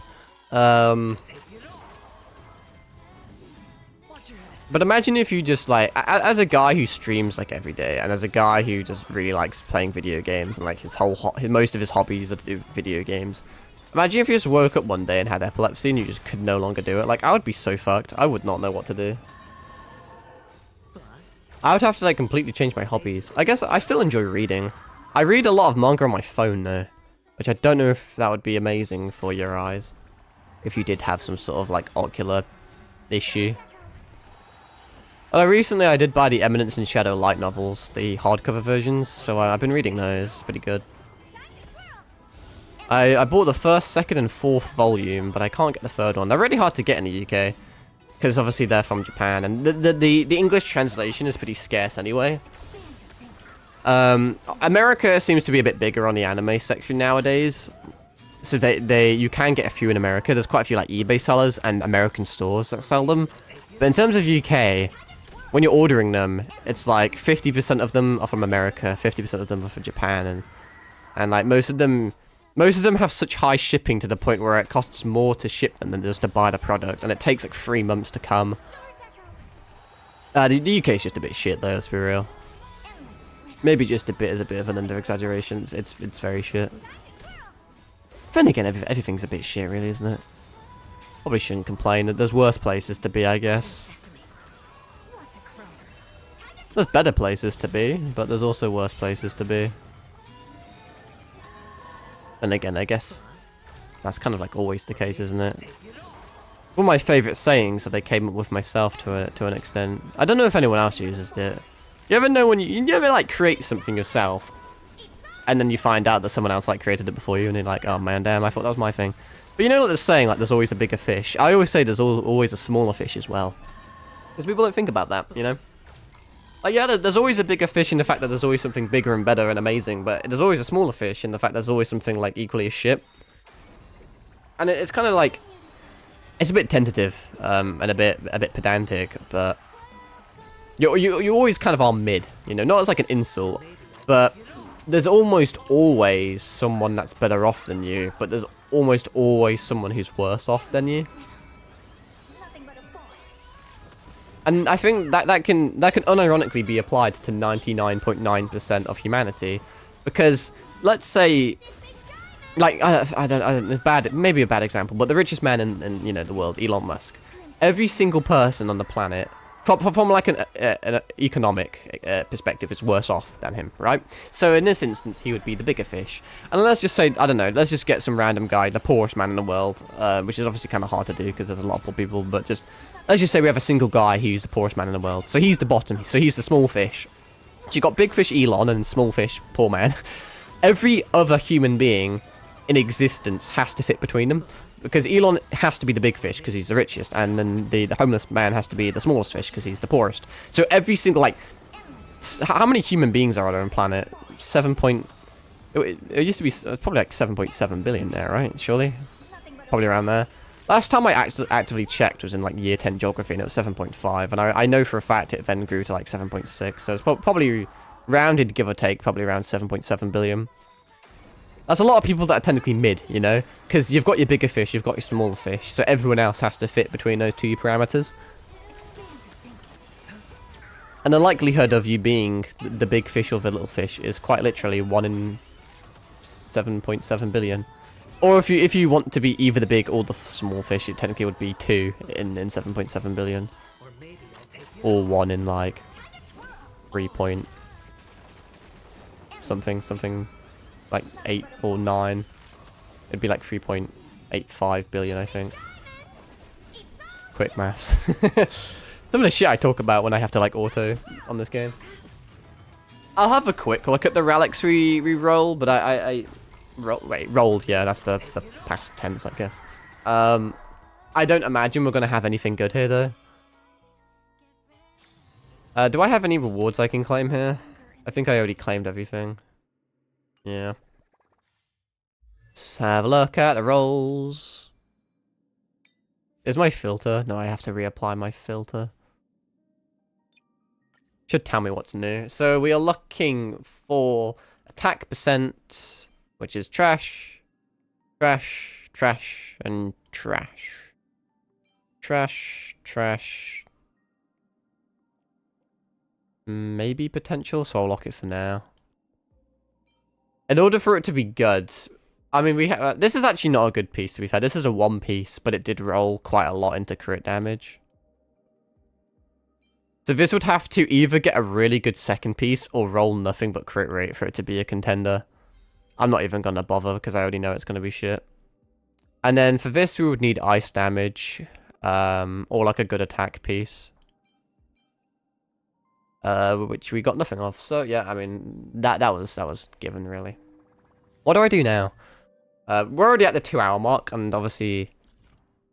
But imagine if you just like, as a guy who streams like every day, and as a guy who just really likes playing video games, and like most of his hobbies are to do video games. Imagine if you just woke up one day and had epilepsy and you just could no longer do it. Like I would be so fucked. I would not know what to do. I would have to like completely change my hobbies. I guess I still enjoy reading. I read a lot of manga on my phone though, which I don't know if that would be amazing for your eyes. If you did have some sort of like ocular issue. Recently I did buy the Eminence and Shadow light novels, the hardcover versions, so I've been reading those. Pretty good. I bought the first, second, and fourth volume, but I can't get the third one. They're really hard to get in the UK, because obviously they're from Japan, and the English translation is pretty scarce anyway. America seems to be a bit bigger on the anime section nowadays, so you can get a few in America. There's quite a few like eBay sellers and American stores that sell them, but in terms of UK, when you're ordering them, it's like 50% of them are from America, 50% of them are from Japan, and like most of them have such high shipping to the point where it costs more to ship them than just to buy the product, and it takes like 3 months to come. The UK is just a bit shit though, let's be real. Maybe just a bit is a bit of an under-exaggeration. It's very shit. Then again, everything's a bit shit really, isn't it? Probably shouldn't complain. There's worse places to be, I guess. There's better places to be, but there's also worse places to be. And again, I guess that's kind of like always the case, isn't it? One of my favourite sayings that I came up with myself to an extent. I don't know if anyone else uses it. You ever know when you ever like create something yourself, and then you find out that someone else like created it before you, and you're like, oh man, damn, I thought that was my thing. But you know what they're saying, like there's always a bigger fish. I always say there's always a smaller fish as well, because people don't think about that, you know. Like, yeah, there's always a bigger fish in the fact that there's always something bigger and better and amazing, but there's always a smaller fish in the fact there's always something, like, equally as shit. And it's kind of like... It's a bit tentative, and a bit pedantic, but... You always kind of are mid, you know? Not as, like, an insult, but there's almost always someone that's better off than you, but there's almost always someone who's worse off than you. And I think that can unironically be applied to 99.9% of humanity, because let's say, like I don't maybe a bad example, but the richest man in you know the world, Elon Musk, every single person on the planet, from like an economic perspective, is worse off than him, right? So in this instance, he would be the bigger fish. And let's just say, I don't know, let's just get some random guy, the poorest man in the world, which is obviously kind of hard to do because there's a lot of poor people, but just. Let's just say we have a single guy who's the poorest man in the world. So he's the bottom. So he's the small fish. So you've got big fish Elon and small fish poor man. Every other human being in existence has to fit between them. Because Elon has to be the big fish because he's the richest. And then the homeless man has to be the smallest fish because he's the poorest. So every single, like... How many human beings are there on the planet? It used to be probably like 7.7 billion there, right? Surely? Probably around there. Last time I actively checked was in like year 10 geography, and it was 7.5, and I know for a fact it then grew to like 7.6, so it's probably rounded, give or take, probably around 7.7 billion. That's a lot of people that are technically mid, you know, because you've got your bigger fish, you've got your smaller fish, so everyone else has to fit between those two parameters. And the likelihood of you being the big fish or the little fish is quite literally 1 in 7.7 billion. Or if you want to be either the big or the small fish, it technically would be 2 in 7.7 billion. Or 1 in like 3 point something like 8 or 9. It'd be like 3.85 billion, I think. Quick maths. Some of the shit I talk about when I have to like auto on this game. I'll have a quick look at the relics we roll, but rolled. Yeah, that's the past tense, I guess. I don't imagine we're gonna have anything good here though. Do I have any rewards I can claim here? I think I already claimed everything. Yeah. Let's have a look at the rolls. Is my filter? No, I have to reapply my filter. Should tell me what's new. So we are looking for attack percent, which is trash, trash, trash, and trash. Trash, trash. Maybe potential, so I'll lock it for now. In order for it to be good, I mean, this is actually not a good piece to be fair. This is a 1 piece, but it did roll quite a lot into crit damage. So this would have to either get a really good second piece or roll nothing but crit rate for it to be a contender. I'm not even going to bother because I already know it's going to be shit. And then for this, we would need ice damage, or like a good attack piece. Which we got nothing of. So yeah, I mean, that was given really. What do I do now? We're already at the 2-hour mark, and obviously,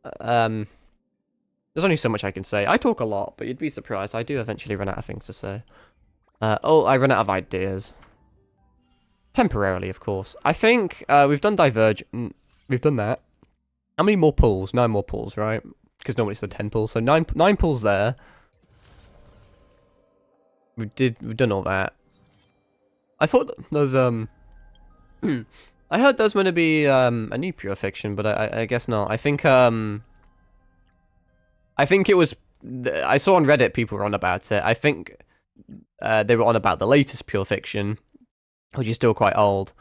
there's only so much I can say. I talk a lot, but you'd be surprised. I do eventually run out of things to say. Oh, I run out of ideas. Temporarily, of course. I think we've done Divergent. We've done that. How many more pulls? 9 more pulls, right? Because normally it's a 10 pulls. So 9 pulls there. We've done all that. I thought there's I heard there's going to be a new Pure Fiction, but I guess not. I think it was I saw on Reddit people were on about it. I think they were on about the latest Pure Fiction, which is still quite old.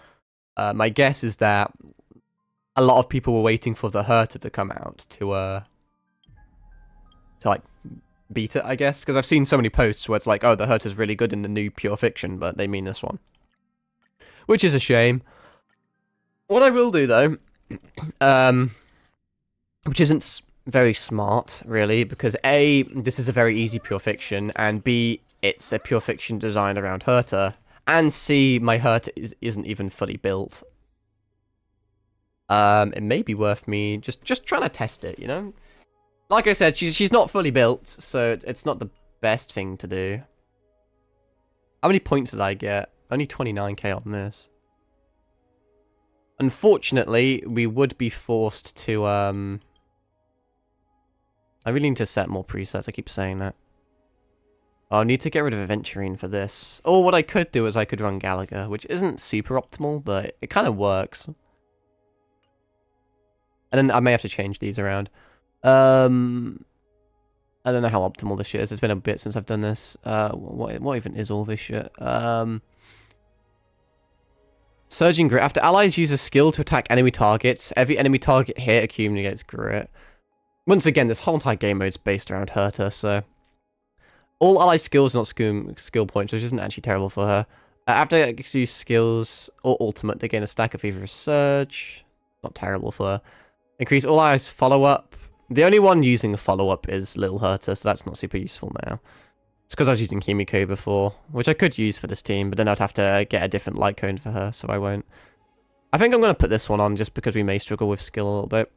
My guess is that a lot of people were waiting for the Herta to come out to like beat it, I guess, because I've seen so many posts where it's like, oh, the Herta's really good in the new Pure Fiction, but they mean this one, which is a shame. What I will do though, which isn't very smart really, because A, this is a very easy Pure Fiction, and B, it's a Pure Fiction designed around Herta, and C, my Herta isn't even fully built. It may be worth me just trying to test it, you know? Like I said, she's not fully built, so it's not the best thing to do. How many points did I get? Only 29k on this. Unfortunately, we would be forced to, I really need to set more presets, I keep saying that. I'll need to get rid of Aventurine for this. Or what I could do is I could run Gallagher, which isn't super optimal, but it kind of works. And then I may have to change these around. I don't know how optimal this shit is. It's been a bit since I've done this. What even is all this shit? Surging Grit. After allies use a skill to attack enemy targets, every enemy target hit accumulates Grit. Once again, this whole entire game mode is based around Herta, so... All ally skills, not skill points, which isn't actually terrible for her. After I use skills or ultimate, they gain a stack of either a Surge. Not terrible for her. Increase all allies follow-up. The only one using a follow-up is Little Herta, so that's not super useful now. It's because I was using Kimiko before, which I could use for this team, but then I'd have to get a different light cone for her, so I won't. I think I'm going to put this one on just because we may struggle with skill a little bit.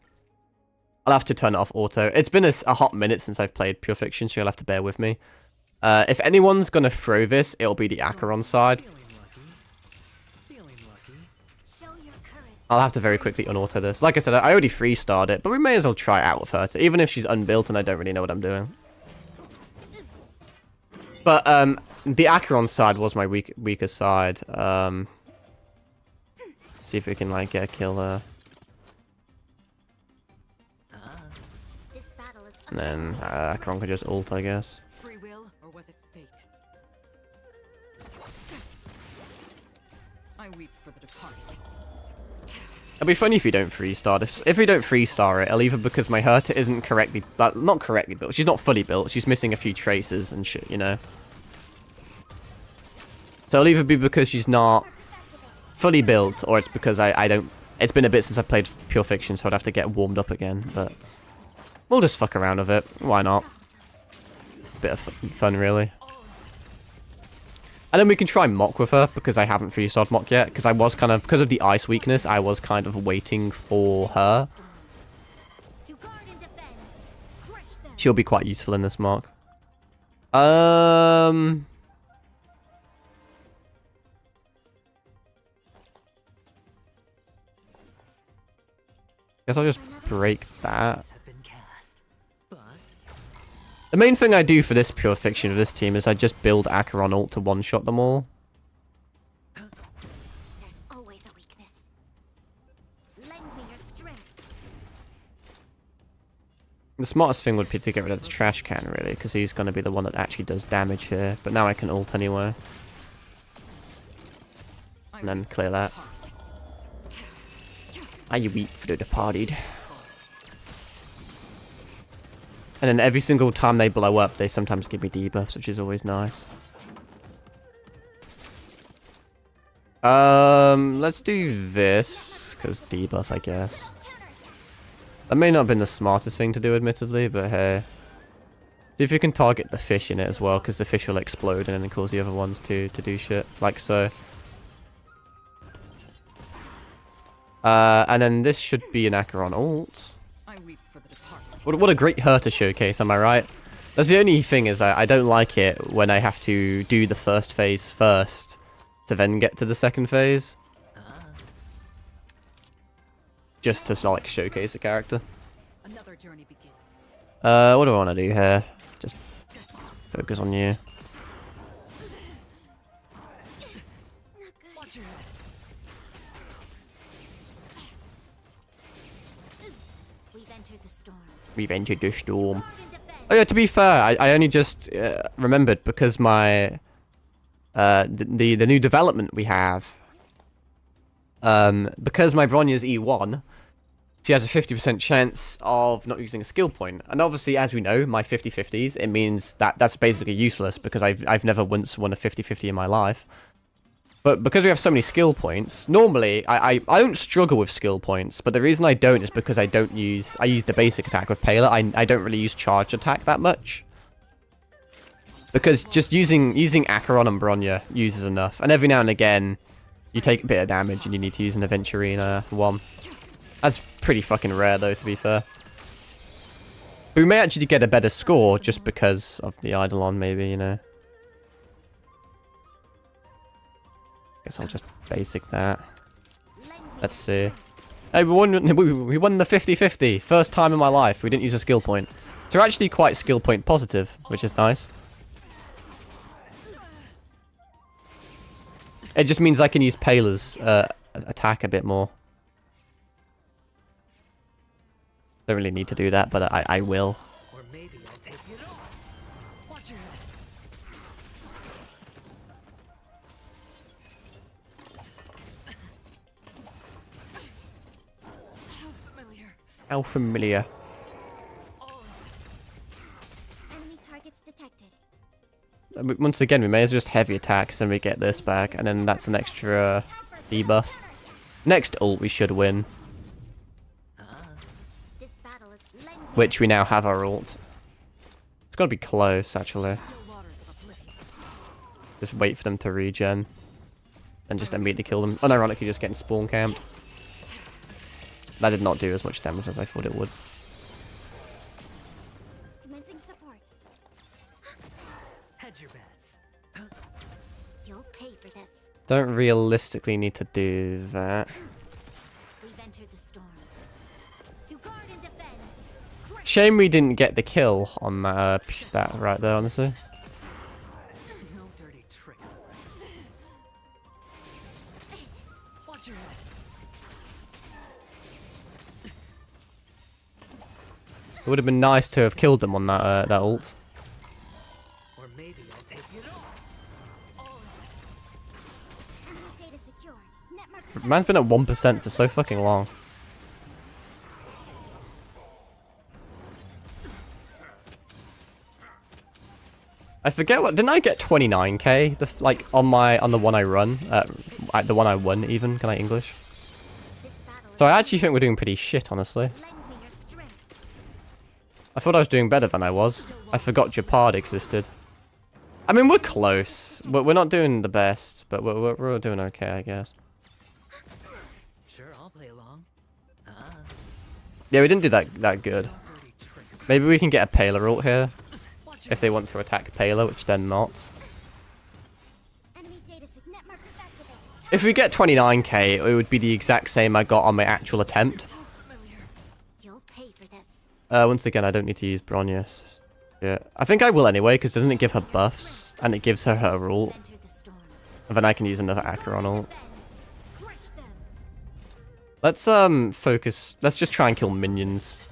I'll have to turn it off auto. It's been a hot minute since I've played Pure Fiction, so you'll have to bear with me. If anyone's going to throw this, it'll be the Acheron side. I'll have to very quickly unauto this. Like I said, I already 3-starred it, but we may as well try it out with her, even if she's unbuilt and I don't really know what I'm doing. But the Acheron side was my weaker side. See if we can like get a kill there. And then Acheron could just ult, I guess. Free will, or was it fate? I weep for the departed. It'll be funny if you don't 3-star this. If we don't 3-star it, it'll either because my Herta isn't correctly, not correctly built. She's not fully built. She's missing a few traces and shit, you know. So it'll either be because she's not fully built, or it's because I don't. It's been a bit since I've played Pure Fiction, so I'd have to get warmed up again. But we'll just fuck around with it. Why not? Bit of fun, really. And then we can try Mock with her, because I haven't 3-starred Mock yet, because I was kind of, because of the ice weakness, I was kind of waiting for her. To guard and defend. Crush them. She'll be quite useful in this Mock. Guess I'll just break that. The main thing I do for this pure fiction of this team is I just build Acheron ult to one-shot them all. There's always a weakness. Lend me your strength. The smartest thing would be to get rid of this trash can, really, because he's going to be the one that actually does damage here. But now I can ult anyway. And then clear that. I weep for the departed. And then every single time they blow up, they sometimes give me debuffs, which is always nice. Let's do this, because debuff, I guess. That may not have been the smartest thing to do, admittedly, but hey. See if you can target the fish in it as well, because the fish will explode and then cause the other ones to do shit, like so. And then this should be an Acheron ult. What a great her to showcase, am I right? That's the only thing is I don't like it when I have to do the first phase first to then get to the second phase. Just to like showcase a character. Another journey begins. What do I want to do here? Just focus on you. We've entered the storm. We've entered the storm. Guard and defend. Oh yeah, to be fair, I only just remembered because my the new development we have, because my Bronya's E1, she has a 50% chance of not using a skill point. And obviously, as we know, my 50-50s, it means that that's basically useless because I've never once won a 50-50 in my life. But because we have so many skill points, normally I don't struggle with skill points, but the reason I don't is because I use the basic attack with Pela. I don't really use charged attack that much. Because just using Acheron and Bronya uses enough. And every now and again, you take a bit of damage and you need to use an Aventurina one. That's pretty fucking rare though, to be fair. But we may actually get a better score just because of the Eidolon, maybe, you know. Guess I'll just basic that. Let's see. Hey, we won the 50-50. First time in my life we didn't use a skill point. So we're actually quite skill point positive, which is nice. It just means I can use Pela's attack a bit more. Don't really need to do that, but I will. Or maybe I'll take it all. Watch your head. How familiar. Enemy targets detected. Once again, we may as well just heavy attacks and we get this back, and then that's an extra debuff. Next ult we should win, This battle is lend me which we now have our ult. It's got to be close, actually. Just wait for them to regen, and just immediately kill them. Unironically, just getting spawn camped. That did not do as much damage as I thought it would. commencing support. Hedge your bets. You'll pay for this. Don't realistically need to do that. We've entered the storm. To guard and defend. Crush Shame we didn't get the kill on that, that right there, honestly. No dirty tricks. Watch your head. It would have been nice to have killed them on that ult. Or maybe I'll take it all. enemy data secure. Network Man's been at 1% for so fucking long. I forget what, didn't I get 29k? Like on the one I run, the one I won even. Can I English? this battle is So I actually think we're doing pretty shit, honestly. lend me your strength. I thought I was doing better than I was. I forgot Japard existed. I mean, we're close. We're not doing the best, but we're doing okay, I guess. Sure, I'll play along. Yeah, we didn't do that good. Dirty tricks. Maybe we can get a Paler ult here. If they want to attack Paler, which they're not. Enemy data signet markers activated. If we get 29k, it would be the exact same I got on my actual attempt. You'll pay for this. Once again, I don't need to use Bronyas. Yeah, I think I will anyway, because doesn't it give her buffs? And it gives her her ult. Enter the storm. And then I can use another Acheron ult. Crush them. Let's focus. Let's just try and kill minions.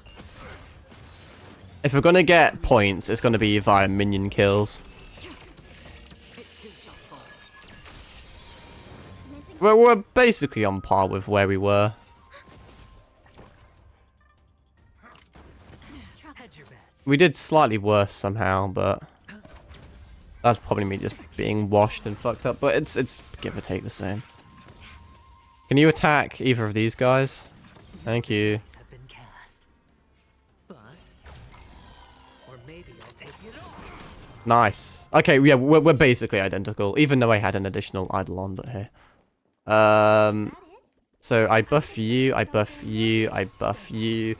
If we're gonna get points, it's gonna be via minion kills. It too shall fall. Commencing We're basically on par with where we were. Hedge your bets. We did slightly worse somehow, but that's probably me just being washed and fucked up. But it's give or take the same. Can you attack either of these guys? Thank you. Lights have been cast. Bust. Or maybe I'll take it all. Nice. Okay, yeah, we're basically identical, even though I had an additional idol on, but hey. So I buff you, I buff you, I buff you.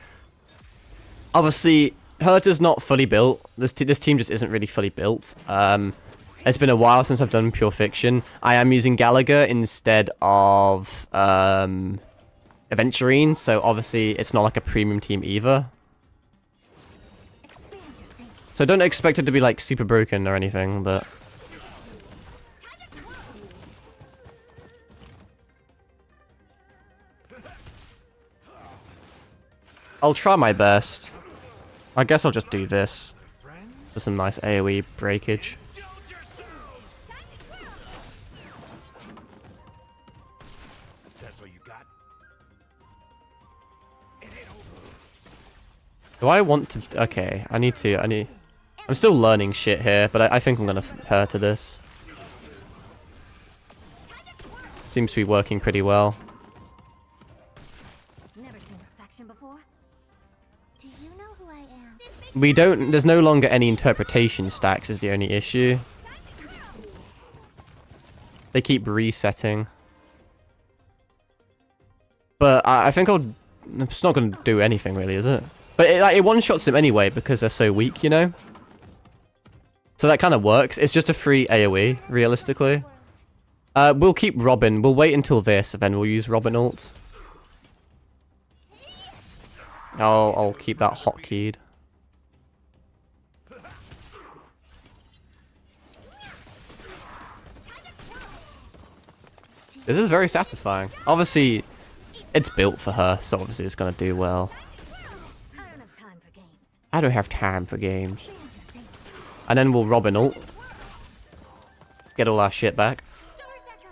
Obviously, Herta's not fully built. This team just isn't really fully built. It's been a while since I've done Pure Fiction. I am using Gallagher instead of Aventurine, so obviously it's not like a premium team either. expand your thinking. So don't expect it to be like super broken or anything, but I'll try my best. I guess I'll just do this for some nice AoE breakage. That's all you got? It ain't over. Do I want to? Okay, I need. I'm still learning shit here, but I think I'm gonna Herta this. Seems to be working pretty well. Never seen perfection before. Do you know who I am? We don't. There's no longer any interpretation stacks. Is the only issue. They keep resetting. But I think it's not going to do anything really, is it? But it one-shots them anyway because they're so weak, you know? So that kind of works. It's just a free AoE, realistically. We'll keep Robin. We'll wait until this, and then we'll use Robin ult. I'll keep that hotkeyed. This is very satisfying. Obviously, it's built for her, so obviously it's going to do well. I don't have time for games. I don't have time for games. Expand your thinking. And then we'll Robin ult. Get all our shit back. Stars echo.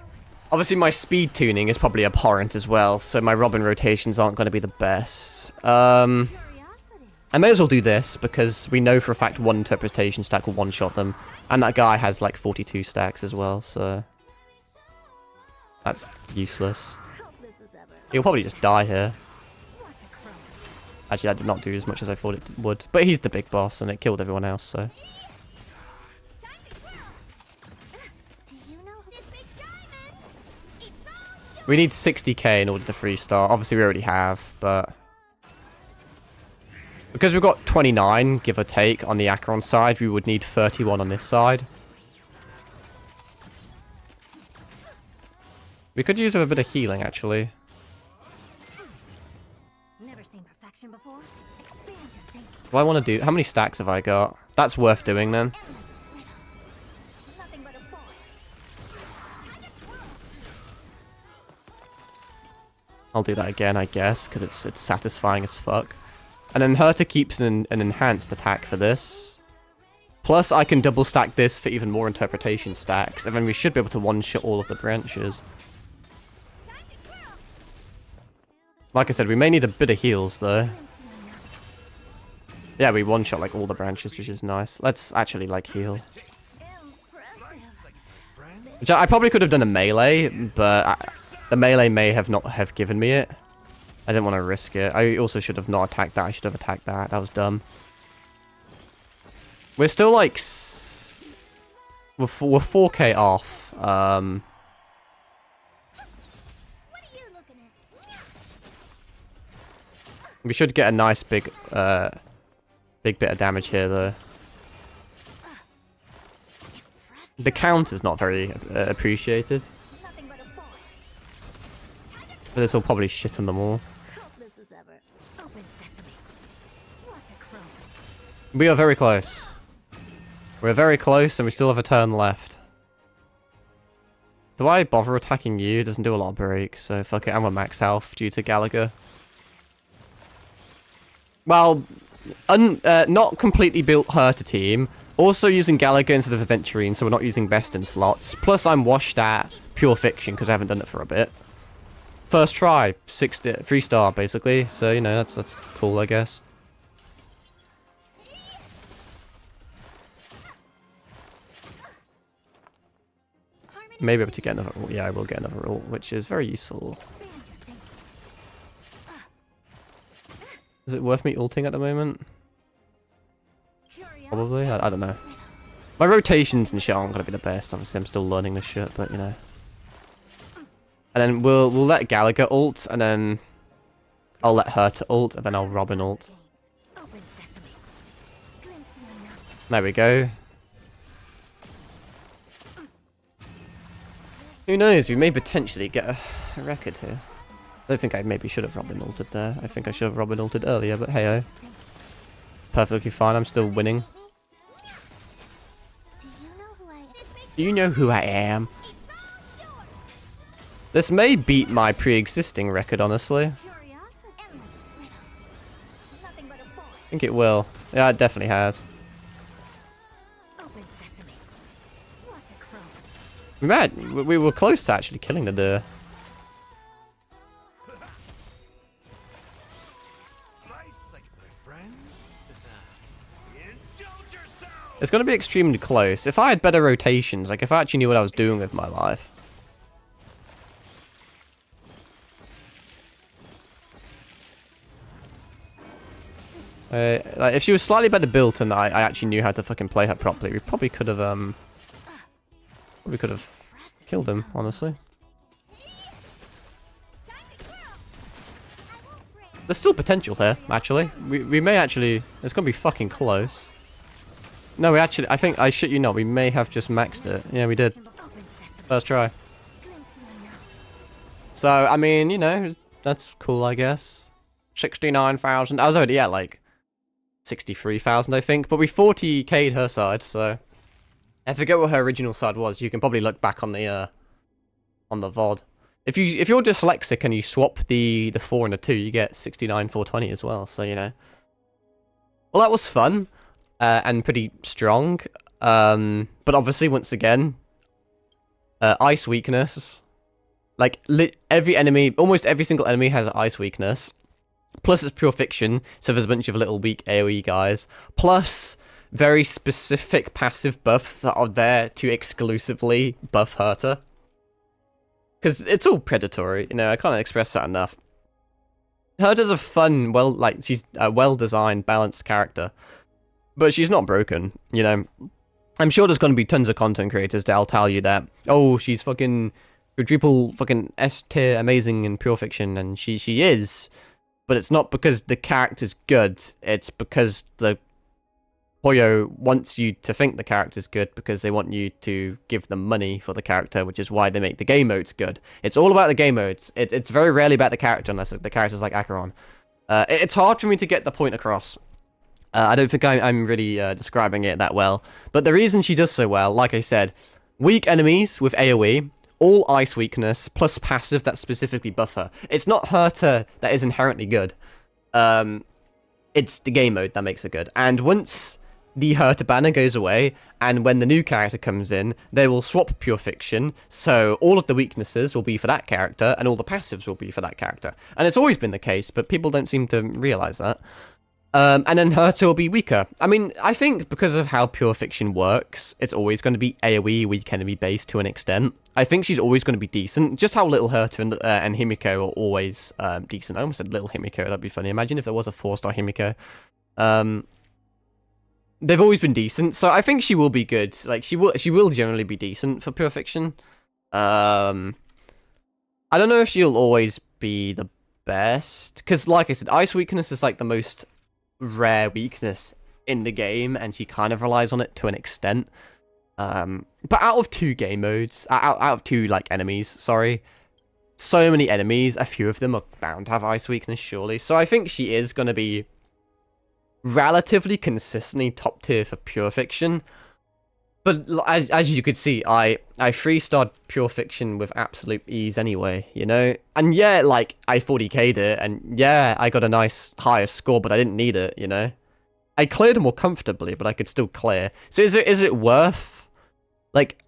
Obviously, my speed tuning is probably abhorrent as well, so my Robin rotations aren't going to be the best. Curiosity. I may as well do this, because we know for a fact one interpretation stack will one-shot them. And that guy has like 42 stacks as well, so... That's useless. Hope this is ever. He'll probably just die here. Watch it crumble. Actually, I did not do as much as I thought it would. But he's the big boss, and it killed everyone else, so... Do you know who this big diamond? It's all We need 60k in order to 3-star. Obviously, we already have, but... Because we've got 29, give or take, on the Acheron side, we would need 31 on this side. We could use a bit of healing, actually. Never seen perfection before. Expand your thinking. What do I want to do? How many stacks have I got? That's worth doing, then. Endless riddle. Nothing but a void. I'll do that again, I guess, because it's satisfying as fuck. And then Herta keeps an enhanced attack for this. Plus, I can double stack this for even more interpretation stacks, and then we should be able to one-shot all of the branches. Like I said, we may need a bit of heals, though. Yeah, we one-shot, like, all the branches, which is nice. Let's actually, like, heal. Impressive. Which I probably could have done a melee, but the melee may have not have given me it. I didn't want to risk it. I also should have not attacked that. I should have attacked that. That was dumb. We're still, like... we're 4K off. What are you looking at? We should get a nice big bit of damage here though. The count is not very appreciated, Nothing but a ball. but this will probably shit on them all. Hopeless as ever. Open sesame. Watch a crow. We are very close. We're very close, and we still have a turn left. Do I bother attacking you? It doesn't do a lot of break, so fuck it. I'm on max health due to Gallagher. Well, not completely built her to team. Also using Gallagher instead of Aventurine, so we're not using best in slots. Plus, I'm washed at Pure Fiction because I haven't done it for a bit. First try, 3-star basically. So you know that's cool, I guess. Maybe able to get another ult. Yeah, I will get another ult, which is very useful. Is it worth me ulting at the moment? Probably. I don't know. My rotations and shit aren't gonna be the best. Obviously, I'm still learning this shit, but you know. And then we'll let Gallagher ult, and then I'll let her to ult, and then I'll Robin ult. Open sesame. Glimpse me now. There we go. Who knows? We may potentially get a record here. I don't think I maybe should have Robin ulted there. I think I should have Robin ulted earlier, but hey-oh. Perfectly fine. I'm still winning. Do you know who I am? Do you know who I am? This may beat my pre-existing record, honestly. Curiosity. Endless riddle. Nothing but a ball. I think it will. Yeah, it definitely has. Open sesame. Watch a crow. We were close to actually killing the deer. Nice, like my friends. Indulge yourself. It's going to be extremely close. If I had better rotations, like if I actually knew what I was doing with my life. Like if she was slightly better built and I actually knew how to fucking play her properly, we probably could have killed him, honestly. There's still potential here, actually. We may actually... It's going to be fucking close. No, we actually... I think... I shit you not. We may have just maxed it. Yeah, we did. Open sesame. First try. Glimpse me now. So, I mean, you know, that's cool, I guess. 69,000. I was already at, like, 63,000, I think. But we 40k'd her side, so... I forget what her original side was. You can probably look back on the VOD. If you're dyslexic and you swap the 4 and the 2, you get 69,420 as well. So you know. Well, that was fun and pretty strong. But obviously, once again, ice weakness. Like every enemy, almost every single enemy has an ice weakness. Plus, it's pure fiction, so there's a bunch of little weak AoE guys. Plus, very specific passive buffs that are there to exclusively buff Herta. Because it's all predatory, you know, I can't express that enough. Herta's a fun, she's a well-designed, balanced character. But she's not broken, you know. I'm sure there's going to be tons of content creators that'll tell you that, oh, she's fucking quadruple fucking S-tier amazing in pure fiction, and she is. But it's not because the character's good, it's because the Hoyo wants you to think the character's good because they want you to give them money for the character, which is why they make the game modes good. It's all about the game modes. It's very rarely about the character unless the character's like Acheron. It's hard for me to get the point across. I don't think I'm really describing it that well. But the reason she does so well, like I said, weak enemies with AoE, all ice weakness, plus passive that specifically buff her. It's not Herta that is inherently good. It's the game mode that makes her good. And once the Herta banner goes away, and when the new character comes in, they will swap pure fiction, so all of the weaknesses will be for that character, and all the passives will be for that character. And it's always been the case, but people don't seem to realise that. And then Herta will be weaker. I mean, I think because of how pure fiction works, it's always going to be AoE weak enemy based to an extent. I think she's always going to be decent. Just how little Herta and Himiko are always decent. I almost said little Himiko, that'd be funny. Imagine if there was a 4-star Himiko. they've always been decent. So I think she will be good. Like she will generally be decent for Pure Fiction. I don't know if she'll always be the best, because like I said, Ice Weakness is like the most rare weakness in the game, and she kind of relies on it to an extent. But out of 2 game modes, out of 2 like enemies, sorry, so many enemies, a few of them are bound to have Ice Weakness, surely. So I think she is going to be relatively consistently top tier for Pure Fiction. But as you could see, I 3-starred Pure Fiction with absolute ease anyway, you know? And yeah, like, I 40k'd it, and yeah, I got a nice higher score, but I didn't need it, you know? I cleared more comfortably, but I could still clear. So is it worth, like,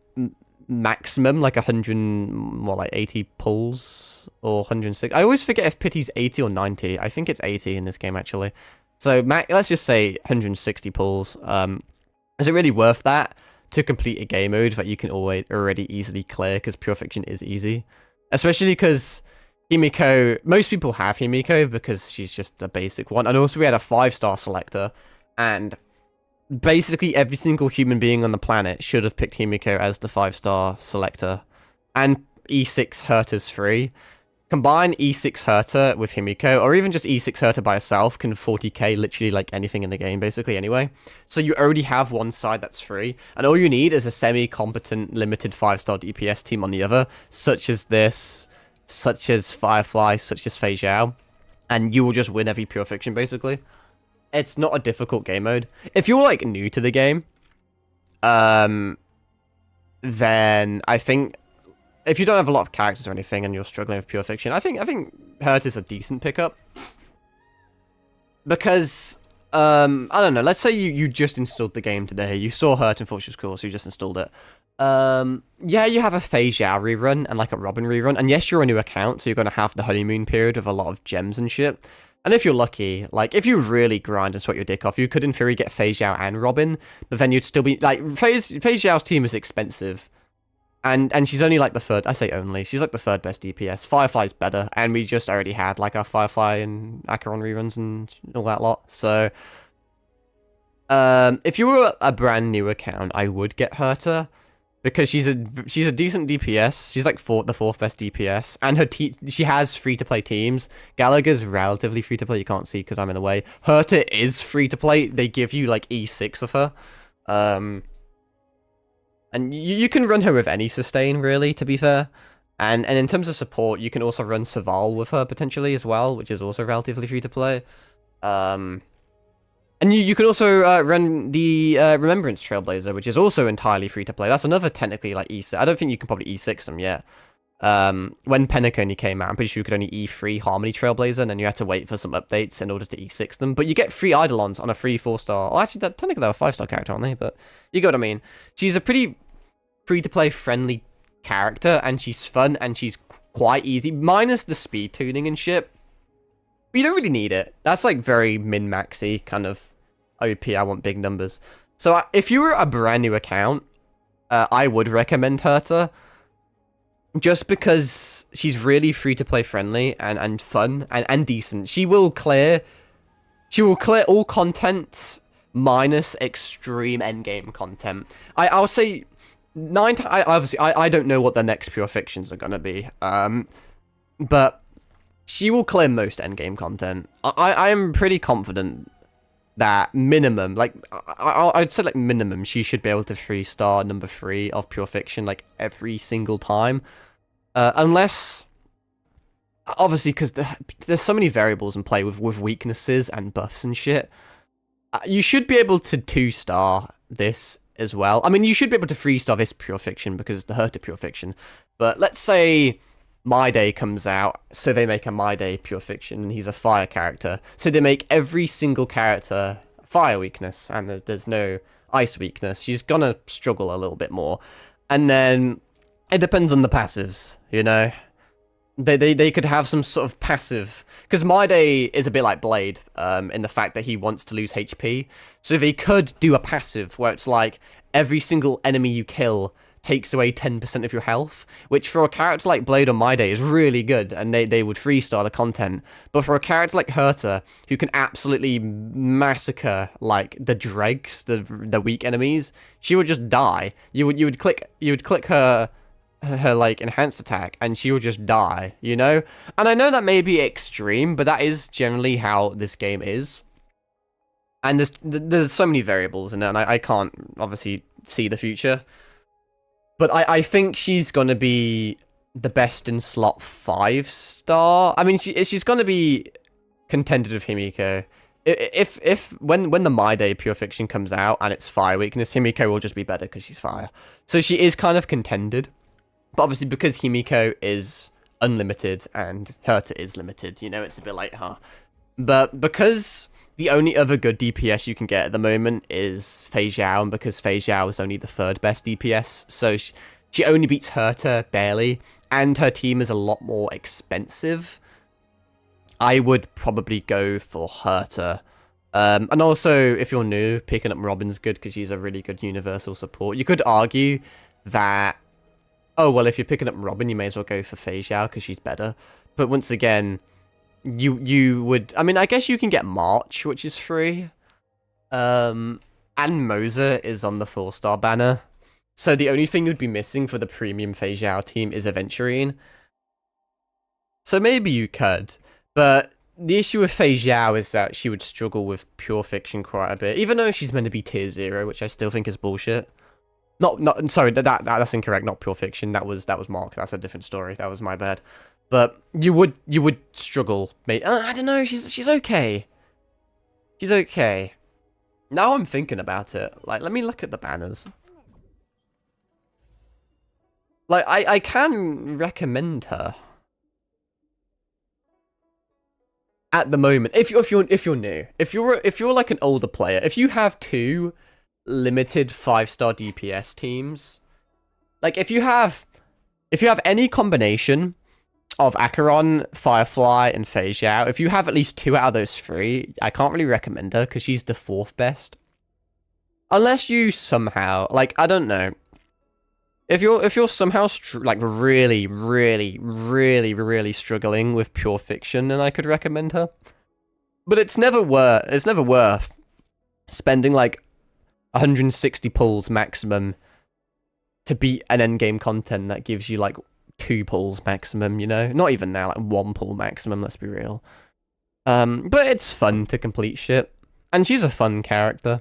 maximum, like 100, more like 80 pulls? Or 106? I always forget if pity's 80 or 90. I think it's 80 in this game, actually. So let's just say 160 pulls. Is it really worth that to complete a game mode that you can already easily clear, because Pure Fiction is easy? Especially because Himiko, most people have Himiko because she's just a basic one. And also we had a 5-star selector, and basically every single human being on the planet should have picked Himiko as the 5-star selector. And E6 Herta's free. Combine E6 Herta with Himiko, or even just E6 Herta by herself, can 40k literally like anything in the game, basically, anyway. So you already have one side that's free, and all you need is a semi-competent, limited 5-star DPS team on the other, such as this, such as Firefly, such as Fei Zhao, and you will just win every Pure Fiction, basically. It's not a difficult game mode. If you're, like, new to the game, then I think if you don't have a lot of characters or anything and you're struggling with Pure Fiction, I think Hurt is a decent pickup. Because, I don't know, let's say you just installed the game today, you saw Hurt and thought she was cool, so you just installed it. Yeah, you have a Fei Zhao rerun and like a Robin rerun, and yes, you're a new account, so you're going to have the honeymoon period with a lot of gems and shit. And if you're lucky, like, if you really grind and sweat your dick off, you could in theory get Fei Zhao and Robin, but then you'd still be, like, Fei Zhao's team is expensive. And she's only like the third, I say only, she's like the 3rd best DPS. Firefly's better, and we just already had like our Firefly and Acheron reruns and all that lot. So, if you were a brand new account, I would get Herta, because she's a decent DPS. She's like the 4th best DPS, and she has free-to-play teams. Gallagher's relatively free-to-play, you can't see because I'm in the way. Herta is free-to-play, they give you like E6 of her. And you can run her with any sustain, really, to be fair. And in terms of support, you can also run Saval with her, potentially, as well, which is also relatively free-to-play. And you can also run the Remembrance Trailblazer, which is also entirely free-to-play. That's another technically, like, E6. I don't think you can probably E6 them yet. When Pennick only came out, I'm pretty sure you could only E3 Harmony Trailblazer, and then you had to wait for some updates in order to E6 them. But you get free Eidolons on a free 4-star. Oh, actually, technically they're a 5-star character, aren't they? But you get what I mean. She's a pretty free-to-play friendly character, and she's fun, and she's quite easy, minus the speed tuning and shit. But you don't really need it. That's like very min-maxy kind of OP, I want big numbers. So if you were a brand new account, I would recommend Herta. Just because she's really free-to-play friendly and fun and decent. She will clear all content minus extreme endgame content. I'll say obviously I don't know what the next Pure Fictions are gonna be. But she will clear most endgame content. I am pretty confident that minimum, like, I'd say like minimum, she should be able to 3-star number 3 of Pure Fiction like every single time. Unless, obviously, because there's so many variables in play with weaknesses and buffs and shit. You should be able to 2-star this as well. I mean, you should be able to 3-star this Pure Fiction because it's the Herta Pure Fiction. But let's say My Day comes out, so they make a My Day Pure Fiction, and he's a fire character. So they make every single character fire weakness, and there's no ice weakness. She's gonna struggle a little bit more. And then it depends on the passives, you know? They could have some sort of passive, because My Day is a bit like Blade, in the fact that he wants to lose HP. So they could do a passive where it's like every single enemy you kill takes away 10% of your health, which for a character like Blade on My Day is really good, and they would freestyle the content. But for a character like Herta, who can absolutely massacre like the dregs, the weak enemies, she would just die. You would click her like enhanced attack and she would just die, you know? And I know that may be extreme, but that is generally how this game is. And there's so many variables in it, and I can't obviously see the future. But I think she's gonna be the best in slot 5-star. I mean, she's gonna be contended with Himiko. When the My Day Pure Fiction comes out and it's Fire Weakness, Himiko will just be better because she's fire. So she is kind of contended. But obviously, because Himiko is unlimited and Herta is limited, you know, it's a bit like, huh? But because the only other good DPS you can get at the moment is Fei Zhao, and because Fei Zhao is only the 3rd best DPS, so she only beats Herta barely, and her team is a lot more expensive, I would probably go for Herta. And also, if you're new, picking up Robin's good because she's a really good universal support. You could argue that, oh, well, if you're picking up Robin, you may as well go for Fei Zhao because she's better. But once again, you would... I mean, I guess you can get March, which is free. And Moser is on the 4-star banner. So the only thing you'd be missing for the premium Fei Zhao team is Aventurine. So maybe you could. But the issue with Fei Zhao is that she would struggle with Pure Fiction quite a bit. Even though she's meant to be tier 0, which I still think is bullshit. Sorry, that's incorrect. Not Pure Fiction. That was Mark. That's a different story. That was my bad. But you would struggle, mate. I don't know. She's okay. She's okay. Now I'm thinking about it. Like, let me look at the banners. Like, I can recommend her at the moment. If you're new, if you're like an older player, if you have 2 limited 5-star DPS teams, like if you have any combination of Acheron, Firefly, and Fei Zhao, if you have at least 2 out of those 3, I can't really recommend her because she's the 4th best. Unless you somehow, like, I don't know, if you're somehow like really struggling with Pure Fiction, then I could recommend her. But it's never worth spending like 160 pulls maximum to beat an endgame content that gives you like 2 pulls maximum, you know? Not even now, like 1 pull maximum, let's be real. But it's fun to complete shit. And she's a fun character.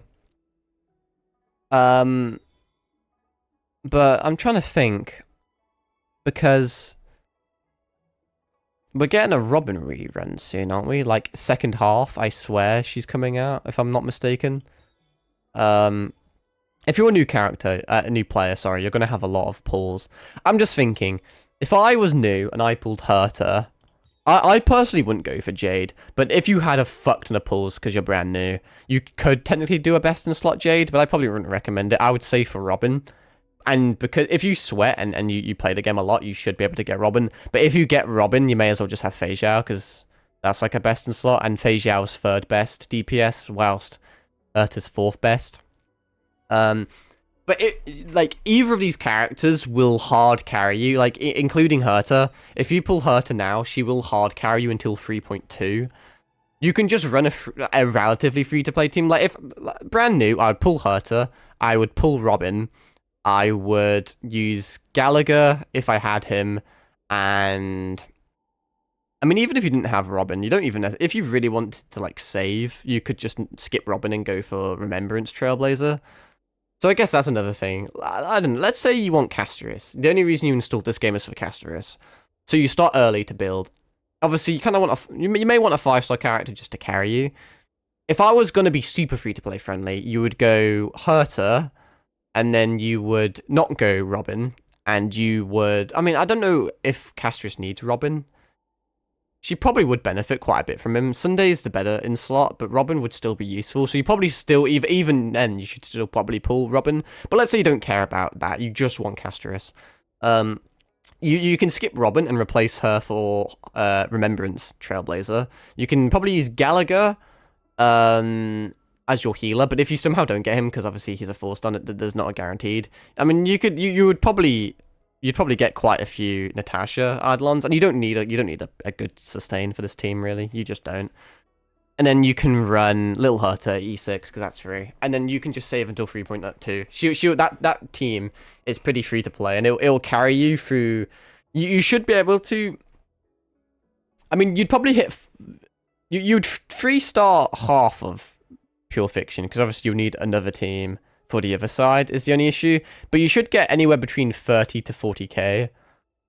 But I'm trying to think. Because we're getting a Robin rerun soon, aren't we? Like, second half, I swear she's coming out, if I'm not mistaken. If you're a new character, a new player, sorry, you're going to have a lot of pulls. I'm just thinking, if I was new and I pulled Herta, I personally wouldn't go for Jade, but if you had a fuck ton of pulls because you're brand new, you could technically do a best in slot Jade, but I probably wouldn't recommend it. I would say for Robin. And because if you sweat and you play the game a lot, you should be able to get Robin. But if you get Robin, you may as well just have Fei Zhao, because that's like a best in slot, and Fei Zhao's 3rd best DPS, whilst Herta's 4th best. But like, either of these characters will hard carry you, like, including Herta. If you pull Herta now, she will hard carry you until 3.2. You can just run a relatively free-to-play team. Like, if brand new, I would pull Herta, I would pull Robin, I would use Gallagher if I had him, and I mean, even if you didn't have Robin, you don't even... If you really wanted to, like, save, you could just skip Robin and go for Remembrance Trailblazer. So I guess that's another thing. I don't know. Let's say you want Casterus. The only reason you installed this game is for Casterus. So you start early to build. Obviously, you kind of want you may want a 5-star character just to carry you. If I was going to be super free-to-play friendly, you would go Herta, and then you would not go Robin, and you would... I mean, I don't know if Casterus needs Robin. She probably would benefit quite a bit from him. Sunday's the better in slot, but Robin would still be useful. So you probably still, even then, you should still probably pull Robin. But let's say you don't care about that. You just want Casterus. You can skip Robin and replace her for Remembrance Trailblazer. You can probably use Gallagher. as your healer, but if you somehow don't get him, because obviously he's a 4-star, there's not a guaranteed. I mean, you would probably get quite a few Natasha Eidolons, and you don't need a good sustain for this team, really. You just don't. And then you can run Little Herta E6 because that's free, and then you can just save until 3.2. That team is pretty free to play, and it'll carry you through. You should be able to. I mean, you'd probably hit. You'd 3-star half of Pure Fiction, because obviously you'll need another team for the other side is the only issue. But you should get anywhere between 30 to 40k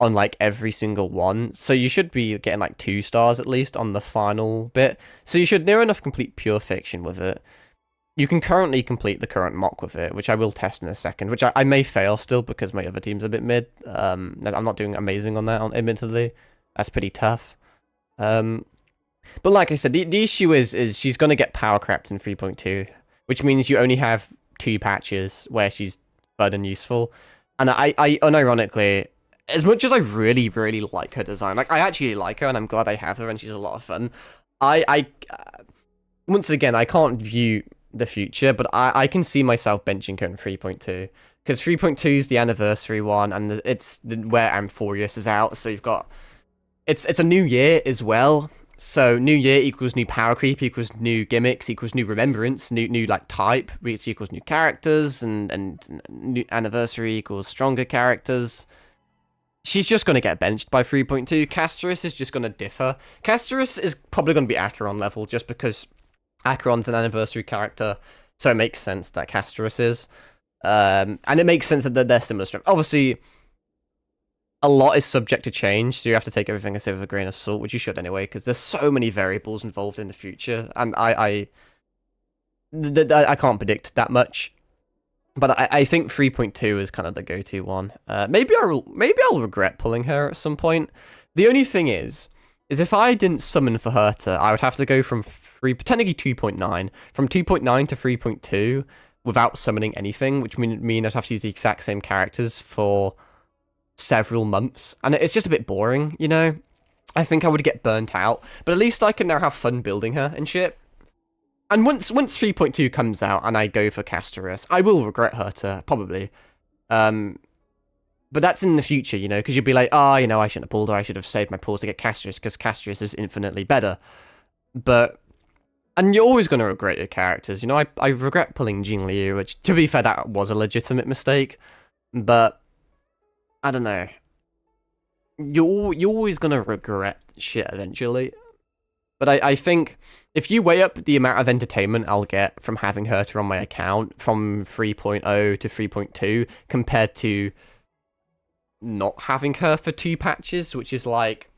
on like every single one. So you should be getting like 2 stars at least on the final bit. So you should near enough complete Pure Fiction with it. You can currently complete the current mock with it, which I will test in a second, which I may fail still because my other team's a bit mid. I'm not doing amazing on that, admittedly. That's pretty tough. But like I said, the issue is she's going to get power crept in 3.2, which means you only have 2 patches where she's fun and useful. And I unironically, as much as I really, really like her design, like I actually like her and I'm glad I have her and she's a lot of fun. Once again, I can't view the future, but I can see myself benching her in 3.2. Because 3.2 is the anniversary one, and it's where Amphorius is out, so you've got... It's a new year as well. So new year equals new power creep, equals new gimmicks, equals new remembrance, new like type, which equals new characters, and new anniversary equals stronger characters. She's just going to get benched by 3.2. Casterus is just going to differ. Casterus is probably going to be Acheron level, just because Acheron's an anniversary character, so it makes sense that Casterus is. And it makes sense that they're similar strength. Obviously, a lot is subject to change, so you have to take everything with a grain of salt, which you should anyway, because there's so many variables involved in the future, and I can't predict that much. But I think 3.2 is kind of the go-to one. Maybe I'll regret pulling her at some point. The only thing is if I didn't summon for Herta, I would have to go from technically 2.9, from 2.9 to 3.2 without summoning anything, which mean I'd have to use the exact same characters for several months, and it's just a bit boring, you know? I think I would get burnt out, but at least I can now have fun building her and shit. And once 3.2 comes out and I go for Casterus, I will regret Herta, probably. But that's in the future, you know, because you'll be like, you know, I shouldn't have pulled her, I should have saved my pulls to get Casterus, because Casterus is infinitely better. And you're always going to regret your characters, you know? I regret pulling Jing Liu, which, to be fair, that was a legitimate mistake, but I don't know. You're always going to regret shit eventually. But I think if you weigh up the amount of entertainment I'll get from having Herta on my account from 3.0 to 3.2 compared to not having her for 2 patches, which is like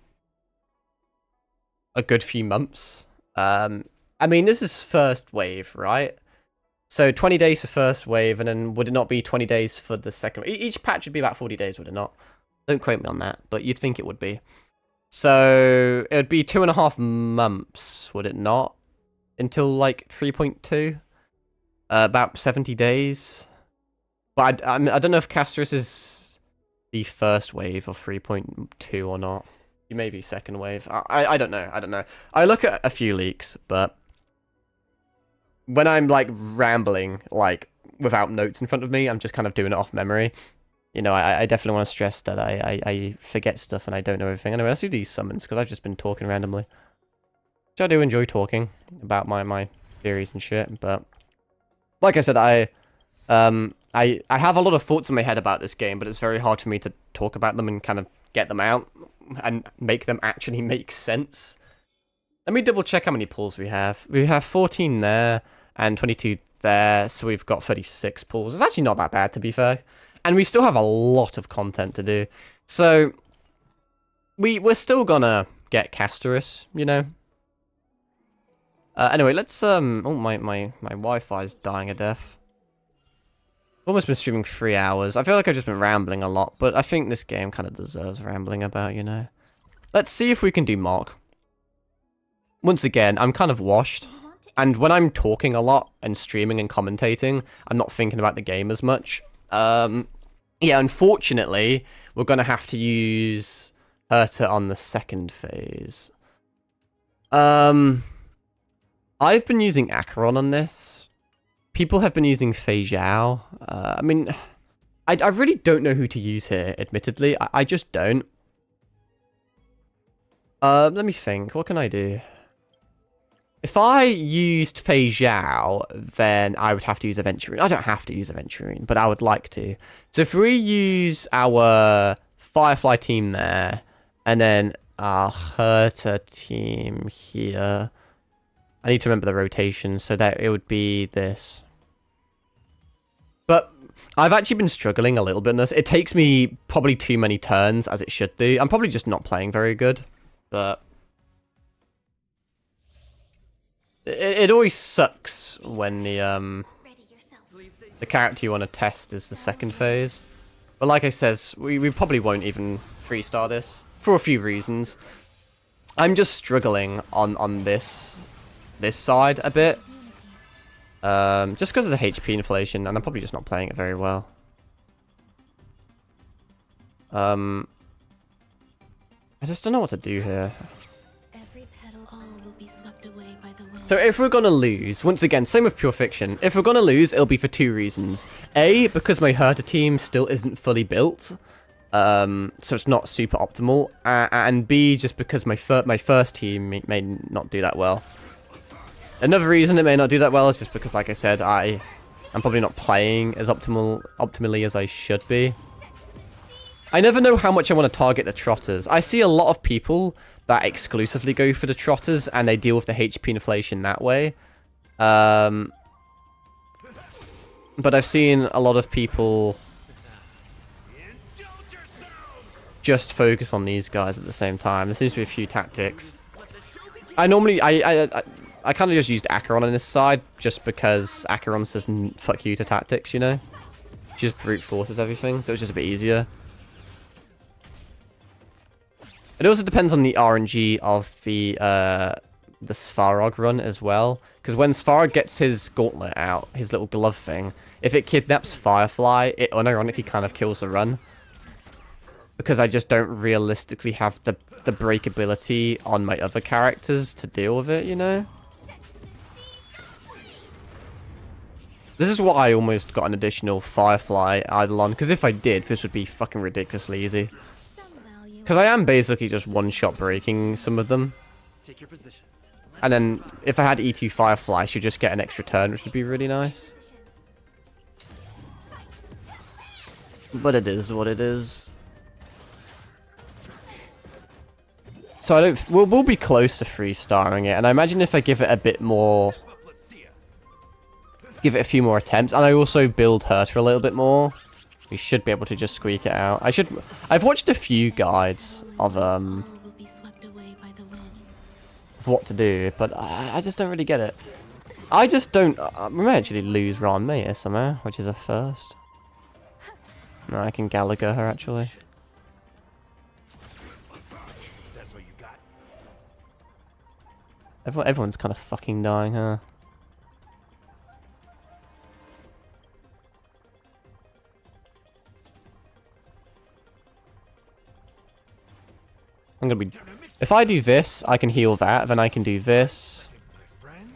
a good few months. I mean, this is first wave, right? So 20 days for first wave, and then would it not be 20 days for the second? Each patch would be about 40 days, would it not? Don't quote me on that, but you'd think it would be. So it would be 2.5 months, would it not? Until like 3.2? About 70 days. But I don't know if Casterus is the first wave of 3.2 or not. You may be second wave. I don't know. I don't know. I look at a few leaks, but when I'm like rambling, like without notes in front of me, I'm just kind of doing it off memory. You know, I definitely want to stress that I forget stuff and I don't know everything. Anyway, let's do these summons, because I've just been talking randomly. Which I do enjoy talking about my theories and shit, but like I said, I have a lot of thoughts in my head about this game, but it's very hard for me to talk about them and kind of get them out and make them actually make sense. Let me double check how many pulls we have. We have 14 there and 22 there, so we've got 36 pulls. It's actually not that bad, to be fair. And we still have a lot of content to do. So we're still gonna get Casterus, you know. Anyway, let's oh my Wi-Fi's dying a death. Almost been streaming 3 hours. I feel like I've just been rambling a lot, but I think this game kind of deserves rambling about, you know. Let's see if we can do mock. Once again, I'm kind of washed, and when I'm talking a lot and streaming and commentating, I'm not thinking about the game as much. Yeah, unfortunately, we're gonna have to use Herta on the second phase. I've been using Acheron on this, people have been using Fei Zhao. I mean, I really don't know who to use here, admittedly. I just don't. Let me think. What can I do? If I used Fei Zhao, then I would have to use Aventurine. I don't have to use Aventurine, but I would like to. So if we use our Firefly team there, and then our Herta team here, I need to remember the rotation, so that it would be this. But I've actually been struggling a little bit in this. It takes me probably too many turns, as it should do. I'm probably just not playing very good, but it always sucks when the Ready yourself. character you want to test is the second phase. But like I says, we probably won't even 3-star this for a few reasons. I'm just struggling on this side a bit. Just because of the HP inflation, and I'm probably just not playing it very well. I just don't know what to do here. Every petal, all will be swept away by the wind. So if we're gonna lose, once again, same with Pure Fiction, if we're gonna lose, it'll be for 2 reasons. A, because my Herta team still isn't fully built, so it's not super optimal, and B, just because my first team may not do that well. Another reason it may not do that well is just because, like I said, I'm probably not playing as optimally as I should be. I never know how much I want to target the Trotters. I see a lot of people that exclusively go for the Trotters, and they deal with the HP inflation that way. But I've seen a lot of people just focus on these guys at the same time. There seems to be a few tactics. I normally, I kind of just used Acheron on this side, just because Acheron says fuck you to tactics, you know? Just brute forces everything, so it's just a bit easier. It also depends on the RNG of the Svarog run as well. Because when Svarog gets his gauntlet out, his little glove thing, if it kidnaps Firefly, it unironically kind of kills the run. Because I just don't realistically have the breakability on my other characters to deal with it, you know? This is why I almost got an additional Firefly Eidolon, because if I did, this would be fucking ridiculously easy. Because I am basically just one-shot breaking some of them. Take your positions. And then if I had E2 Firefly, I should just get an extra turn, which would be really nice. But it is what it is. So I don't... We'll be close to 3-starring it, and I imagine if I give it a bit more... Give it a few more attempts, and I also build Herta a little bit more, we should be able to just squeak it out. I've watched a few guides of All will be swept away by the wind. what to do, but I just don't really get it. I just don't... we may actually lose Ron Mayer somehow, which is a first. No, I can Gallagher her, actually. That's what you got. Everyone's kind of fucking dying, huh? I'm gonna be... If I do this, I can heal that, then I can do this My friend?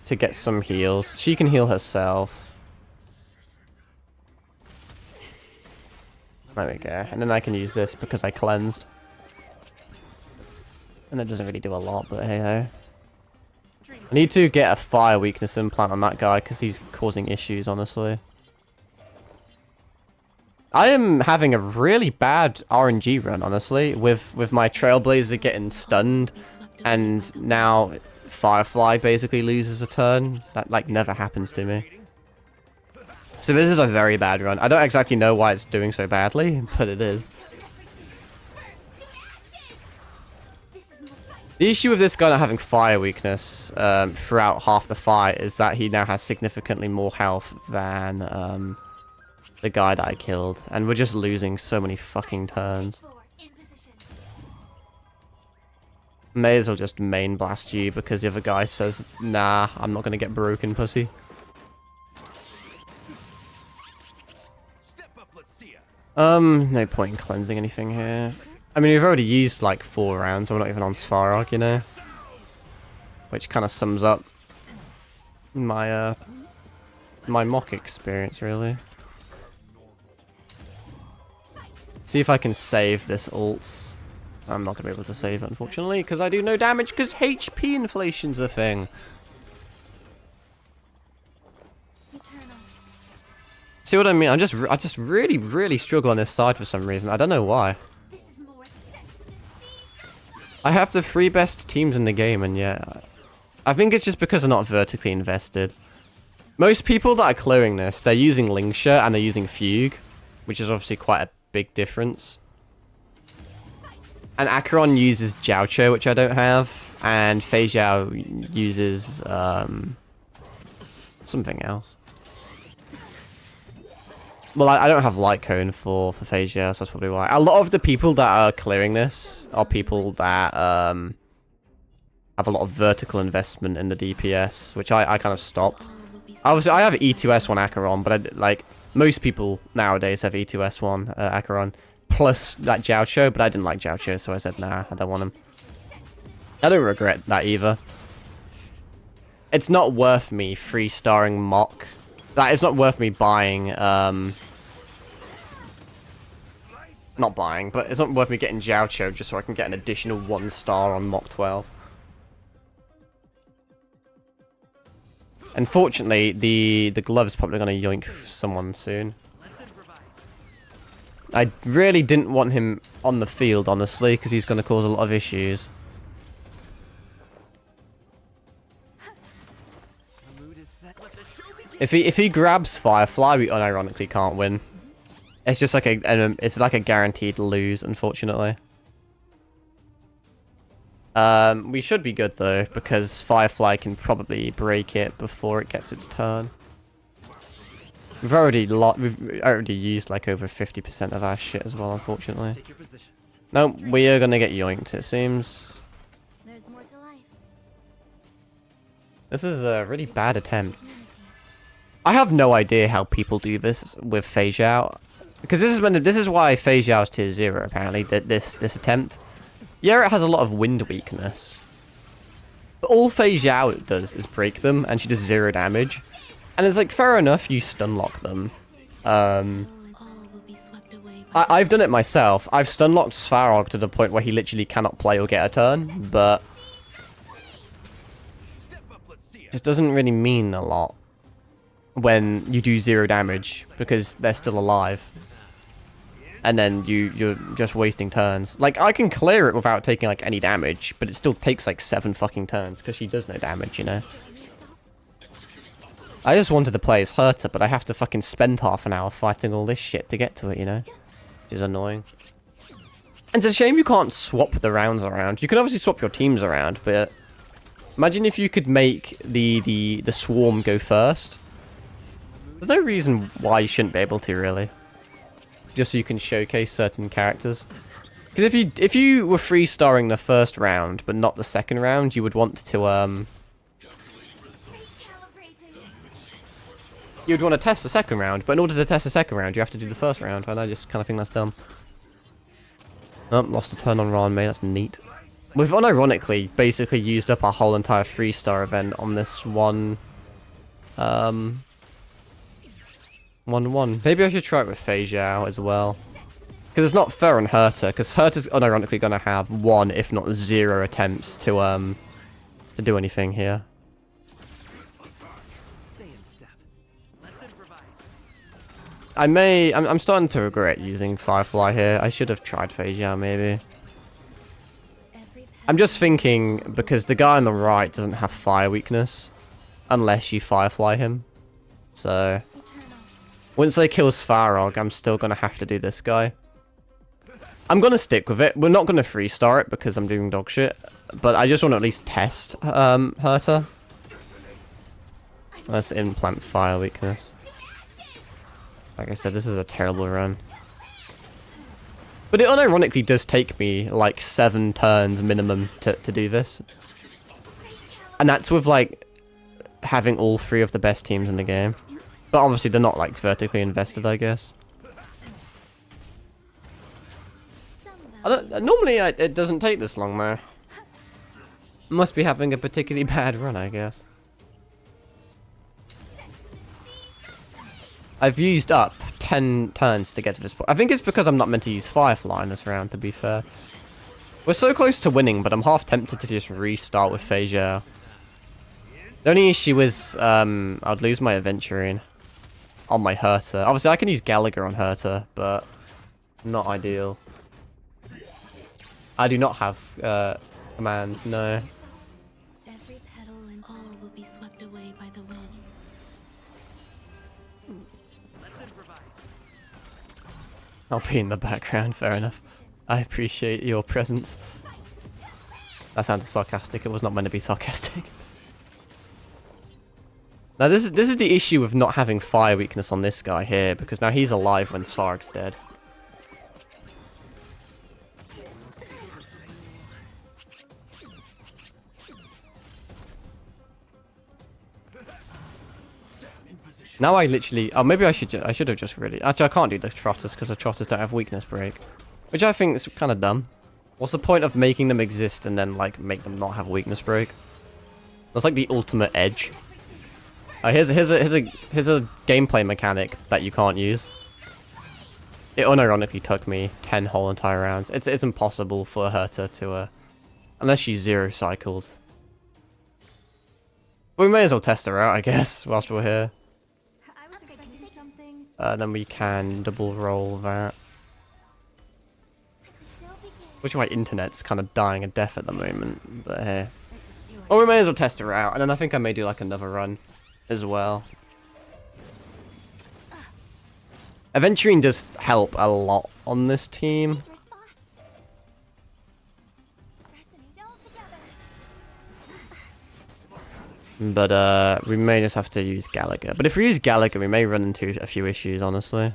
to get some heals. She can heal herself. There we go. And then I can use this because I cleansed. And it doesn't really do a lot, but hey ho. I need to get a fire weakness implant on that guy because he's causing issues, honestly. I am having a really bad RNG run, honestly, with my Trailblazer getting stunned, and now Firefly basically loses a turn. That, like, never happens to me. So this is a very bad run. I don't exactly know why it's doing so badly, but it is. The issue with this guy not having fire weakness throughout half the fight is that he now has significantly more health than... the guy that I killed, and we're just losing so many fucking turns. May as well just main blast you because the other guy says, nah, I'm not gonna get broken, pussy. Step up, let's see ya. No point in cleansing anything here. I mean, we've already used like 4 rounds, so we're not even on Svarog, you know? Which kind of sums up my my mock experience, really. See if I can save this ult. I'm not going to be able to save it, unfortunately, because I do no damage, because HP inflation's a thing. Eternal. See what I mean? I just really, really struggle on this side for some reason. I don't know why. This is more set for the sea. I have the 3 best teams in the game, and yeah, I think it's just because I'm not vertically invested. Most people that are clearing this, they're using Linkshire and they're using Fugue, which is obviously quite a big difference. And Acheron uses Jiaocho, which I don't have, and Fei Xiao uses something else. Well, I don't have Light Cone for Fei Xiao, so that's probably why. A lot of the people that are clearing this are people that have a lot of vertical investment in the DPS, which I kind of stopped. Obviously, I have E2S1 Acheron, but like most people nowadays have E2S1 Acheron plus that Jiaocho, but I didn't like Jiaocho, so I said nah, I don't want him. I don't regret that either. It's not worth me 3-starring Mock. It's not worth me buying. Not buying, but it's not worth me getting Jiaocho just so I can get an additional 1-star on Mock 12. Unfortunately, the glove's probably going to yoink someone soon. I really didn't want him on the field, honestly, because he's going to cause a lot of issues. If he grabs Firefly, we unironically can't win. It's just like a guaranteed lose, unfortunately. We should be good though, because Firefly can probably break it before it gets its turn. We've already used like over 50% of our shit as well, unfortunately. No, we are gonna get yoinked, it seems. There's more to life. This is a really bad attempt. I have no idea how people do this with Fei Xiao, because this is why Fei Xiao's tier 0 apparently. This attempt. Yeah, it has a lot of wind weakness. But all Fei Xiao does is break them, and she does 0 damage. And it's like, fair enough, you stun lock them. I've done it myself. I've stun locked Svarog to the point where he literally cannot play or get a turn, but it just doesn't really mean a lot when you do 0 damage, because they're still alive. And then you're just wasting turns. Like, I can clear it without taking, like, any damage, but it still takes, like, 7 fucking turns, because she does no damage, you know? I just wanted to play as Herta, but I have to fucking spend half an hour fighting all this shit to get to it, you know? Which is annoying. And it's a shame you can't swap the rounds around. You can obviously swap your teams around, but imagine if you could make the swarm go first. There's no reason why you shouldn't be able to, really. Just so you can showcase certain characters. Because if you were 3-starring the first round, but not the second round, you would want to, you'd want to test the second round, but in order to test the second round, you have to do the first round, and I just kind of think that's dumb. Oh, lost a turn on Ranmei, that's neat. We've unironically basically used up our whole entire 3-star event on this one, 1-1. Maybe I should try it with Fei Xiao as well. Because it's not fair on Herta, because Herta's unironically going to have 1, if not 0 attempts to do anything here. I'm starting to regret using Firefly here. I should have tried Fei Xiao, maybe. I'm just thinking, because the guy on the right doesn't have fire weakness, unless you Firefly him. So once they kill Svarog, I'm still going to have to do this guy. I'm going to stick with it. We're not going to 3-star it because I'm doing dog shit. But I just want to at least test Herta. Let's implant fire weakness. Like I said, this is a terrible run. But it unironically does take me like 7 turns minimum to do this. And that's with like having all 3 of the best teams in the game. But obviously they're not like vertically invested, I guess. Normally it doesn't take this long though. Must be having a particularly bad run, I guess. I've used up 10 turns to get to this point. I think it's because I'm not meant to use Firefly in this round, to be fair. We're so close to winning, but I'm half tempted to just restart with Phasure. The only issue is I'd lose my Aventurine on my Herta. Obviously, I can use Gallagher on Herta, but not ideal. I do not have commands, no. Every petal and all will be swept away by the wind. I'll be in the background, fair enough. I appreciate your presence. That sounded sarcastic, it was not meant to be sarcastic. Now this is the issue with not having fire weakness on this guy here, because now he's alive when Svarg's dead. Now I literally... Oh, maybe I should have just really... Actually, I can't do the Trotters because the Trotters don't have weakness break. Which I think is kind of dumb. What's the point of making them exist and then, like, make them not have weakness break? That's like the ultimate edge. Here's a gameplay mechanic that you can't use. It unironically took me 10 whole entire rounds. It's impossible for Herta to... unless she's 0 cycles. But we may as well test her out, I guess, whilst we're here. Then we can double roll that. Which my internet's kind of dying a death at the moment, but hey. Well, we may as well test her out, and then I think I may do like another run as well. Aventurine does help a lot on this team. But we may just have to use Gallagher. But if we use Gallagher, we may run into a few issues, honestly.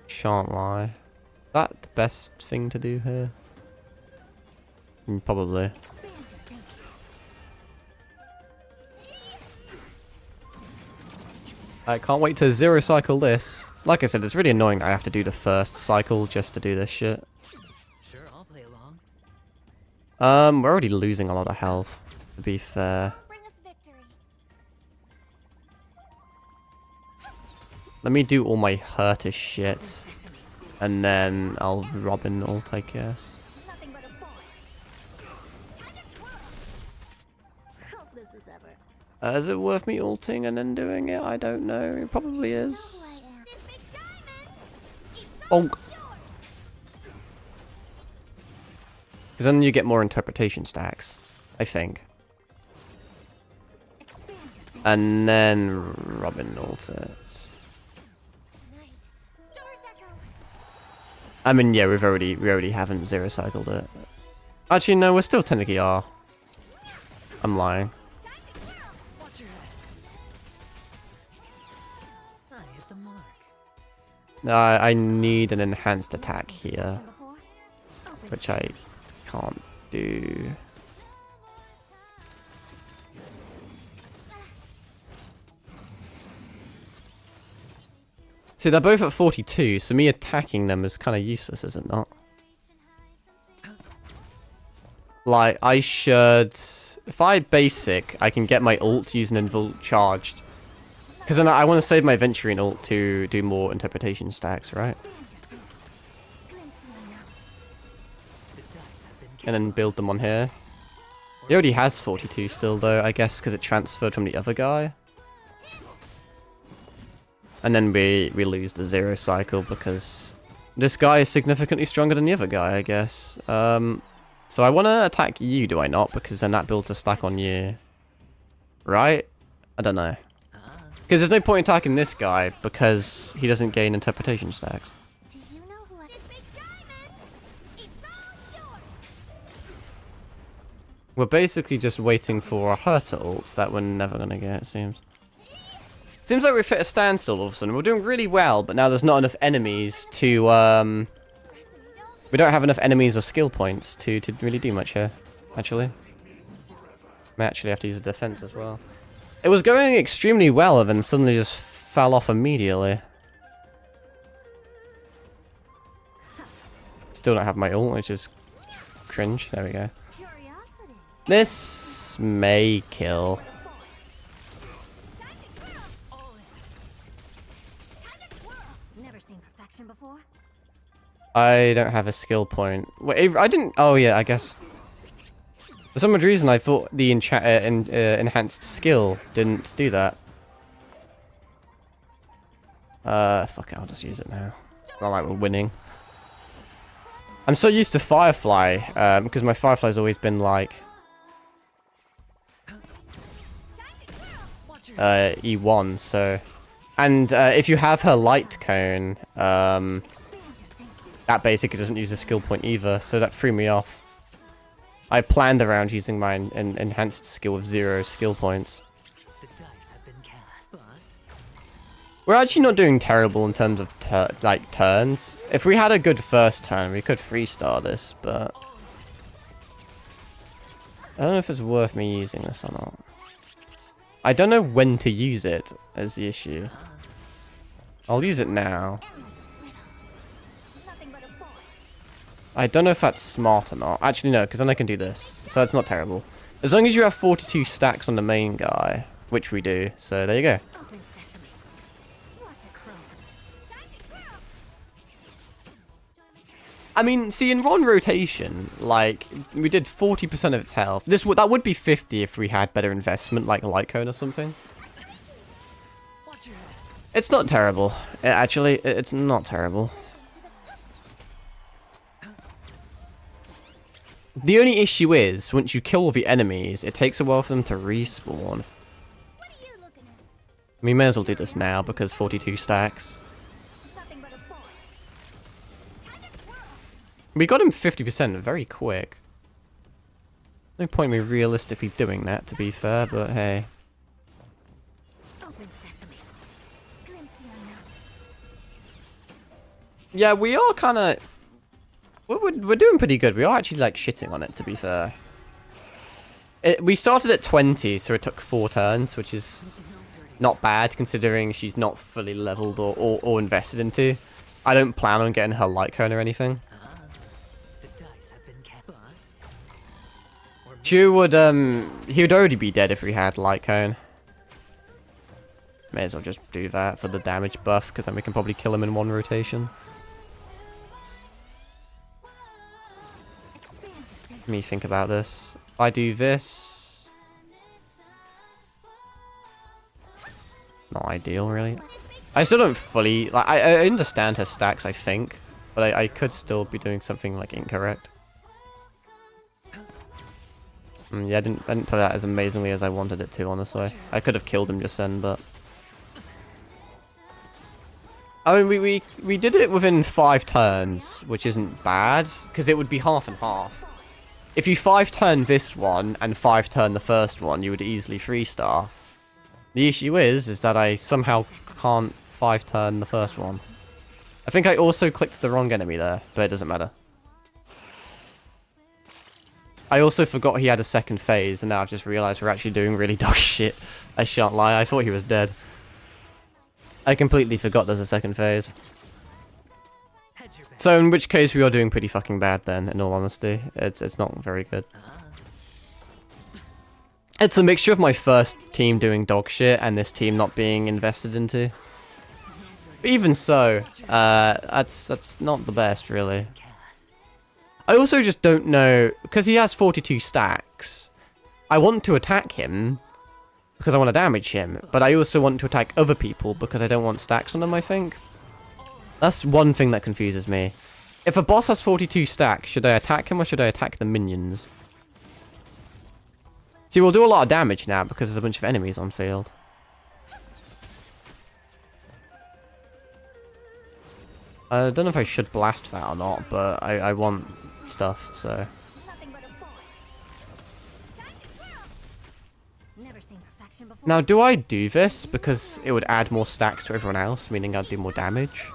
Shan't lie. Is that the best thing to do here? Probably. I can't wait to 0 cycle this. Like I said, it's really annoying that I have to do the first cycle just to do this shit. Sure, I'll play along. We're already losing a lot of health, to be fair. Bring us victory. Let me do all my Herta shit. And then I'll Robin ult, I guess. Nothing but a boy. Helpless as ever. Is it worth me ulting and then doing it? I don't know. It probably is. Bonk. Because then you get more interpretation stacks, I think. And then Robin ult it. I mean, yeah, we already haven't 0 cycled it. Actually, no, we're still technically are. I'm lying. Watch your head. I hit the mark. I need an enhanced attack here, which I can't do. See, they're both at 42, so me attacking them is kind of useless, is it not? Like, I should... If I basic, I can get my ult using Invult charged. Because then I want to save my Aventurine ult to do more interpretation stacks, right? And then build them on here. He already has 42 still, though, I guess, because it transferred from the other guy. And then we lose the 0 cycle because this guy is significantly stronger than the other guy, I guess. So I want to attack you, do I not? Because then that builds a stack on you. Right? I don't know. Because there's no point in attacking this guy because he doesn't gain interpretation stacks. Do you know who I... Big diamond! It's all yours! We're basically just waiting for a Herta ult that we're never going to get, it seems. Seems like we've hit a standstill all of a sudden. We're doing really well, but now there's not enough enemies to, we don't have enough enemies or skill points to really do much here, actually. May actually have to use a defense as well. It was going extremely well, and then suddenly just fell off immediately. Still don't have my ult, which is cringe. There we go. Curiosity. This may kill. I don't have a skill point. Wait, I didn't. Oh yeah, I guess. For some odd reason, I thought the enhanced skill didn't do that. Fuck it, I'll just use it now. Not like we're winning. I'm so used to Firefly, because my Firefly's always been like E1, so. And if you have her light cone, that basically doesn't use a skill point either, so that threw me off. I planned around using my enhanced skill with 0 skill points. The dice have been cast. Bust. We're actually not doing terrible in terms of turns. If we had a good first turn, we could 3-star this, but I don't know if it's worth me using this or not. I don't know when to use it as the issue. I'll use it now. Nothing but a boy. I don't know if that's smart or not. Actually, no, because then I can do this. So that's not terrible. As long as you have 42 stacks on the main guy, which we do. So there you go. Open sesame. Watch it crow. Time to twirl. I mean, see, in one rotation, like, we did 40% of its health. That would be 50 if we had better investment, like a light cone or something. Watch your head. It's not terrible. Actually, it's not terrible. The only issue is, once you kill all the enemies, it takes a while for them to respawn. What are you looking at? We may as well do this now, because 42 stacks. Nothing but a boy. Time to twirl. We got him 50% very quick. No point in me realistically doing that, to be fair, but hey. Open sesame. Glimpse the unknown. Yeah, we are kind of... We're doing pretty good. We are actually, like, shitting on it, to be fair. We started at 20, so it took 4 turns, which is not bad, considering she's not fully leveled or invested into. I don't plan on getting her light cone or anything. The dice have been cast. Bust. Or Chu would, he would already be dead if we had light cone. May as well just do that for the damage buff, because then we can probably kill him in one rotation. Expand your thinking. Let me think about this. If I do this... Not ideal, really. I still don't fully... Like, I understand her stacks, I think. But I could still be doing something, like, incorrect. Yeah, I didn't play that as amazingly as I wanted it to, honestly. I could have killed him just then, but... I mean, we did it within 5 turns, which isn't bad, because it would be half and half. If you 5-turn this one and 5-turn the first one, you would easily 3-star. The issue is that I somehow can't 5-turn the first one. I think I also clicked the wrong enemy there, but it doesn't matter. I also forgot he had a second phase, and now I've just realised we're actually doing really dog shit. I shan't lie, I thought he was dead. I completely forgot there's a second phase. hedge your bet. So in which case we are doing pretty fucking bad then, in all honesty. It's not very good. It's a mixture of my first team doing dog shit and this team not being invested into. But even so, that's not the best, really. Cast. I also just don't know, because he has 42 stacks, I want to attack him because I want to damage him, but I also want to attack other people because I don't want stacks on them, I think. That's one thing that confuses me. If a boss has 42 stacks, should I attack him or should I attack the minions? See, we'll do a lot of damage now because there's a bunch of enemies on field. I don't know if I should blast that or not, but I want stuff, so... Nothing but a boy. Time to twirl. Never seen perfection before. Now, do I do this because it would add more stacks to everyone else, meaning I'd do more damage?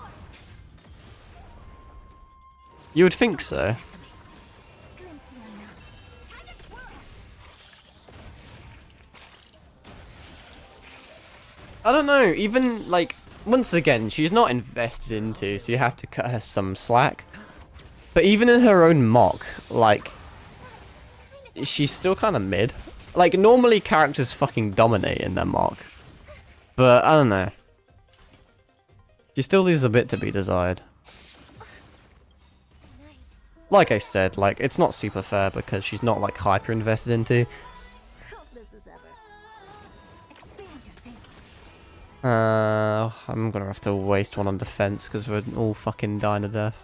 You would think so. Glimpse the unknown. Time to twirl. I don't know, even, like, once again, she's not invested into, so you have to cut her some slack. But even in her own mock, like, she's still kind of mid. Like, normally characters fucking dominate in their mock. But, I don't know. She still leaves a bit to be desired. like I said, like, it's not super fair because she's not, like, hyper invested into. Helpless as ever. Expand your thinking. I'm gonna have to waste one on defense because we're all fucking dying to death.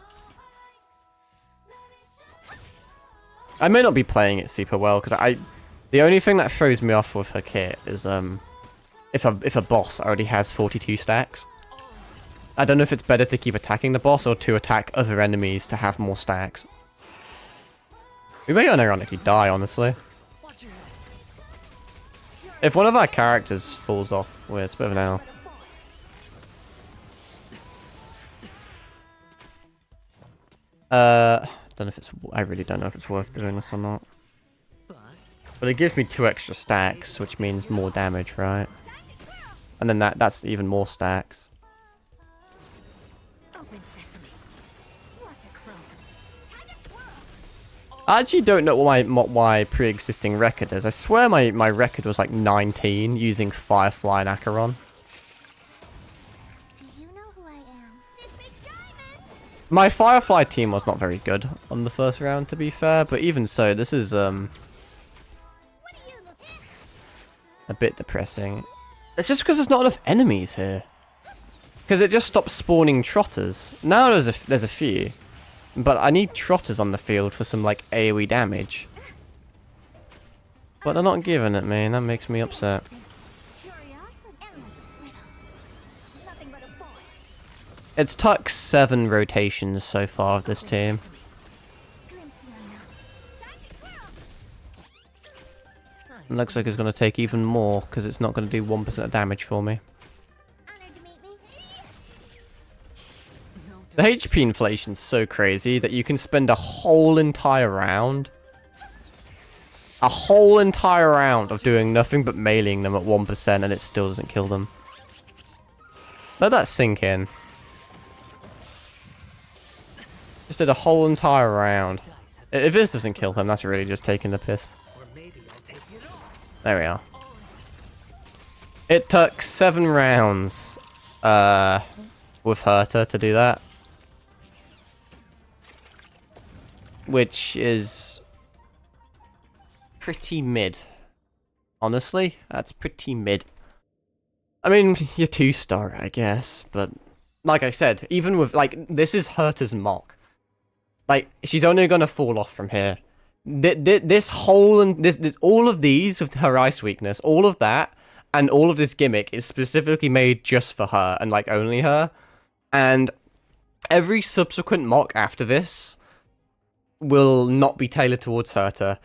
I may not be playing it super well because the only thing that throws me off with her kit is if a boss already has 42 stacks. I don't know if it's better to keep attacking the boss or to attack other enemies to have more stacks. We may unironically die, honestly. If one of our characters falls off, well, it's a bit of an L. Don't know if it's. I really don't know if it's worth doing this or not. Bust. But it gives me 2 extra stacks, which means more damage, right? And then that's even more stacks. Open sesame. Watch it close. Time to twirl. I actually don't know what my pre-existing record is. I swear my record was like 19 using Firefly and Acheron. Do you know who I am? This big diamond. My Firefly team was not very good on the first round, to be fair, but even so, this is What are you looking a bit depressing. It's just because there's not enough enemies here. Because it just stopped spawning trotters. Now there's a few, but I need trotters on the field for some like AoE damage. But they're not giving it me, and that makes me upset. Curiosity. Endless riddle. Nothing but a void. It's took 7 rotations so far of this team. Glimpse the unknown. Time to twirl. It looks like it's going to take even more, because it's not going to do 1% of damage for me. Honored to meet me. The HP inflation's so crazy that you can spend a whole entire round of doing nothing but meleeing them at 1% and it still doesn't kill them. Let that sink in. Just did a whole entire round. If this doesn't kill him, that's really just taking the piss. Or maybe I'll take it all. There we are. It took 7 rounds with Herta to do that. Which is pretty mid. Honestly, that's pretty mid. I mean, you're 2-star, I guess, but like I said, even with, like, this is Herta's mock. Like, she's only gonna fall off from here. This whole, and this all of these with her ice weakness, all of that, and all of this gimmick is specifically made just for her, and, like, only her. And every subsequent mock after this will not be tailored towards Herta.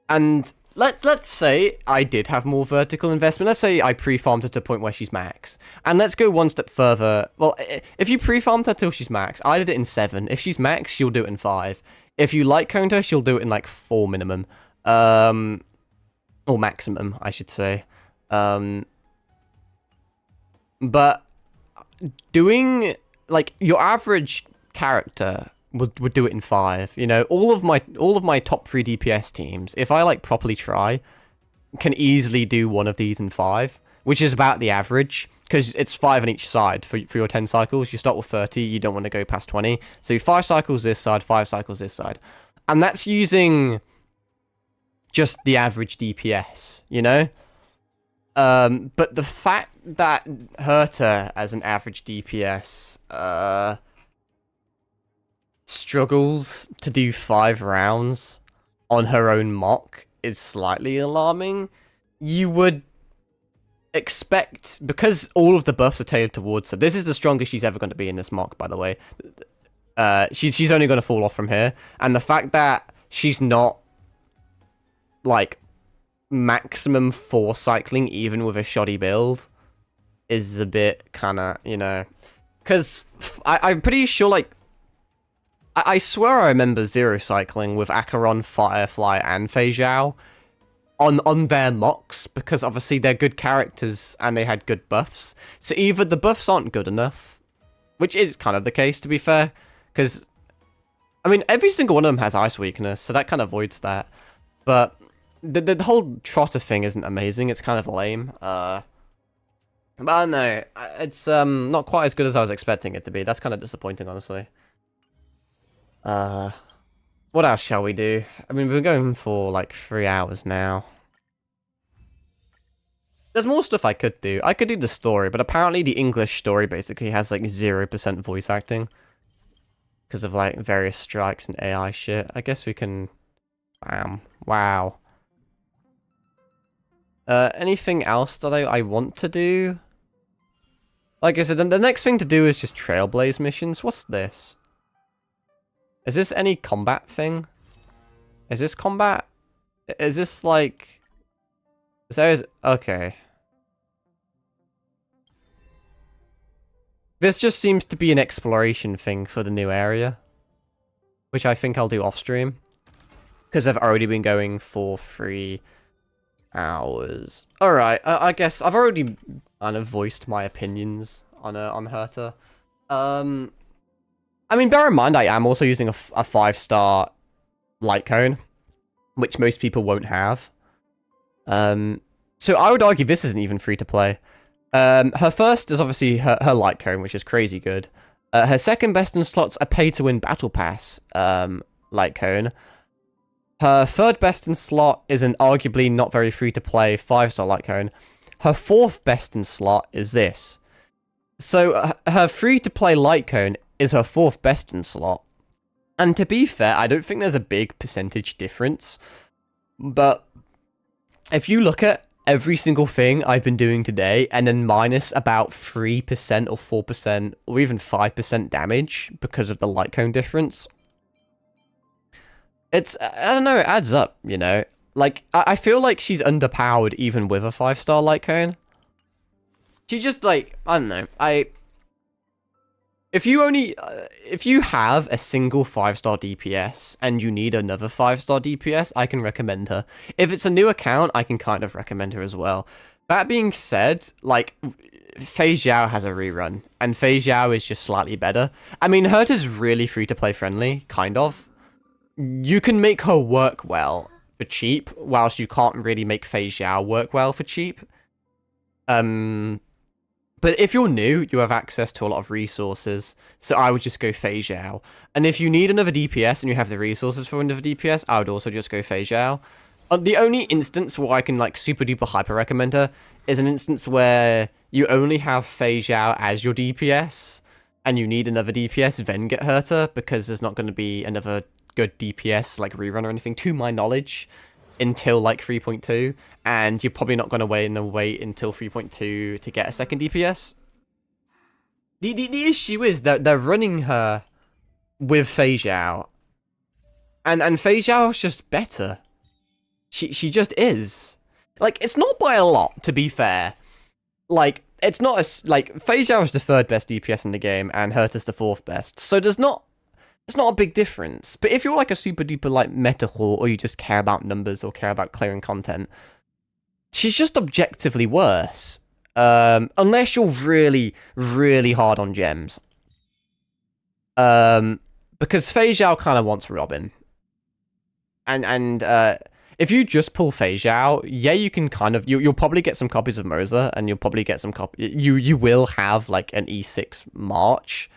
And let's say I did have more vertical investment. Let's say I pre-farmed her to the point where she's max. And let's go one step further. Well, if you pre-farmed her till she's max, I did it in 7. If she's max, she'll do it in 5. If you like coned her, she'll do it in like 4 minimum. Or maximum, I should say. But doing, like, your average character would do it in 5. You know, all of my top 3 DPS teams, if I like properly try, can easily do one of these in 5, which is about the average, because it's 5 on each side for your 10 cycles. You start with 30, you don't want to go past 20. So 5 cycles this side, 5 cycles this side. And that's using just the average DPS, you know? But the fact that Herta as an average DPS struggles to do 5 rounds on her own mock is slightly alarming. You would expect, because all of the buffs are tailored towards her. This is the strongest she's ever going to be in this mock, by the way. She's only going to fall off from here. And the fact that she's not, like, maximum 4 cycling even with a shoddy build is a bit kind of, you know, because I'm pretty sure, like, I swear I remember 0 cycling with Acheron, Firefly, and Fei Zhao on their mocks, because obviously they're good characters and they had good buffs. So either the buffs aren't good enough, which is kind of the case, to be fair, because, I mean, every single one of them has ice weakness, so that kind of avoids that. But the whole trotter thing isn't amazing, it's kind of lame. But I don't know, it's not quite as good as I was expecting it to be. That's kind of disappointing, honestly. What else shall we do? I mean, we're going for like 3 hours now. There's more stuff I could do. I could do the story, but apparently the English story basically has like 0% voice acting. Because of like various strikes and AI shit. I guess we can... Bam. Wow. Anything else that I want to do? Like I said, the next thing to do is just Trailblaze missions. What's this? Is this any combat thing? Is this combat? Is this like... Okay. This just seems to be an exploration thing for the new area. Which I think I'll do off stream. Because I've already been going for 3 hours. Alright, I guess I've already kind of voiced my opinions on Herta. I mean, bear in mind, I am also using a 5-star light cone, which most people won't have. So I would argue this isn't even free to play. Her first is obviously her light cone, which is crazy good. Her second best in slots a pay-to-win battle pass light cone. Her third best in slot is an arguably not very free to play 5-star light cone. Her fourth best in slot is this. So her free to play light cone is her fourth best in slot. And to be fair, I don't think there's a big percentage difference. But if you look at every single thing I've been doing today, and then minus about 3% or 4% or even 5% damage because of the light cone difference, it's, I don't know, it adds up, you know? Like, I feel like she's underpowered even with a 5-star light cone. She just, like, I don't know, if you have a single 5-star DPS and you need another 5-star DPS, I can recommend her. If it's a new account, I can kind of recommend her as well. That being said, like, Fei Xiao has a rerun, and Fei Xiao is just slightly better. I mean, Herta's really free-to-play friendly, kind of. You can make her work well for cheap, whilst you can't really make Fei Xiao work well for cheap. But if you're new, you have access to a lot of resources, so I would just go Fei Xiao. And if you need another DPS and you have the resources for another DPS, I would also just go Fei Xiao. The only instance where I can like super duper hyper recommend her is an instance where you only have Fei Xiao as your DPS, and you need another DPS, then get Herta, because there's not going to be another good DPS like rerun or anything, to my knowledge, until like 3.2, and you're probably not going to wait until 3.2 to get a second DPS. The issue is that they're running her with Fei Xiao, and Fei Xiao is just better. She just is. Like, it's not by a lot, to be fair. Like, it's not as, like, Fei Xiao is the third best DPS in the game, and Herta's the fourth best, so it's not a big difference. But if you're like a super duper like meta whore, or you just care about numbers or care about clearing content, she's just objectively worse. Unless you're really, really hard on gems. Because Fei Xiao kind of wants Robin. And if you just pull Fei Xiao, yeah, you can kind of, you'll probably get some copies of Moza, and you'll probably get some you will have like an E6 March.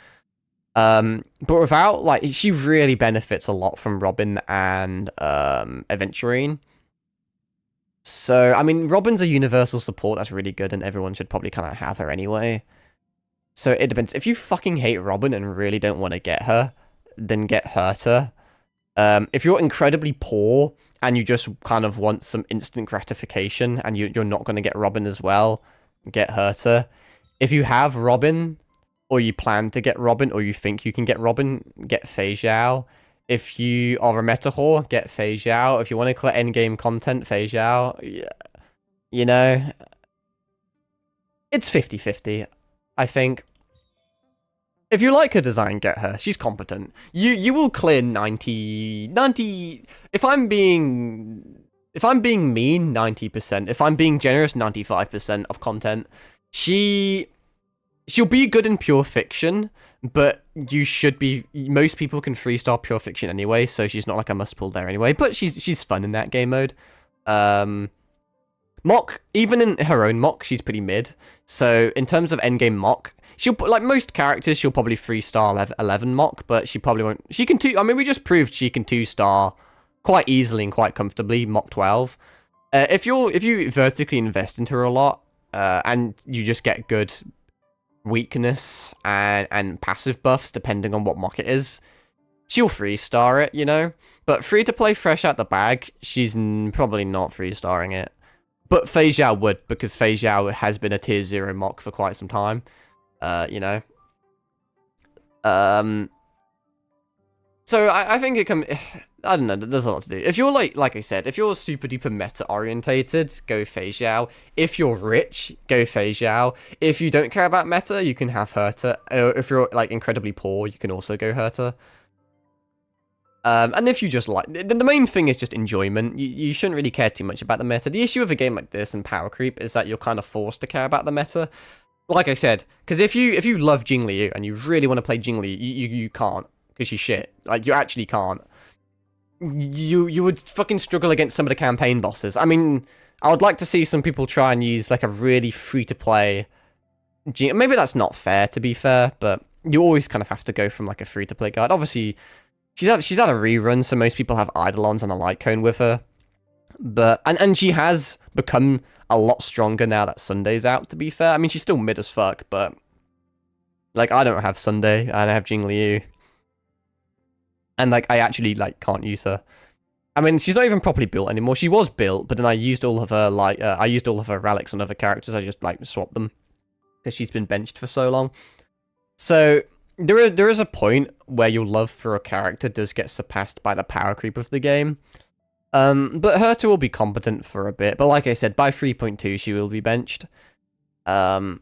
But without, like, she really benefits a lot from Robin and Aventurine. So, I mean, Robin's a universal support that's really good, and everyone should probably kind of have her anyway. So it depends. If you fucking hate Robin and really don't want to get her, then get Herta. If you're incredibly poor and you just kind of want some instant gratification and you're not going to get Robin as well, get Herta. If you have Robin, or you plan to get Robin, or you think you can get Robin, get Fei Xiao. If you are a meta whore, get Fei Xiao. If you want to collect endgame content, Fei Xiao. Yeah. You know, it's 50-50, I think. If you like her design, get her. She's competent. You will clear 90... If I'm being mean, 90%. If I'm being generous, 95% of content. She'll be good in pure fiction, but most people can 3-star pure fiction anyway, so she's not like a must pull there anyway, but she's fun in that game mode. Mock, even in her own mock, she's pretty mid. So in terms of endgame mock, she'll like most characters, she'll probably 3-star 11 mock, but she probably won't. She can I mean, we just proved she can 2-star quite easily and quite comfortably mock 12. If you vertically invest into her a lot, and you just get good weakness and passive buffs depending on what mock it is, she'll 3-star it, you know. But free to play fresh out the bag, she's probably not 3-starring it. But Fei Zhao would, because Fei Zhao has been a tier 0 mock for quite some time. You know. So I think it can... I don't know, there's a lot to do. If you're like I said, if you're super duper meta orientated, go Fei Zhao. If you're rich, go Fei Zhao. If you don't care about meta, you can have Herta. If you're like incredibly poor, you can also go Herta. And if you just like... The main thing is just enjoyment. You shouldn't really care too much about the meta. The issue with a game like this and power creep is that you're kind of forced to care about the meta. Like I said, because if you love Jing Liu and you really want to play Jing Liu, you can't, because she's shit. Like, you actually can't. You would fucking struggle against some of the campaign bosses. I mean, I would like to see some people try and use, like, a really free-to-play... Maybe that's not fair, to be fair, but you always kind of have to go from, like, a free-to-play guide. Obviously... She's had a rerun, so most people have Eidolons on a light cone with her. But and she has become a lot stronger now that Sunday's out, to be fair. I mean, she's still mid as fuck, but... Like, I don't have Sunday, and I have Jing Liu. And, like, I actually, like, can't use her. I mean, she's not even properly built anymore. She was built, but then I used all of her, like... I used all of her relics on other characters. I just, like, swapped them. Because she's been benched for so long. So... There is a point where your love for a character does get surpassed by the power creep of the game. But Herta will be competent for a bit. But like I said, by 3.2, she will be benched. So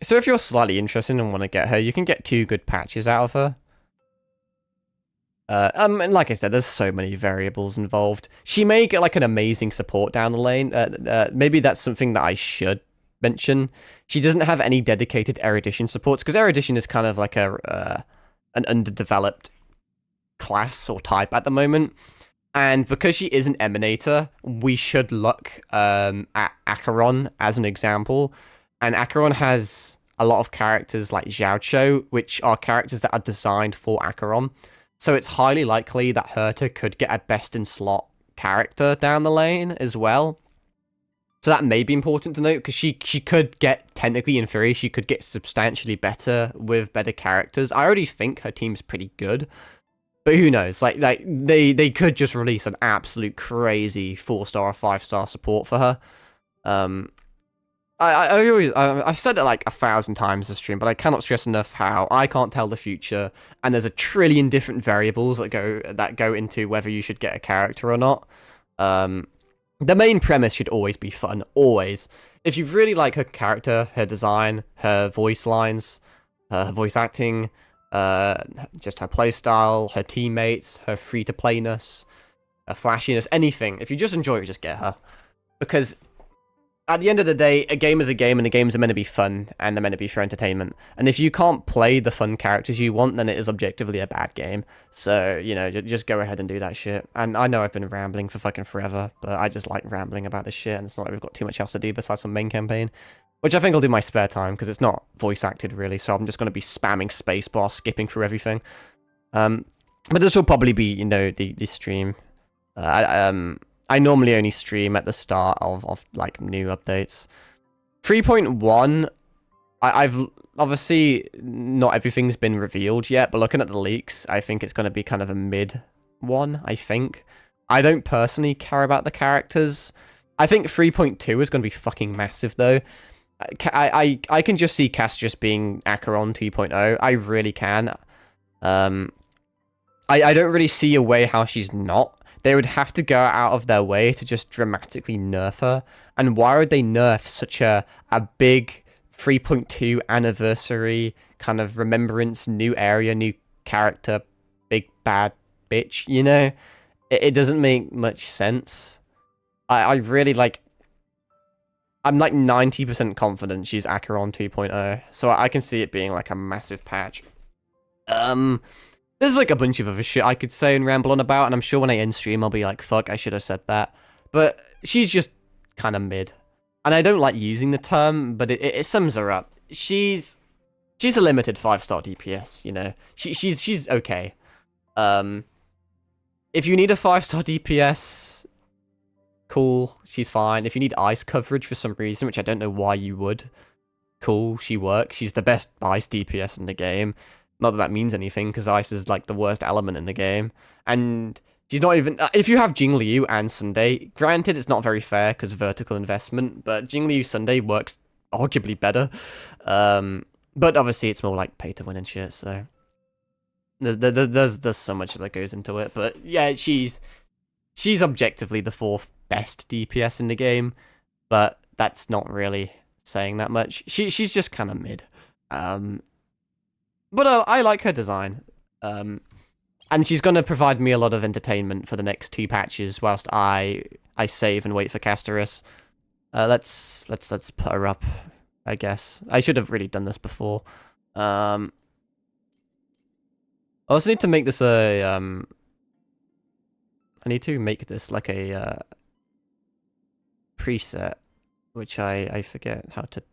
if you're slightly interested and want to get her, you can get 2 good patches out of her. And like I said, there's so many variables involved. She may get like an amazing support down the lane. Maybe that's something that I should mention. She doesn't have any dedicated Erudition supports, because Erudition is kind of like an underdeveloped class or type at the moment. And because she is an Emanator, we should look at Acheron as an example. And Acheron has a lot of characters like Xiaoqiu, which are characters that are designed for Acheron. So it's highly likely that Herta could get a best-in-slot character down the lane as well. So that may be important to note, because she could get, technically in theory, she could get substantially better with better characters. I already think her team's pretty good, but who knows? Like they could just release an absolute crazy 4-star or 5-star support for her. I've said it like 1,000 times this stream, but I cannot stress enough how I can't tell the future, and there's a trillion different variables that go into whether you should get a character or not. The main premise should always be fun, always. If you really like her character, her design, her voice lines, her voice acting, just her playstyle, her teammates, her free-to-playness, her flashiness, anything. If you just enjoy it, just get her. Because at the end of the day, a game is a game, and the games are meant to be fun, and they're meant to be for entertainment. And if you can't play the fun characters you want, then it is objectively a bad game. So, you know, just go ahead and do that shit. And I know I've been rambling for fucking forever, but I just like rambling about this shit, and it's not like we've got too much else to do besides some main campaign. Which I think I'll do in my spare time, because it's not voice acted, really, so I'm just going to be spamming spacebar, skipping through everything. But this will probably be, you know, the stream. I normally only stream at the start of like, new updates. 3.1, I've... Obviously, not everything's been revealed yet, but looking at the leaks, I think it's going to be kind of a mid one, I think. I don't personally care about the characters. I think 3.2 is going to be fucking massive, though. I can just see Cass just being Acheron 2.0. I really can. I don't really see a way how she's not. They would have to go out of their way to just dramatically nerf her. And why would they nerf such a big 3.2 anniversary kind of remembrance, new area, new character, big bad bitch, you know? It doesn't make much sense. I really like... I'm like 90% confident she's Acheron 2.0, so I can see it being like a massive patch. There's like a bunch of other shit I could say and ramble on about, and I'm sure when I end stream I'll be like, fuck, I should have said that. But she's just kind of mid. And I don't like using the term, but it sums her up. She's she's a limited 5-star DPS, you know. She's okay. If you need a 5-star DPS, cool, she's fine. If you need ice coverage for some reason, which I don't know why you would, cool, she works. She's the best ice DPS in the game. Not that that means anything, because ice is like the worst element in the game. And she's not even... if you have Jingliu and Sunday, granted it's not very fair because vertical investment, but Jingliu Sunday works arguably better. But obviously it's more like pay to win and shit, so... There's so much that goes into it, but yeah, she's objectively the 4th best DPS in the game, but that's not really saying that much. She's just kind of mid. But I like her design. And she's going to provide me a lot of entertainment for the next 2 patches whilst I save and wait for Castorus. Let's put her up, I guess. I should have really done this before. I also need to make this a I need to make this like a preset, which I forget how to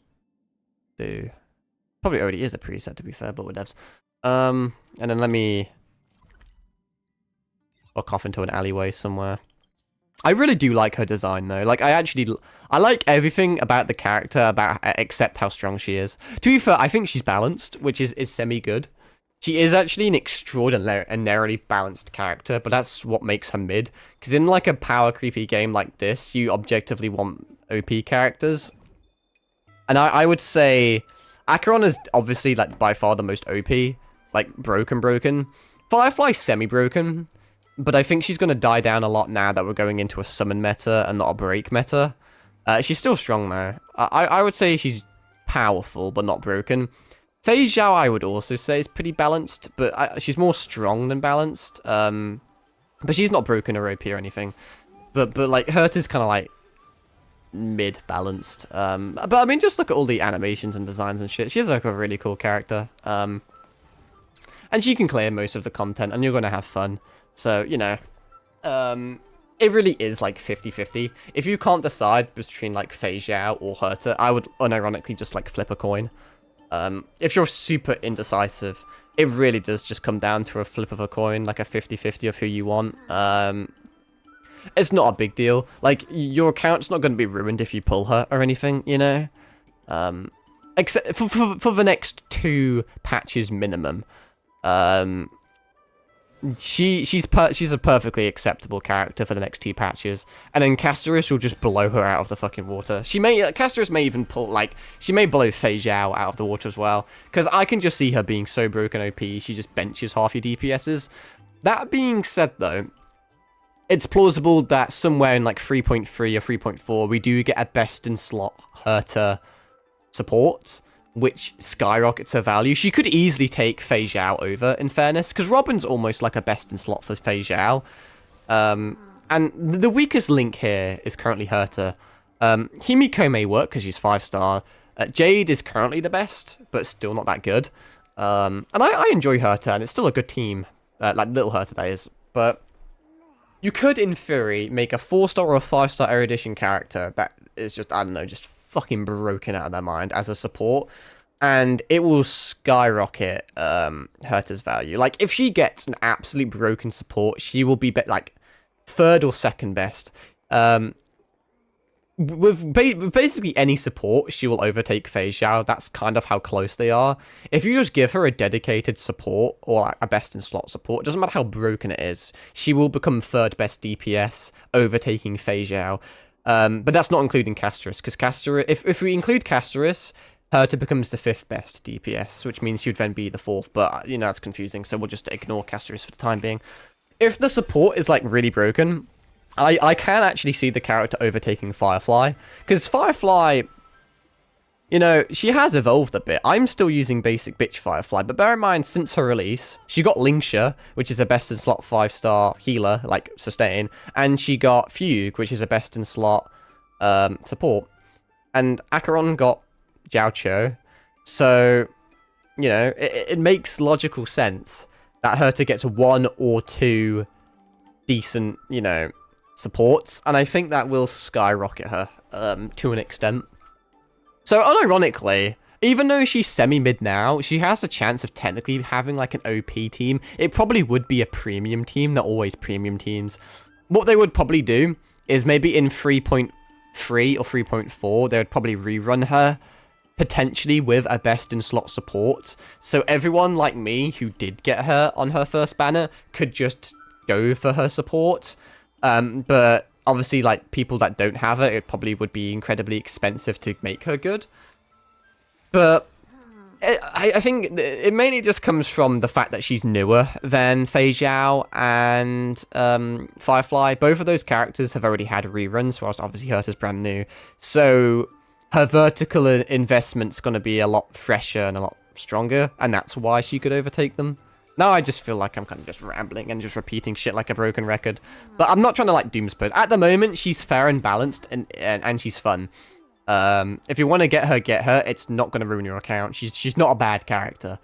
do. Probably already is a preset, to be fair, but whatevs. And then let me walk off into an alleyway somewhere. I really do like her design, though. Like, I like everything about the character, except how strong she is. To be fair, I think she's balanced, which is semi-good. She is actually an extraordinarily balanced character, but that's what makes her mid. Because in, like, a power creepy game like this, you objectively want OP characters. And I would say... Acheron is obviously, like, by far the most OP. Like, broken. Firefly's semi-broken. But I think she's going to die down a lot now that we're going into a summon meta and not a break meta. She's still strong, though. I would say she's powerful, but not broken. Fei Zhao, I would also say, is pretty balanced, but she's more strong than balanced. But she's not broken or OP or anything. But like, Hurt is kind of, like, mid-balanced. But, I mean, just look at all the animations and designs and shit. She's, like, a really cool character. And she can clear most of the content, and you're going to have fun. So, you know, it really is like 50-50. If you can't decide between like Fei Zhao or Herta, I would unironically just like flip a coin. If you're super indecisive, it really does just come down to a flip of a coin, like a 50-50 of who you want. It's not a big deal. Like, your account's not going to be ruined if you pull her or anything, you know? Except for the next 2 patches minimum. She's a perfectly acceptable character for the next 2 patches, and then Castorus will just blow her out of the fucking water. Castorus may even pull, like, she may blow Fei Zhao out of the water as well, because I can just see her being so broken OP, she just benches half your DPSs. That being said, though, it's plausible that somewhere in, like, 3.3 or 3.4, we do get a best-in-slot Herta support, which skyrockets her value. She could easily take Fei Zhao over, in fairness, because Robin's almost like a best-in-slot for Fei Zhao. And the weakest link here is currently Herta. Himiko may work, because she's 5-star. Jade is currently the best, but still not that good. And I enjoy Herta, and it's still a good team. Like, little Herta, that is. But you could, in theory, make a 4-star or a 5-star Erudition character that is just, I don't know, just fucking broken out of their mind as a support, and it will skyrocket Herta's value. Like, if she gets an absolute broken support, she will be like 3rd or 2nd best. With basically any support, she will overtake Fei Zhao. That's kind of how close they are. If you just give her a dedicated support or like a best-in-slot support, it doesn't matter how broken it is, she will become 3rd best DPS, overtaking Fei Zhao. But that's not including Castorus, because Castorus, if we include Castorus, Herta becomes the 5th best DPS, which means she would then be the 4th, but, you know, that's confusing, so we'll just ignore Castorus for the time being. If the support is, like, really broken, I can actually see the character overtaking Firefly, because Firefly, you know, she has evolved a bit. I'm still using basic bitch Firefly, but bear in mind, since her release, she got Lingsha, which is a best-in-slot 5-star healer, like, sustain, and she got Fugue, which is a best-in-slot support, and Acheron got Jiaoqiu, so, you know, it makes logical sense that Herta gets 1 or 2 decent, you know, supports, and I think that will skyrocket her to an extent. So, unironically, even though she's semi-mid now, she has a chance of technically having like an OP team. It probably would be a premium team. They're always premium teams. What they would probably do is maybe in 3.3 or 3.4, they would probably rerun her, potentially with a best-in-slot support. So everyone like me who did get her on her first banner could just go for her support. But obviously, like, people that don't have her, it probably would be incredibly expensive to make her good. But I think it mainly just comes from the fact that she's newer than Fei Zhao and Firefly. Both of those characters have already had reruns, whilst obviously Herta's brand new. So her vertical investment's going to be a lot fresher and a lot stronger, and that's why she could overtake them. Now I just feel like I'm kind of just rambling and just repeating shit like a broken record. But I'm not trying to like doomspur. At the moment, she's fair and balanced, and she's fun. If you want to get her. It's not going to ruin your account. She's not a bad character.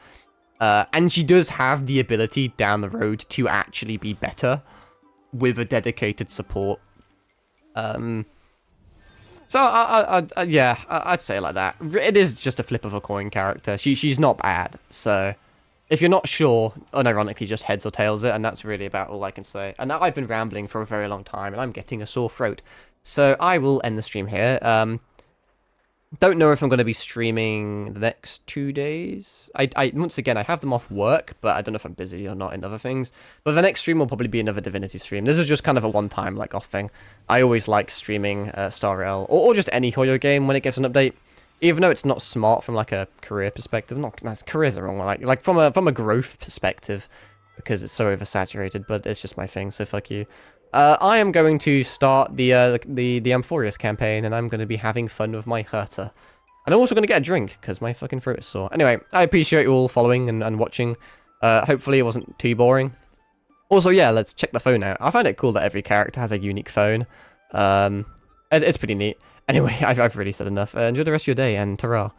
And she does have the ability down the road to actually be better with a dedicated support. So yeah, I'd say it like that. It is just a flip of a coin character. She's not bad. So if you're not sure, unironically just heads or tails it, and that's really about all I can say. And now I've been rambling for a very long time, and I'm getting a sore throat. So I will end the stream here. Don't know if I'm going to be streaming the next 2 days. I once again, I have them off work, but I don't know if I'm busy or not in other things. But the next stream will probably be another Divinity stream. This is just kind of a one-time, like, off thing. I always like streaming Star Rail, or just any Hoyo game when it gets an update. Even though it's not smart from, like, a career perspective. Career's the wrong one. Like from a growth perspective, because it's so oversaturated, but it's just my thing, so fuck you. I am going to start the Amphorius campaign, and I'm going to be having fun with my Herta. And I'm also going to get a drink, because my fucking throat is sore. Anyway, I appreciate you all following and watching. Hopefully it wasn't too boring. Also, yeah, let's check the phone out. I find it cool that every character has a unique phone. It's pretty neat. Anyway, I've really said enough. Enjoy the rest of your day, and ta-ra.